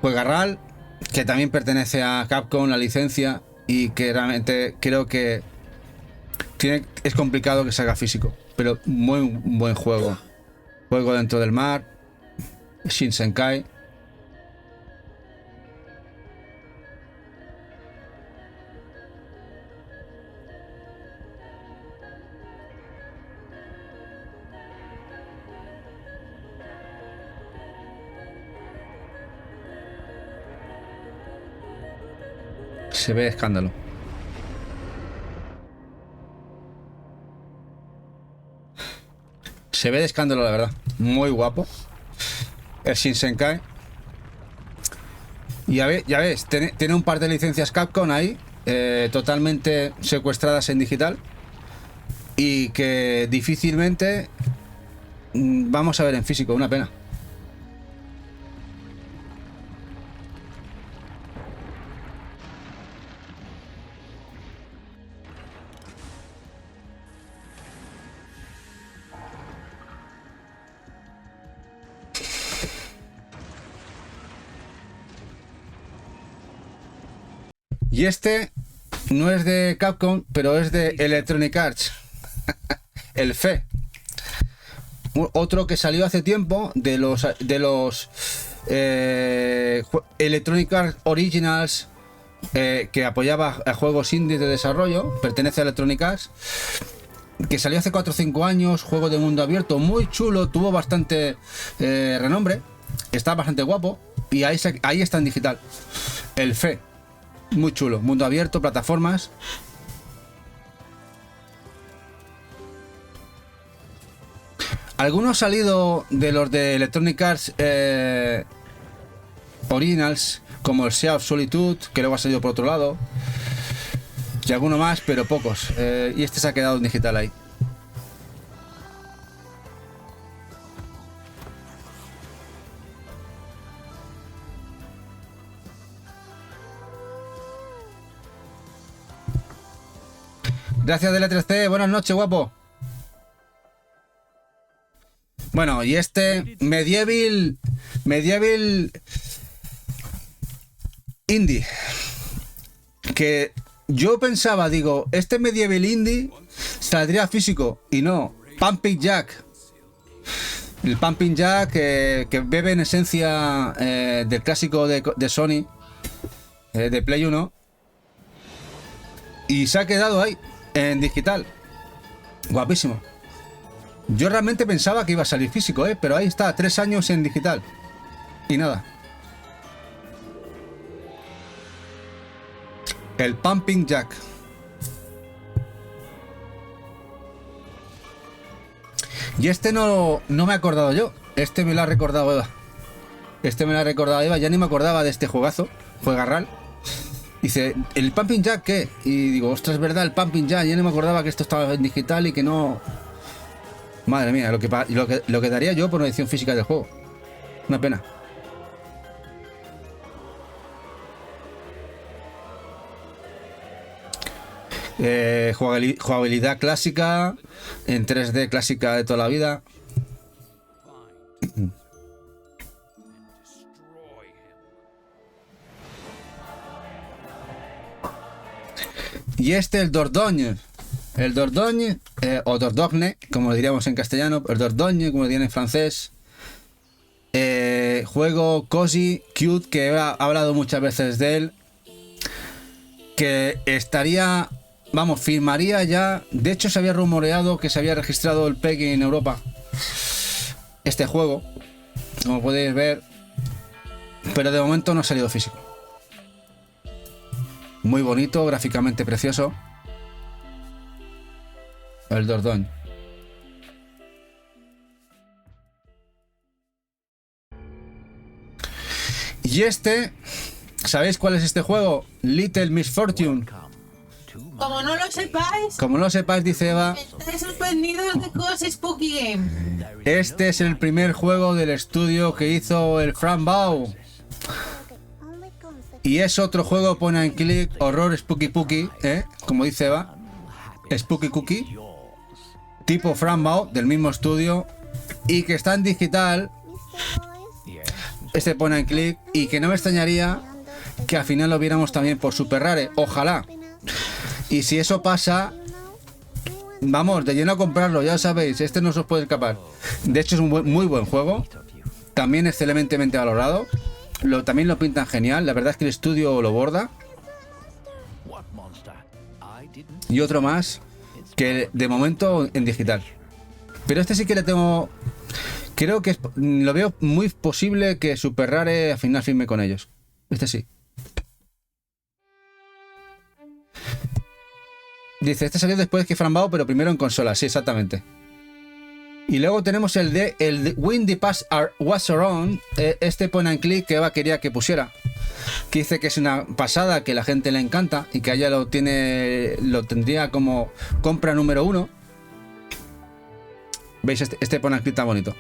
Juega RAL, que también pertenece a Capcom, la licencia, y que realmente creo que es complicado que salga físico, pero muy buen juego. Juego dentro del mar, Shinsenkai. Se ve escándalo. Se ve de escándalo, la verdad. Muy guapo. El Shinsenkai. Y ya ves, tiene un par de licencias Capcom ahí, totalmente secuestradas en digital. Y que difícilmente vamos a ver en físico, una pena. Y este no es de Capcom, pero es de Electronic Arts. El FE. Otro que salió hace tiempo de los Electronic Arts Originals, que apoyaba a juegos indies de desarrollo. Pertenece a Electronic Arts, que salió hace 4 o 5 años. Juego de mundo abierto muy chulo, tuvo bastante renombre, está bastante guapo. Y ahí está en digital. El FE. Muy chulo, mundo abierto, plataformas. Algunos salido de los de Electronic Arts Originals, como el Sea of Solitude, que luego ha salido por otro lado. Y alguno más, pero pocos. Y este se ha quedado en digital ahí. Gracias DL3C, buenas noches, guapo. Bueno, y este Medieval Indie, que yo pensaba, digo, este Medieval Indie saldría físico, y no. Pumping Jack. El Pumping Jack, que bebe en esencia del clásico de Sony, de Play 1, y se ha quedado ahí en digital. Guapísimo. Yo realmente pensaba que iba a salir físico, pero ahí está, 3 años en digital. Y nada. El Pumping Jack. Y este no me he acordado yo. Este me lo ha recordado Eva. Ya ni me acordaba de este juegazo. Juega RAL. Dice, ¿el Pumping Jack qué? Y digo, ostras, es verdad, el Pumping Jack. Ya no me acordaba que esto estaba en digital y que no... Madre mía, lo que daría yo por una edición física del juego. Una pena. Jugabilidad clásica, en 3D clásica de toda la vida. Y este, el Dordogne. El Dordogne, o Dordogne, como diríamos en castellano, el Dordogne, como dirían en francés. Juego cozy, cute, que he hablado muchas veces de él. Que estaría, vamos, firmaría ya. De hecho, se había rumoreado que se había registrado el PEGI en Europa. Este juego, como podéis ver. Pero de momento no ha salido físico. Muy bonito, gráficamente precioso. El Dordogne. Y este, ¿sabéis cuál es este juego? Little Misfortune. Como no lo sepáis, Como no lo sepáis, dice Eva, estáis suspendidos de cosas Spooky Game. este es el primer juego del estudio que hizo el Fran Bow. Y es otro juego, pone en click, horror spooky pooky, como dice Eva, spooky cookie, tipo Fran Bow, del mismo estudio, y que está en digital. Este pone en click, y que no me extrañaría que al final lo viéramos también por Super Rare, ojalá. Y si eso pasa, vamos, de lleno a comprarlo, ya sabéis, este no se os puede escapar. De hecho es un muy buen juego, también excelentemente valorado. También lo pintan genial, la verdad es que el estudio lo borda. Y otro más, que de momento en digital. Pero este sí que le tengo... Creo que lo veo muy posible que Super Rare al final firme con ellos. Este sí. Dice, este salió después que Fran Bow, pero primero en consola. Sí, exactamente. Y luego tenemos el de When the Past Was Around. Este pone en click que Eva quería que pusiera. Que dice que es una pasada, que la gente le encanta y que a ella lo tendría como compra número 1. ¿Veis? Este pone en click tan bonito.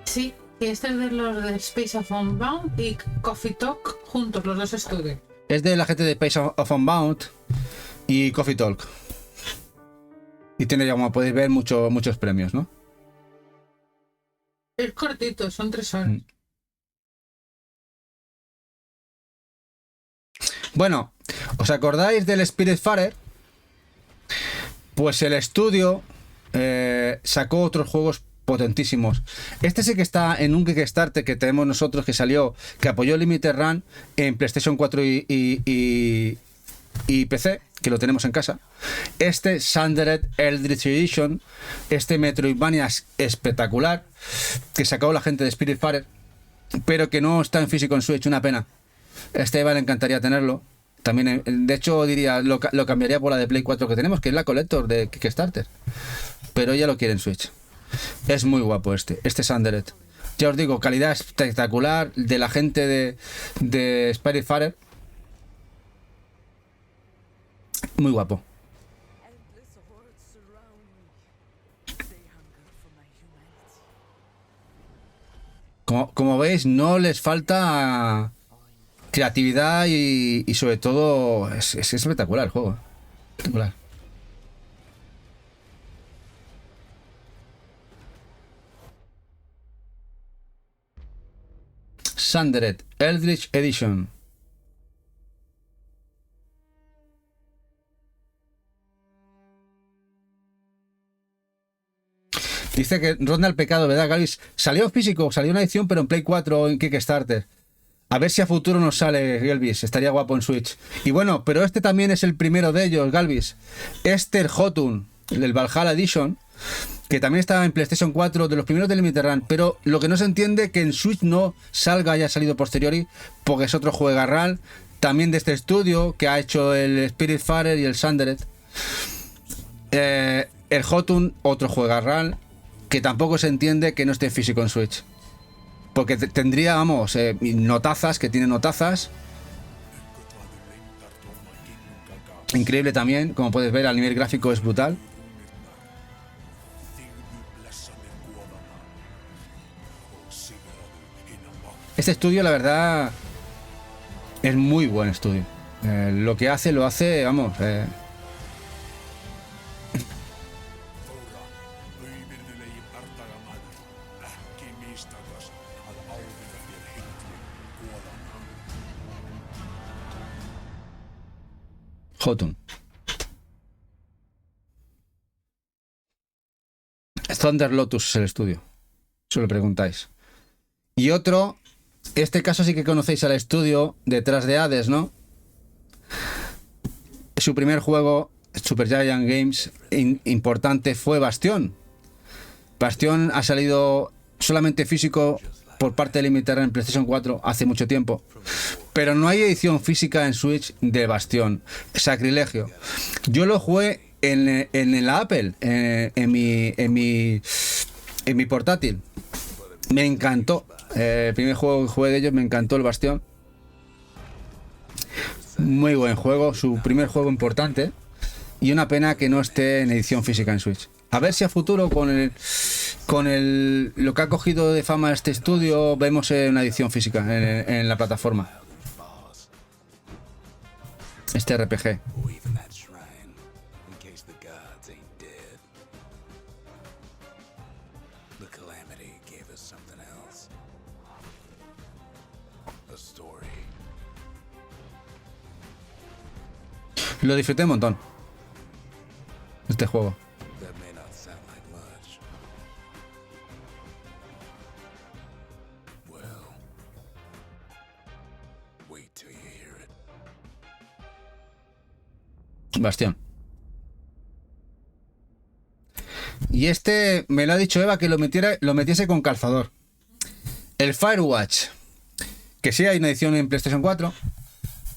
Sí, y este es de los de Space of Unbound y Coffee Talk juntos, los dos estudios. Es de la gente de Space of Unbound y Coffee Talk. Y tiene, ya como podéis ver, muchos premios, ¿no? Es cortito, son 3 horas. Bueno, ¿os acordáis del Spiritfarer? Pues el estudio sacó otros juegos potentísimos. Este sí que está en un Kickstarter que tenemos nosotros, que salió, que apoyó Limited Run en PlayStation 4 y PC, que lo tenemos en casa. Este Sundered Eldritch Edition, este Metroidvania espectacular, que sacó la gente de Spiritfarer, pero que no está en físico en Switch, una pena. Este Eva le encantaría tenerlo. También, de hecho, diría, lo cambiaría por la de Play 4 que tenemos, que es la Collector de Kickstarter. Pero ella lo quiere en Switch. Es muy guapo este Sundered. Ya os digo, calidad espectacular de la gente de Spiritfarer. Muy guapo. Como veis, no les falta creatividad y sobre todo es espectacular el juego. Espectacular. Sundered Eldritch Edition. Dice que ronda el pecado, ¿verdad, Galvis? Salió en físico, salió una edición, pero en Play 4 o en Kickstarter. A ver si a futuro nos sale, Galvis. Estaría guapo en Switch. Y bueno, pero este también es el primero de ellos, Galvis. Esther Hotun, el Valhalla Edition, que también estaba en PlayStation 4, de los primeros de Limited Run. Pero lo que no se entiende que en Switch no salga, haya salido posteriori, porque es otro juegarral, también de este estudio, que ha hecho el Spiritfarer y el Sundered. El Hotun, otro juegarral, que tampoco se entiende que no esté físico en Switch. Porque tendría, vamos, notazas, que tiene notazas. Increíble también, como puedes ver, al nivel gráfico es brutal. Este estudio, la verdad, es muy buen estudio. Lo que hace, lo hace, vamos... Hotun. Thunder Lotus es el estudio. Si lo preguntáis. Y otro, este caso sí que conocéis al estudio detrás de Hades, ¿no? Su primer juego, Supergiant Games, importante, fue Bastion. Bastion ha salido solamente físico por parte de Limited en PlayStation 4 hace mucho tiempo, pero no hay edición física en Switch de Bastion. Sacrilegio. Yo lo jugué en la Apple, en mi portátil. Me encantó. El primer juego que jugué de ellos me encantó, el Bastion. Muy buen juego, su primer juego importante. Y una pena que no esté en edición física en Switch. A ver si a futuro con lo que ha cogido de fama este estudio vemos una edición física en la plataforma. Este RPG. Or even that shrine, in case the gods ain't dead. The Calamity gave us something else. A story. Lo disfruté un montón. Este juego. That may not sound like much. Well, wait till you hear it. Bastión. Y este me lo ha dicho Eva que lo metiese con calzador. El Firewatch. Que sí hay una edición en PlayStation 4.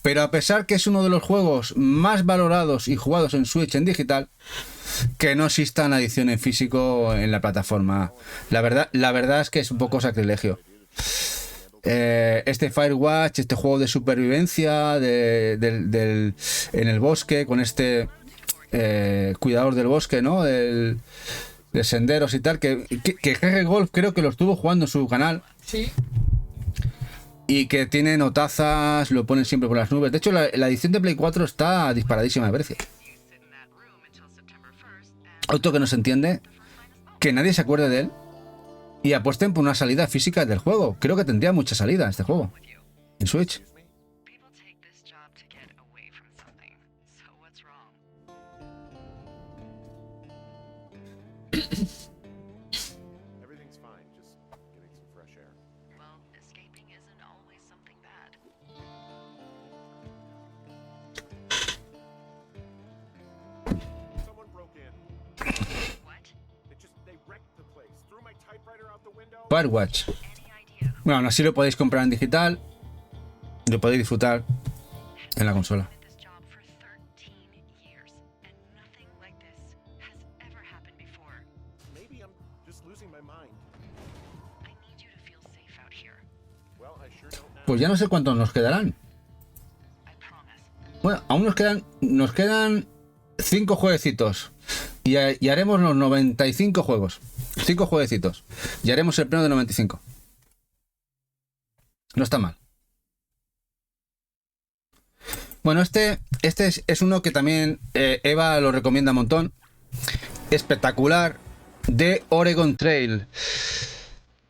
Pero a pesar que es uno de los juegos más valorados y jugados en Switch en digital, que no exista una edición en físico en la plataforma. La verdad es que es un poco sacrilegio. Este Firewatch, este juego de supervivencia en el bosque, con este cuidador del bosque, ¿no? De senderos y tal, que GG Golf creo que lo estuvo jugando en su canal. Sí. Y que tiene notazas, lo ponen siempre por las nubes. De hecho, la edición de Play 4 está disparadísima de precio. Otro que no se entiende, que nadie se acuerde de él y apuesten por una salida física del juego. Creo que tendría mucha salida este juego en Switch. People take this job to get away from something. So what's wrong? Everything's fine, just getting some fresh air. Well, escaping isn't always something bad. Someone broke in. What? They wrecked the place. Threw my typewriter out the window. Firewatch. Any idea? Bueno, aún así lo podéis comprar en digital. Lo podéis disfrutar en la consola. This job for 13 years, and nothing like this has ever happened before. Maybe I'm just losing my mind. I need you to feel safe out here. Well, I sure don't now. Pues ya no sé cuántos nos quedarán. I promise. Bueno, aún nos quedan 5 jueguecitos. Y haremos los 95 juegos. 5 jueguecitos. Y haremos el pleno de 95. No está mal. Bueno, este es uno que también Eva lo recomienda un montón. Espectacular. De Oregon Trail.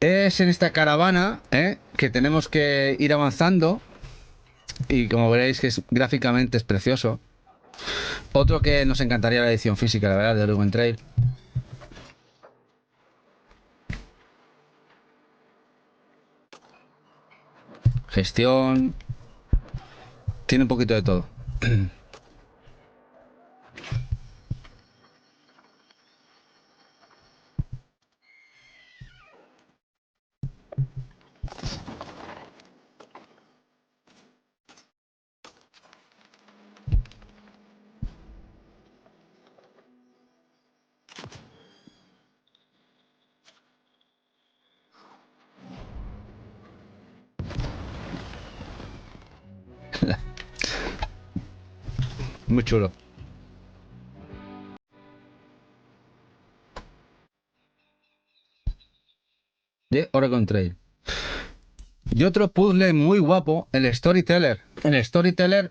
Es en esta caravana que tenemos que ir avanzando. Y como veréis que gráficamente es precioso. Otro que nos encantaría la edición física, la verdad, de Oregon Trail. Gestión. Tiene un poquito de todo. Muy chulo. De Oregon Trail. Y otro puzzle muy guapo, el Storyteller. El Storyteller,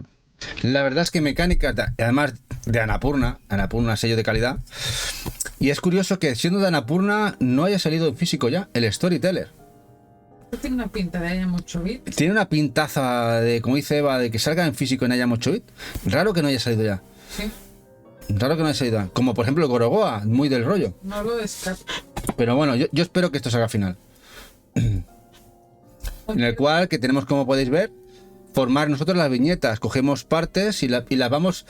la verdad es que mecánica, además de Annapurna, sello de calidad. Y es curioso que siendo de Annapurna no haya salido en físico ya, el Storyteller. Tiene una pinta de haya mucho bit. Tiene una pintaza de, como dice Eva, de que salga en físico en haya 8 bit. Raro que no haya salido ya. Sí. Raro que no haya salido ya. Como por ejemplo el Gorogoa, muy del rollo. No lo descarto. Pero bueno, yo espero que esto salga al final. En el cual, que tenemos, como podéis ver, formar nosotros las viñetas. Cogemos partes y las vamos...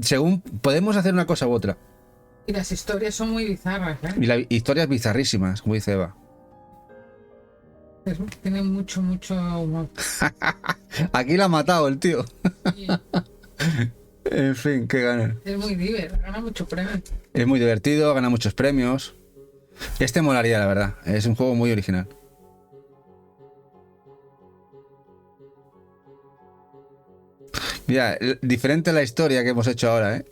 según podemos hacer una cosa u otra. Y las historias son muy bizarras, ¿eh? Y las historias bizarrísimas, como dice Eva. Tiene mucho humor. Aquí la ha matado el tío. Y En fin, qué gana. es muy divertido, gana mucho premio. Es muy divertido, gana muchos premios. Este molaría, la verdad. Es un juego muy original. Ya, diferente la historia que hemos hecho ahora, ¿eh?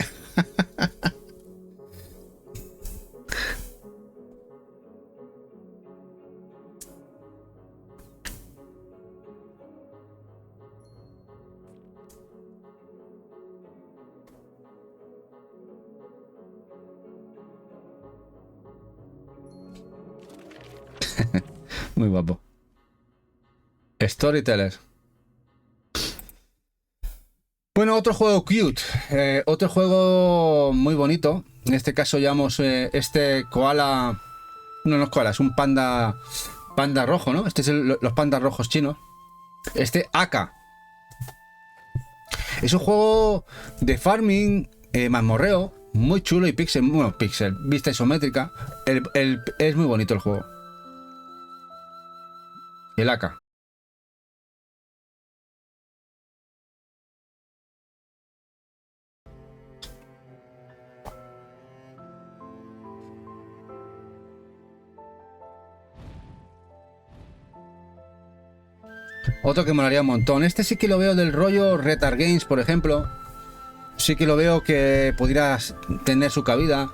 Muy guapo. Storyteller. Bueno, otro juego cute. Otro juego muy bonito. En este caso llevamos este koala. No es koala, es un panda rojo, ¿no? Este es los pandas rojos chinos. Este Aka. Es un juego de farming, mazmorreo, muy chulo y pixel. Bueno, pixel, vista isométrica. Es muy bonito el juego. El Aka. Otro que molaría un montón. Este sí que lo veo del rollo Retard Games, por ejemplo. Sí que lo veo que pudiera tener su cabida.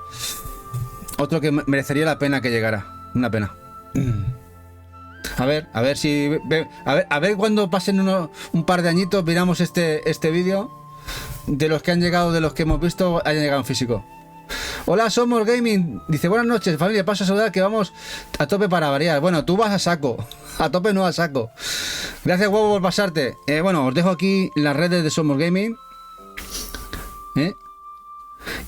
Otro que merecería la pena que llegara. Una pena. A ver si... A ver cuando pasen un par de añitos, miramos este vídeo. De los que han llegado, de los que hemos visto, hayan llegado en físico. Hola, somos Gaming. Dice, buenas noches, familia. Paso a saludar que vamos a tope para variar. Bueno, tú vas a saco. A tope no a saco. Gracias, huevo, por pasarte. Bueno, os dejo aquí las redes de Somos Gaming.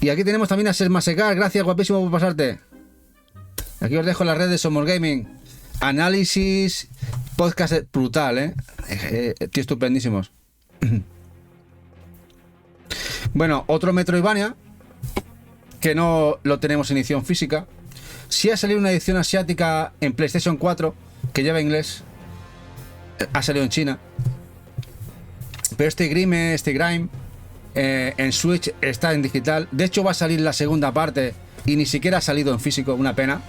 Y aquí tenemos también a Ser Masecar. Gracias, guapísimo, por pasarte. Aquí os dejo las redes de Somos Gaming. Análisis, podcast brutal, tío, estupendísimos. Bueno, otro Metroidvania que no lo tenemos en edición física. Sí ha salido una edición asiática en PlayStation 4 que lleva inglés. Ha salido en China. Pero este Grime en Switch está en digital. De hecho va a salir la segunda parte y ni siquiera ha salido en físico. Una pena.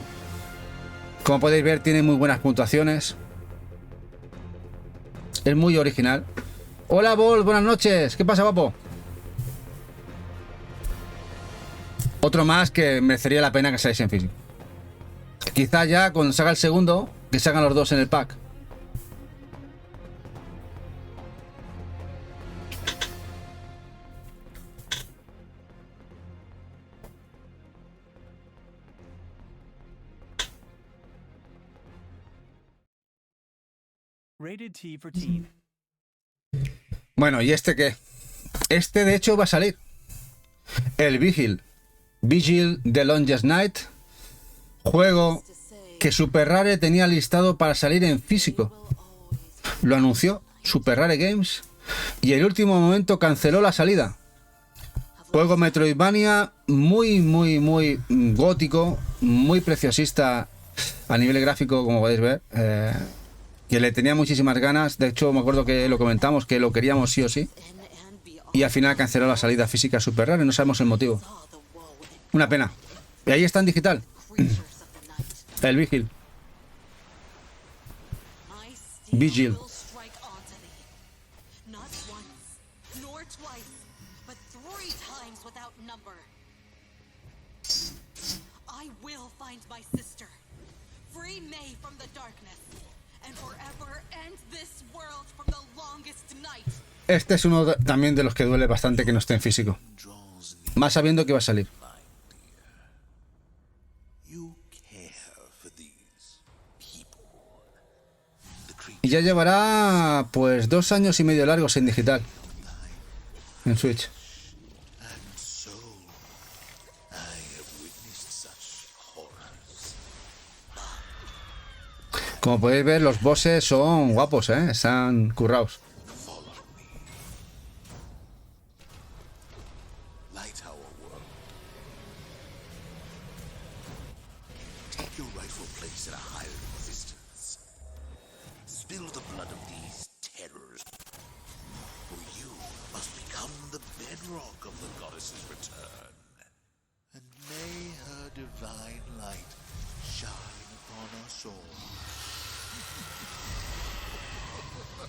Como podéis ver, tiene muy buenas puntuaciones. Es muy original. Hola, Bol, buenas noches. ¿Qué pasa, guapo? Otro más que merecería la pena que saliese en físico. Quizá ya cuando salga el segundo, que salgan los dos en el pack. Rated T for teen. Bueno, ¿y este qué? Este de hecho va a salir. El Vigil The Longest Night. Juego que Super Rare tenía listado para salir en físico. Lo anunció Super Rare Games y en el último momento canceló la salida. Juego Metroidvania muy gótico, muy preciosista a nivel gráfico, como podéis ver. Que le tenía muchísimas ganas. De hecho, me acuerdo que lo comentamos, que lo queríamos sí o sí. Y al final canceló la salida física Super Rare. No sabemos el motivo. Una pena. Y ahí está en digital. El Vigil. Vigil. Este es uno también de los que duele bastante que no esté en físico. Más sabiendo que va a salir. Y ya llevará pues 2 años y medio largos en digital. En Switch. Como podéis ver, los bosses son guapos, están currados.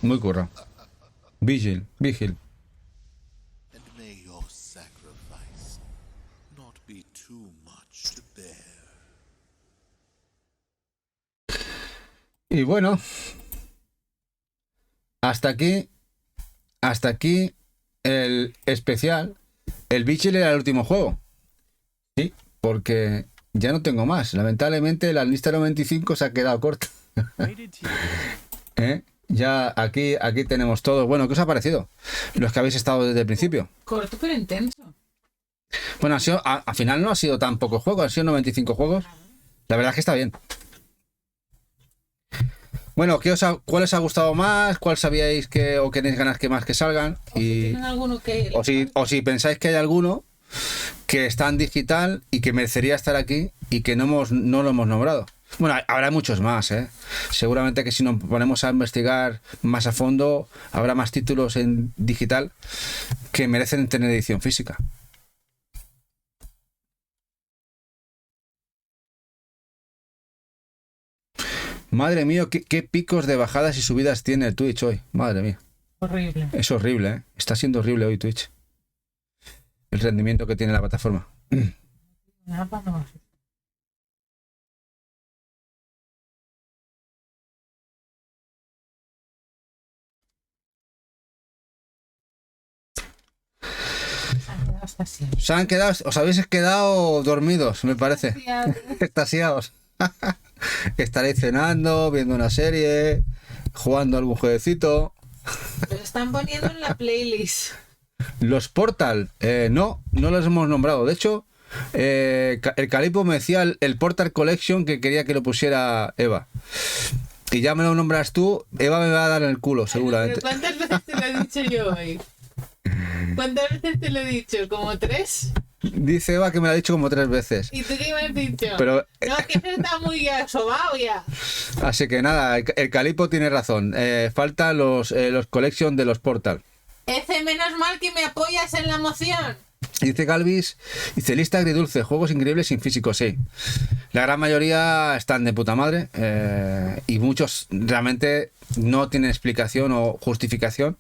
Muy curra. Vigil. Y bueno, hasta aquí el especial. El Bichel era el último juego. Sí, porque ya no tengo más. Lamentablemente la lista 95 se ha quedado corta. Ya aquí tenemos todo. Bueno, ¿qué os ha parecido? Los que habéis estado desde el principio. Corto pero intenso. Bueno, al final no ha sido tan pocos juegos, han sido 95 juegos. La verdad es que está bien. Bueno, ¿cuál os ha gustado más? ¿Cuál sabíais o queréis ganas que más que salgan? ¿Tienen alguno que... O si pensáis que hay alguno que está en digital y que merecería estar aquí y que no lo hemos nombrado. Bueno, habrá muchos más, ¿eh? Seguramente que si nos ponemos a investigar más a fondo, habrá más títulos en digital que merecen tener edición física. Madre mía, qué picos de bajadas y subidas tiene el Twitch hoy. Madre mía. Horrible. Es horrible, ¿eh? Está siendo horrible hoy Twitch. El rendimiento que tiene la plataforma. Os habéis quedado dormidos, me parece. Extasiados. Estaréis cenando, viendo una serie, jugando algún jueguecito. Los están poniendo en la playlist. Los Portal, no los hemos nombrado. De hecho, el Calipo me decía el Portal Collection que quería que lo pusiera Eva. Y ya me lo nombras tú, Eva me va a dar en el culo, seguramente. ¿Pero cuántas veces te lo he dicho yo hoy? ¿Cuántas veces te lo he dicho? ¿Como 3? Dice Eva que me lo ha dicho como 3 veces. ¿Y tú qué me has dicho? Pero, no, que se está muy sobao ya. Así que nada, el Calipo tiene razón. Faltan los collection de los Portal. Menos mal que me apoyas en la moción. Dice Galvis, dice lista agridulce, juegos increíbles sin físico, sí. La gran mayoría están de puta madre y muchos realmente no tienen explicación o justificación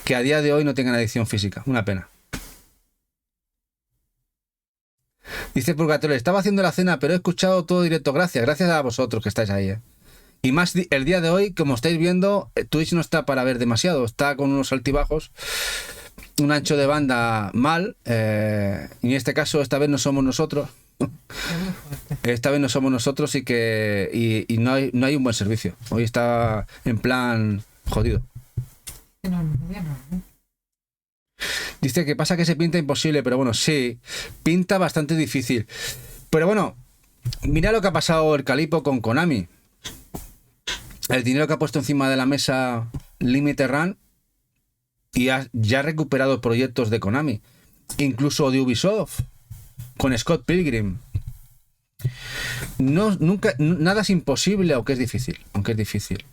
que a día de hoy no tengan edición física. Una pena. Dice Purgatorio, estaba haciendo la cena pero he escuchado todo directo, gracias a vosotros que estáis ahí. Y más el día de hoy, como estáis viendo, Twitch no está para ver demasiado, está con unos altibajos, un ancho de banda mal, y en este caso esta vez no somos nosotros. Esta vez no somos nosotros y no hay un buen servicio. Hoy está en plan jodido. Dice que pasa que se pinta imposible, pero bueno, sí, pinta bastante difícil. Pero bueno, mira lo que ha pasado el Calipo con Konami. El dinero que ha puesto encima de la mesa Limited Run y ya ha recuperado proyectos de Konami, incluso de Ubisoft, con Scott Pilgrim. Nada es imposible, aunque es difícil.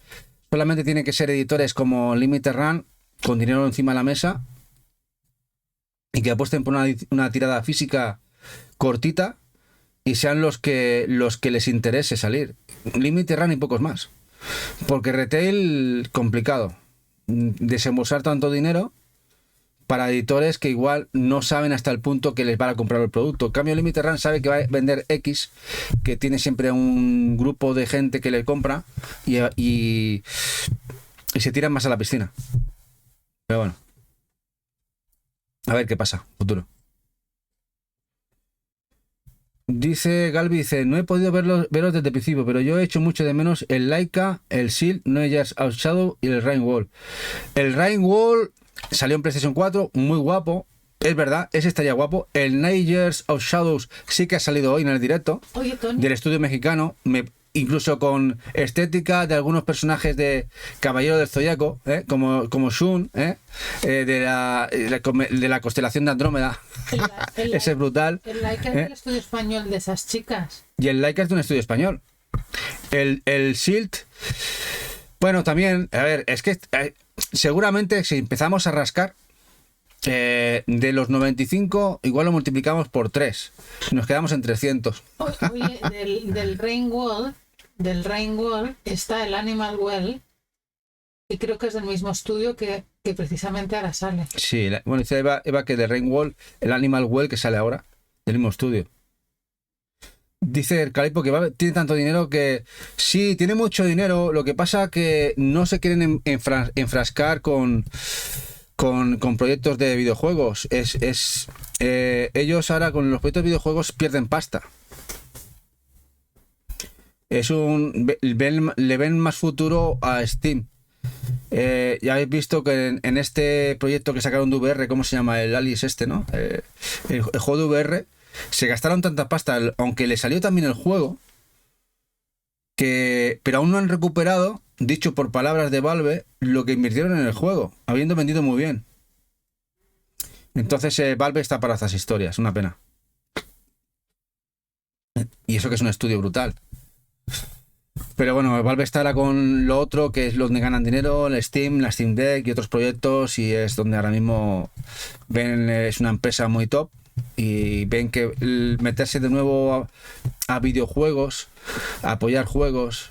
Solamente tiene que ser editores como Limited Run, con dinero encima de la mesa, y que apuesten por una tirada física cortita y sean los que les interese salir. Limited Run y pocos más. Porque retail, complicado. Desembolsar tanto dinero para editores que igual no saben hasta el punto que les van a comprar el producto. En cambio, Limited Run sabe que va a vender X, que tiene siempre un grupo de gente que le compra y se tiran más a la piscina. Pero bueno. A ver qué pasa, futuro. Dice Galvi, no he podido verlos desde el principio, pero yo he hecho mucho de menos el Laika, el Shield, No Years Out Shadow y el Rain Wall. El Rain Wall salió en PlayStation 4, muy guapo, es verdad, ese estaría guapo. El 9 Years of Shadows sí que ha salido hoy en el directo. Oye, Tony, del estudio mexicano, incluso con estética de algunos personajes de Caballero del Zodiaco, como Shun, de la constelación de Andrómeda. Ese es brutal. El Laika es del estudio español de esas chicas. Y el Laika es de un estudio español. El Shield, bueno, también, a ver, es que seguramente si empezamos a rascar, de los 95 igual lo multiplicamos por 3 y nos quedamos en 300. Oye, del Rain Wall está el Animal Well, y creo que es del mismo estudio que precisamente ahora sale. Sí, bueno, dice Eva que de Rain Wall, el Animal Well que sale ahora, del mismo estudio. Dice el Calipo que tiene tanto dinero que sí, tiene mucho dinero, lo que pasa que no se quieren enfrascar con proyectos de videojuegos. Ellos ahora con los proyectos de videojuegos pierden pasta. Le ven más futuro a Steam. Ya habéis visto que en este proyecto que sacaron de VR, ¿cómo se llama? El Alice ¿no? El juego de VR, se gastaron tanta pasta, aunque le salió también el juego, pero aún no han recuperado, dicho por palabras de Valve, lo que invirtieron en el juego, habiendo vendido muy bien. Entonces Valve está para estas historias, una pena. Y eso que es un estudio brutal. Pero bueno, Valve estará con lo otro, que es donde ganan dinero, el Steam, la Steam Deck y otros proyectos, y es donde ahora mismo ven, es una empresa muy top, y ven que meterse de nuevo a videojuegos, a apoyar juegos,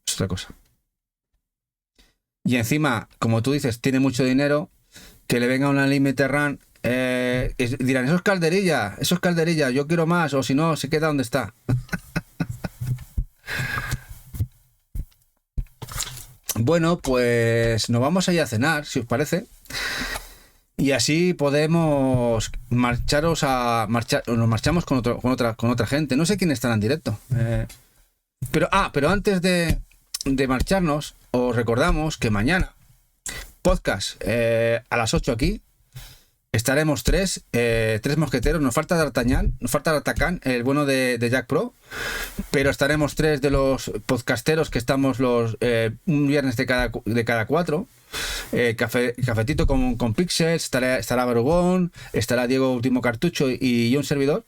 es otra cosa. Y encima, como tú dices, tiene mucho dinero, que le venga una Limited Run, dirán, eso es calderilla, yo quiero más, o si no, se queda donde está. Bueno, pues nos vamos a ir a cenar, si os parece. Y así podemos nos marchamos con otra gente. No sé quién estará en directo. Pero antes de marcharnos, os recordamos que mañana, podcast a las 8 aquí. Estaremos tres mosqueteros. Nos falta D'Artagnan, nos falta D'Artagnan, el bueno de Jack Pro. Pero estaremos tres de los podcasteros que estamos un viernes de cada 4. Cafetito con Pixels, estará Vergón, estará Diego Último Cartucho y un servidor.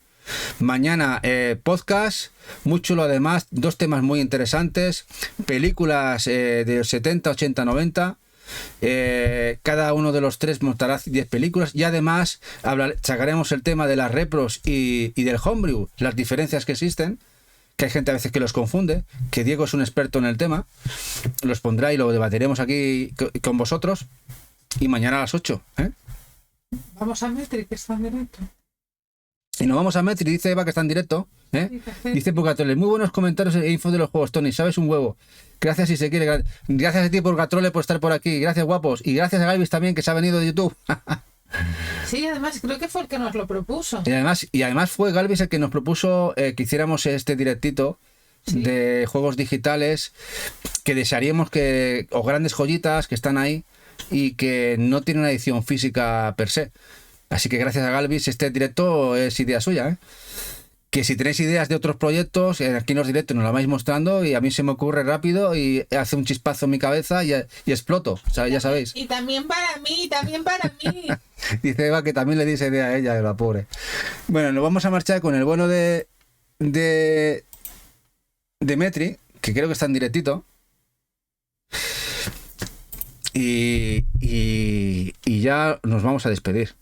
Mañana podcast, muy chulo además, 2 temas muy interesantes, películas de los 70, 80, 90. Cada uno de los 3 mostrará 10 películas y además sacaremos el tema de las repros y del homebrew, las diferencias que existen, que hay gente a veces que los confunde, que Diego es un experto en el tema, los pondrá y lo debatiremos aquí con vosotros. Y mañana a las 8 Vamos a Metri, que está en directo. Y nos vamos a Metri, dice Eva que está en directo. Dice Purgatrole, muy buenos comentarios e info de los juegos, Tony, sabes un huevo. Gracias si se quiere. Gracias a ti, Purgatrole, por estar por aquí. Gracias, guapos. Y gracias a Galvis también, que se ha venido de YouTube. Sí, además creo que fue el que nos lo propuso. Y además fue Galvis el que nos propuso que hiciéramos este directito de juegos digitales, que desearíamos o grandes joyitas que están ahí y que no tienen una edición física per se. Así que gracias a Galvis, este directo es idea suya, Que si tenéis ideas de otros proyectos, aquí en los directos nos la vais mostrando y a mí se me ocurre rápido y hace un chispazo en mi cabeza y exploto, ya sabéis. Y también para mí, Dice Eva que también le dice idea a ella, la pobre. Bueno, nos vamos a marchar con el bueno de Metri, que creo que está en directito. Y ya nos vamos a despedir,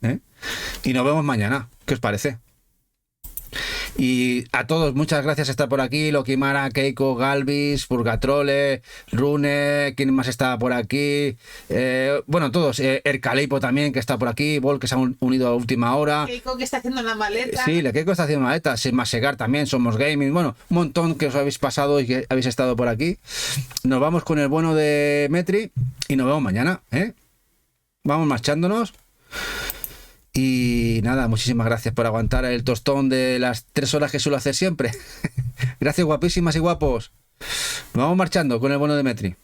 Y nos vemos mañana. ¿Qué os parece? Y a todos, muchas gracias por estar por aquí. Lokimara, Keiko, Galvis, Purgatrole, Rune, ¿quién más está por aquí? Bueno, todos. Ercaleipo también, que está por aquí. Vol, que se ha unido a última hora. Keiko, que está haciendo la maleta. Sí, Keiko está haciendo una maleta. Masegar también, Somos Gaming. Bueno, un montón que os habéis pasado y que habéis estado por aquí. Nos vamos con el bueno de Metri y nos vemos mañana, Vamos marchándonos. Y nada, muchísimas gracias por aguantar el tostón de las 3 horas que suelo hacer siempre. Gracias, guapísimas y guapos. Nos vamos marchando con el bueno de Metri.